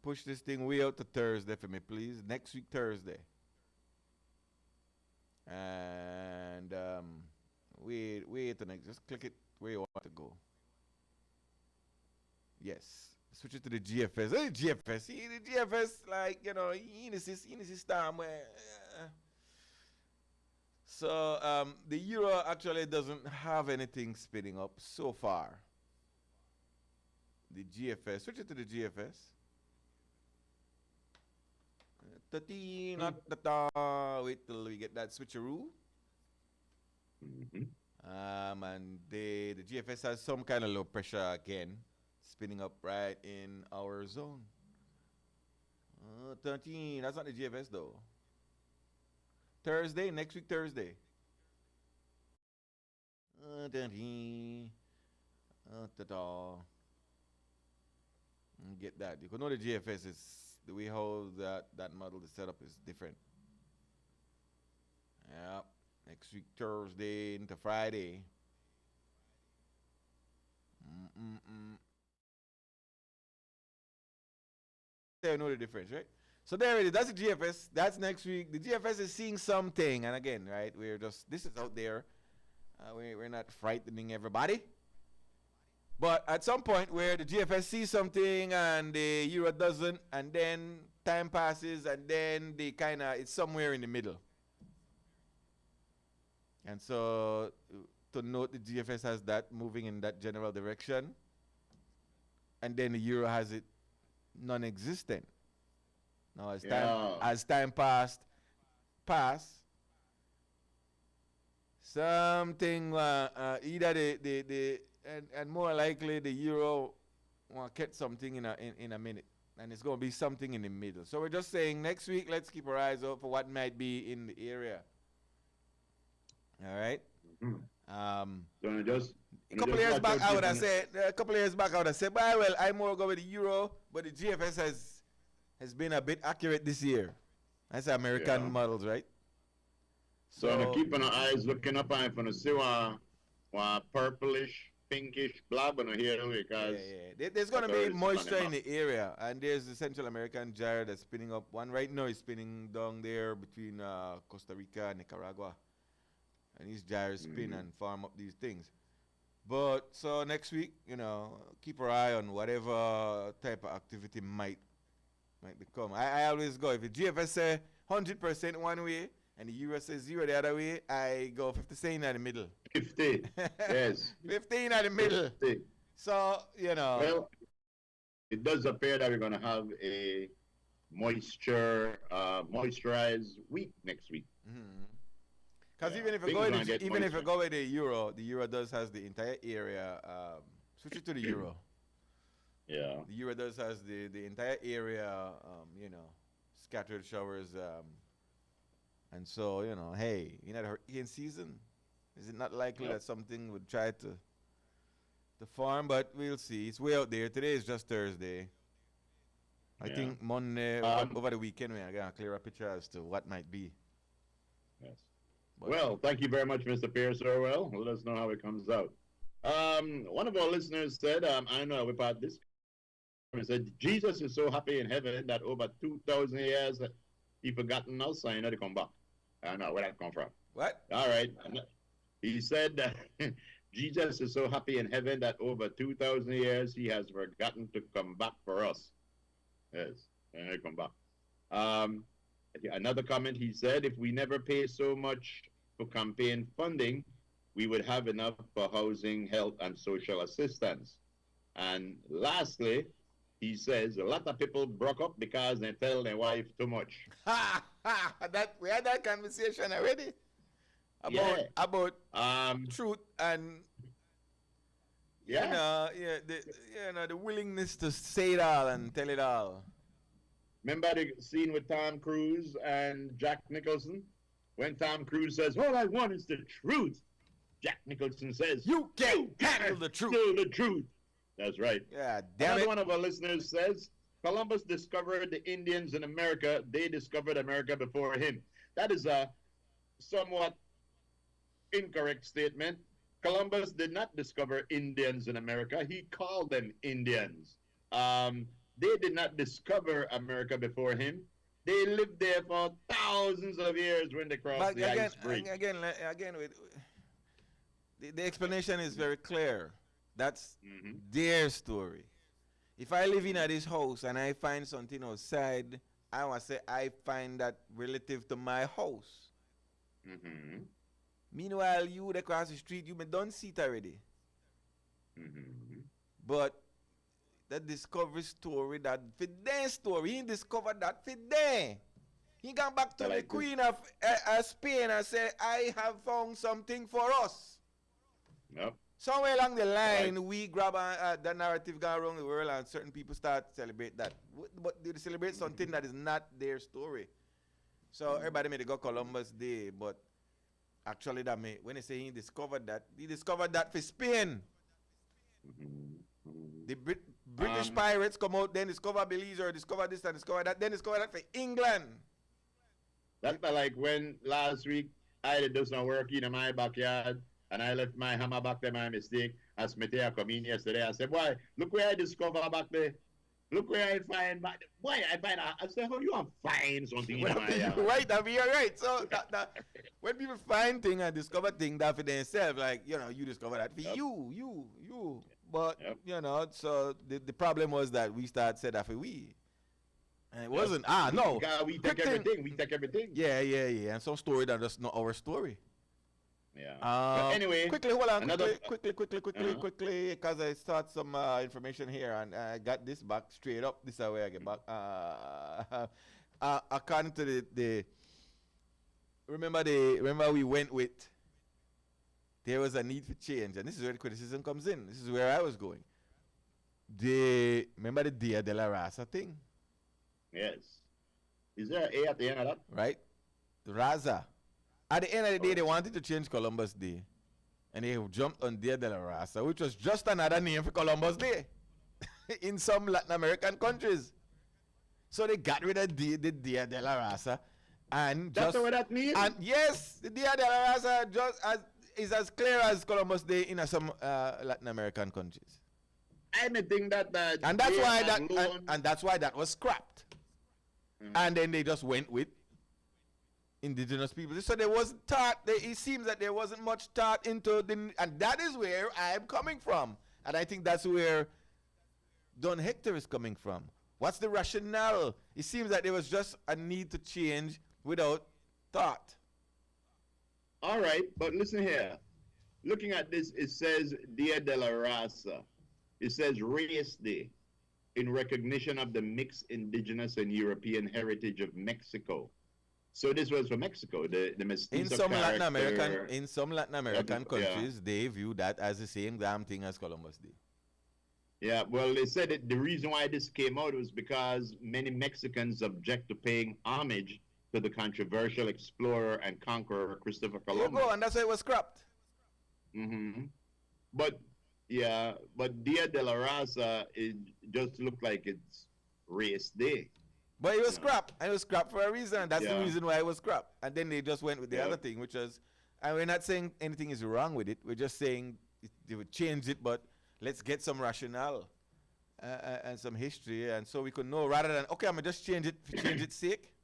[SPEAKER 2] Push this thing way out to Thursday for me, please. Next week, Thursday. And wait the next. Just click it where you want to go. Yes. Switch it to the GFS. Hey, GFS. See, the GFS, like, in the system where. So, the euro actually doesn't have anything spinning up so far. The GFS. Switch it to the GFS. Wait till we get that switcheroo.
[SPEAKER 3] Mm-hmm.
[SPEAKER 2] And the GFS has some kind of low pressure again, spinning up right in our zone. 13, that's not the GFS though. Thursday, next week Thursday. 13. Get that. You can know the GFS is, the way how that model is set up is different. Yeah. Next week Thursday into Friday. There, you know the difference, right? So there it is. That's the GFS. That's next week. The GFS is seeing something, and again, right? We're just, this is out there. We're not frightening everybody. But at some point where the GFS sees something and the Euro doesn't, and then time passes, and then they kind of, it's somewhere in the middle. And so to note, the GFS has that moving in that general direction, and then the Euro has it non-existent. Now as time passed, something either the and more likely the Euro will get something in a minute, and it's going to be something in the middle. So we're just saying next week, let's keep our eyes out for what might be in the area. All right. A couple of years back, I would have said, well, I more go with the Euro, but the GFS has been a bit accurate this year. That's American models, right?
[SPEAKER 3] So keeping our eyes looking up and for the see one purplish, pinkish blob on here because
[SPEAKER 2] there's gonna be moisture in the area, and there's the Central American gyre that's spinning up. One right now is spinning down there between Costa Rica and Nicaragua, and these gyres spin and farm up these things. But so next week, keep our eye on whatever type of activity might become. I always go, if the GFS say 100% one way and the Euro says 0 the other way, I go 50 cent in the middle.
[SPEAKER 3] 50, yes.
[SPEAKER 2] 15 in the middle.
[SPEAKER 3] 50.
[SPEAKER 2] So,
[SPEAKER 3] Well, it does appear that we're going to have a moisturized week next week.
[SPEAKER 2] Because even if you go with the Euro does has the entire area. Switch it to the Euro.
[SPEAKER 3] Yeah.
[SPEAKER 2] The Euro does has the entire area, scattered showers. And so, hey, in the hurricane season, is it not likely that something would try to form? But we'll see. It's way out there. Today is just Thursday. I think Monday, over the weekend, we're going to clear a picture as to what might be.
[SPEAKER 3] Yes. Well, thank you very much, Mr. Pierce Orwell. Let us know how it comes out. One of our listeners said, I don't know about this. He said, Jesus is so happy in heaven that over 2,000 years he forgotten us, so he know to come back. I don't know where that come from.
[SPEAKER 2] What?
[SPEAKER 3] All right. He said that Jesus is so happy in heaven that over 2,000 years he has forgotten to come back for us. Yes, and he come back. Another comment, he said, if we never pay so much for campaign funding, we would have enough for housing, health, and social assistance. And lastly, he says a lot of people broke up because they tell their wife too much.
[SPEAKER 2] We had that conversation already about truth and the willingness to say it all and tell it all.
[SPEAKER 3] Remember the scene with Tom Cruise and Jack Nicholson? When Tom Cruise says, all I want is the truth, Jack Nicholson says,
[SPEAKER 2] you can't handle the truth.
[SPEAKER 3] The truth. That's right.
[SPEAKER 2] Yeah, damn
[SPEAKER 3] Another
[SPEAKER 2] it.
[SPEAKER 3] one of our listeners says, Columbus discovered the Indians in America. They discovered America before him. That is a somewhat incorrect statement. Columbus did not discover Indians in America. He called them Indians. They did not discover America before him. They lived there for thousands of years when they crossed the ice bridge.
[SPEAKER 2] Again, the explanation is very clear. That's their story. If I live in this house and I find something outside, I want to say I find that relative to my house. Meanwhile, you across the street, you don't see it already. But that discovery story, that for their story, he discovered that for there. He got back to the Queen of Spain and said, I have found something for us.
[SPEAKER 3] Yep.
[SPEAKER 2] Somewhere along the line, we grab that narrative gone around the world, and certain people start to celebrate that. But they celebrate something that is not their story. So everybody made it go Columbus Day, but actually when they say he discovered that for Spain. The British pirates come out, then discover Belize or discover this and discover that, then discover that for England.
[SPEAKER 3] That's like when last week I did do some work in my backyard and I left my hammer back there by mistake. As Metea come in yesterday, I said, boy, look where I discover back there. Look where I find back there. Boy, I said, how you want find something in my yard?
[SPEAKER 2] Right, I mean, you're right. So when people find things and discover things that for themselves, like, you discover that for you. But, so the problem was that we started said that for we. And it wasn't, no.
[SPEAKER 3] We take everything.
[SPEAKER 2] Yeah. And some story that is not our story.
[SPEAKER 3] Yeah. But anyway.
[SPEAKER 2] Quickly, hold on. Quickly, because I start some information here and I got this back straight up. This is how I get back. According to the remember we went with, there was a need for change, and this is where the criticism comes in. This is where I was going. Remember the Dia de la Raza thing?
[SPEAKER 3] Yes. Is there an A at the end of that?
[SPEAKER 2] Right. Raza. At the end of the day, they wanted to change Columbus Day. And they jumped on Dia de la Raza, which was just another name for Columbus Day in some Latin American countries. So they got rid of the Dia de la Raza. And
[SPEAKER 3] that's what that means?
[SPEAKER 2] And yes, the Dia de la Raza is as clear as Columbus Day in some Latin American countries.
[SPEAKER 3] I may think that
[SPEAKER 2] and that's why that was scrapped. And then they just went with indigenous people. So there wasn't thought. It seems that there wasn't much thought into and that is where I am coming from. And I think that's where Don Hector is coming from. What's the rationale? It seems that there was just a need to change without thought.
[SPEAKER 3] All right, but listen here. Looking at this, it says Dia de la Raza. It says Race Day in recognition of the mixed indigenous and European heritage of Mexico. So this was for Mexico, the mestizo
[SPEAKER 2] in some Latin American countries, they view that as the same damn thing as Columbus Day.
[SPEAKER 3] Yeah, well, they said that the reason why this came out was because many Mexicans object to paying homage to the controversial explorer and conqueror Christopher Columbus.
[SPEAKER 2] There you go, and that's why it was scrapped.
[SPEAKER 3] But Dia de la Raza, it just looked like it's Race Day.
[SPEAKER 2] But it was scrapped. And it was scrapped for a reason. That's the reason why it was scrapped. And then they just went with the other thing, which was, and we're not saying anything is wrong with it. We're just saying they would change it, but let's get some rationale and some history, and so we could know rather than, okay, I'm going to just change it for change its sake.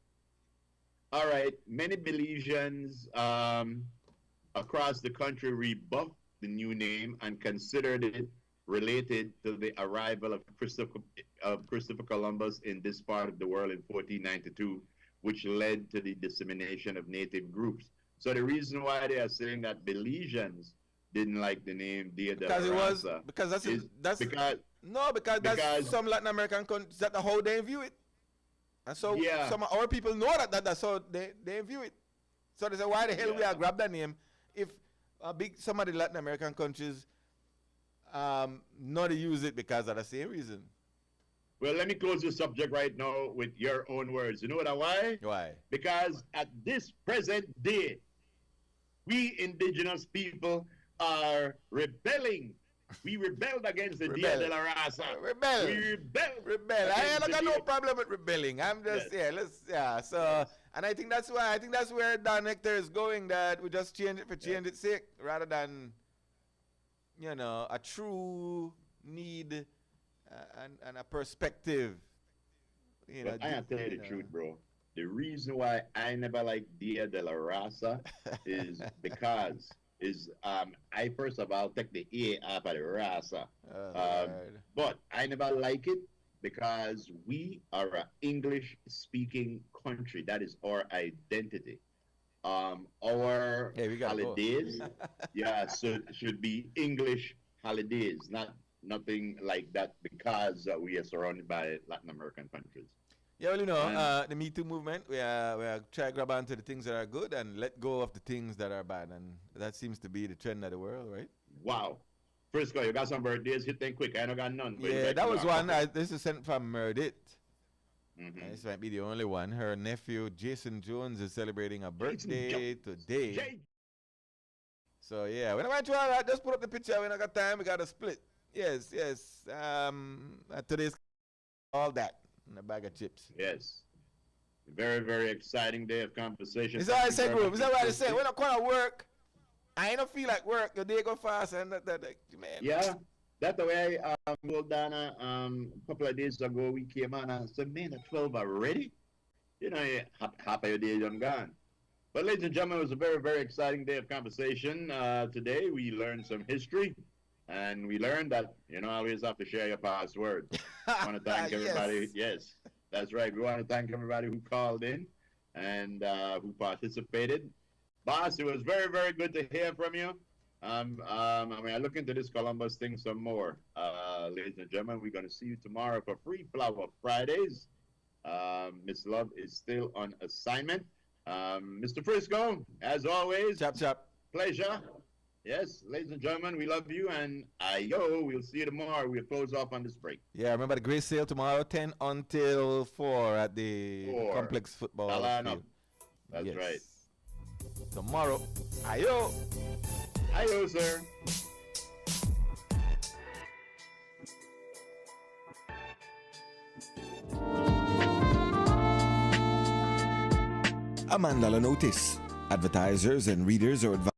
[SPEAKER 3] All right. Many Belizeans across the country rebuffed the new name and considered it related to the arrival of Christopher Columbus in this part of the world in 1492, which led to the dissemination of native groups. So the reason why they are saying that Belizeans didn't like the name Dia de la Raza
[SPEAKER 2] because that's some Latin American countries, that's how they view it. And so some of our people know that's how they view it. So they say, why the hell we are grab that name if some of the Latin American countries not use it because of the same reason.
[SPEAKER 3] Well, let me close the subject right now with your own words. You know why?
[SPEAKER 2] Why?
[SPEAKER 3] Because at this present day, we indigenous people are rebelling. We rebelled against the Dia de la Raza.
[SPEAKER 2] Rebel.
[SPEAKER 3] We rebel.
[SPEAKER 2] I ain't got no problem with rebelling. I'm just So, and I think that's where Don Hector is going. That we just change it for change its sake, rather than a true need and a perspective.
[SPEAKER 3] I have to tell you the truth, bro. The reason why I never liked Dia de la Raza is because I first of all take the A out of the Raza. But I never like it because we are an English speaking country. That is our identity. Our holidays should be English holidays, nothing like that, because we are surrounded by Latin American countries.
[SPEAKER 2] Yeah, well, the Me Too movement, we are trying to grab onto the things that are good and let go of the things that are bad. And that seems to be the trend of the world, right?
[SPEAKER 3] Wow. Frisco, you got some birthdays, hit them quick. I don't got none.
[SPEAKER 2] Yeah, that was one. This is sent from Merdit. This might be the only one. Her nephew, Jason Jones, is celebrating a birthday today. So, yeah, when I went to all that, just put up the picture. When I got time, we got a split. Yes. Today's all that in a bag of chips.
[SPEAKER 3] Yes. Very, very exciting day of conversation.
[SPEAKER 2] Is that what I said, bro? Is that what I said? When I come to work, I don't feel like work. The day go fast and that man.
[SPEAKER 3] Yeah. That's the way Dana, a couple of days ago, we came on and said, man, at 12 already? You know, half of your day done gone. But ladies and gentlemen, it was a very, very exciting day of conversation. Today, we learned some history. And we learned that you don't always have to share your password. I want to thank everybody. Yes, that's right. We want to thank everybody who called in and who participated. Boss, it was very, very good to hear from you. I look into this Columbus thing some more. Ladies and gentlemen, we're going to see you tomorrow for Free Flower Fridays. Miss Love is still on assignment. Mr. Frisco, as always,
[SPEAKER 2] Chop.
[SPEAKER 3] Pleasure. Yes, ladies and gentlemen, we love you, and we'll see you tomorrow. We'll close off on this break.
[SPEAKER 2] Yeah, remember the great sale tomorrow, 10 until 4 at the Complex Football Field.
[SPEAKER 3] That's right.
[SPEAKER 2] Tomorrow, ayo,
[SPEAKER 3] sir.
[SPEAKER 8] A Mandala notice. Advertisers and readers are advised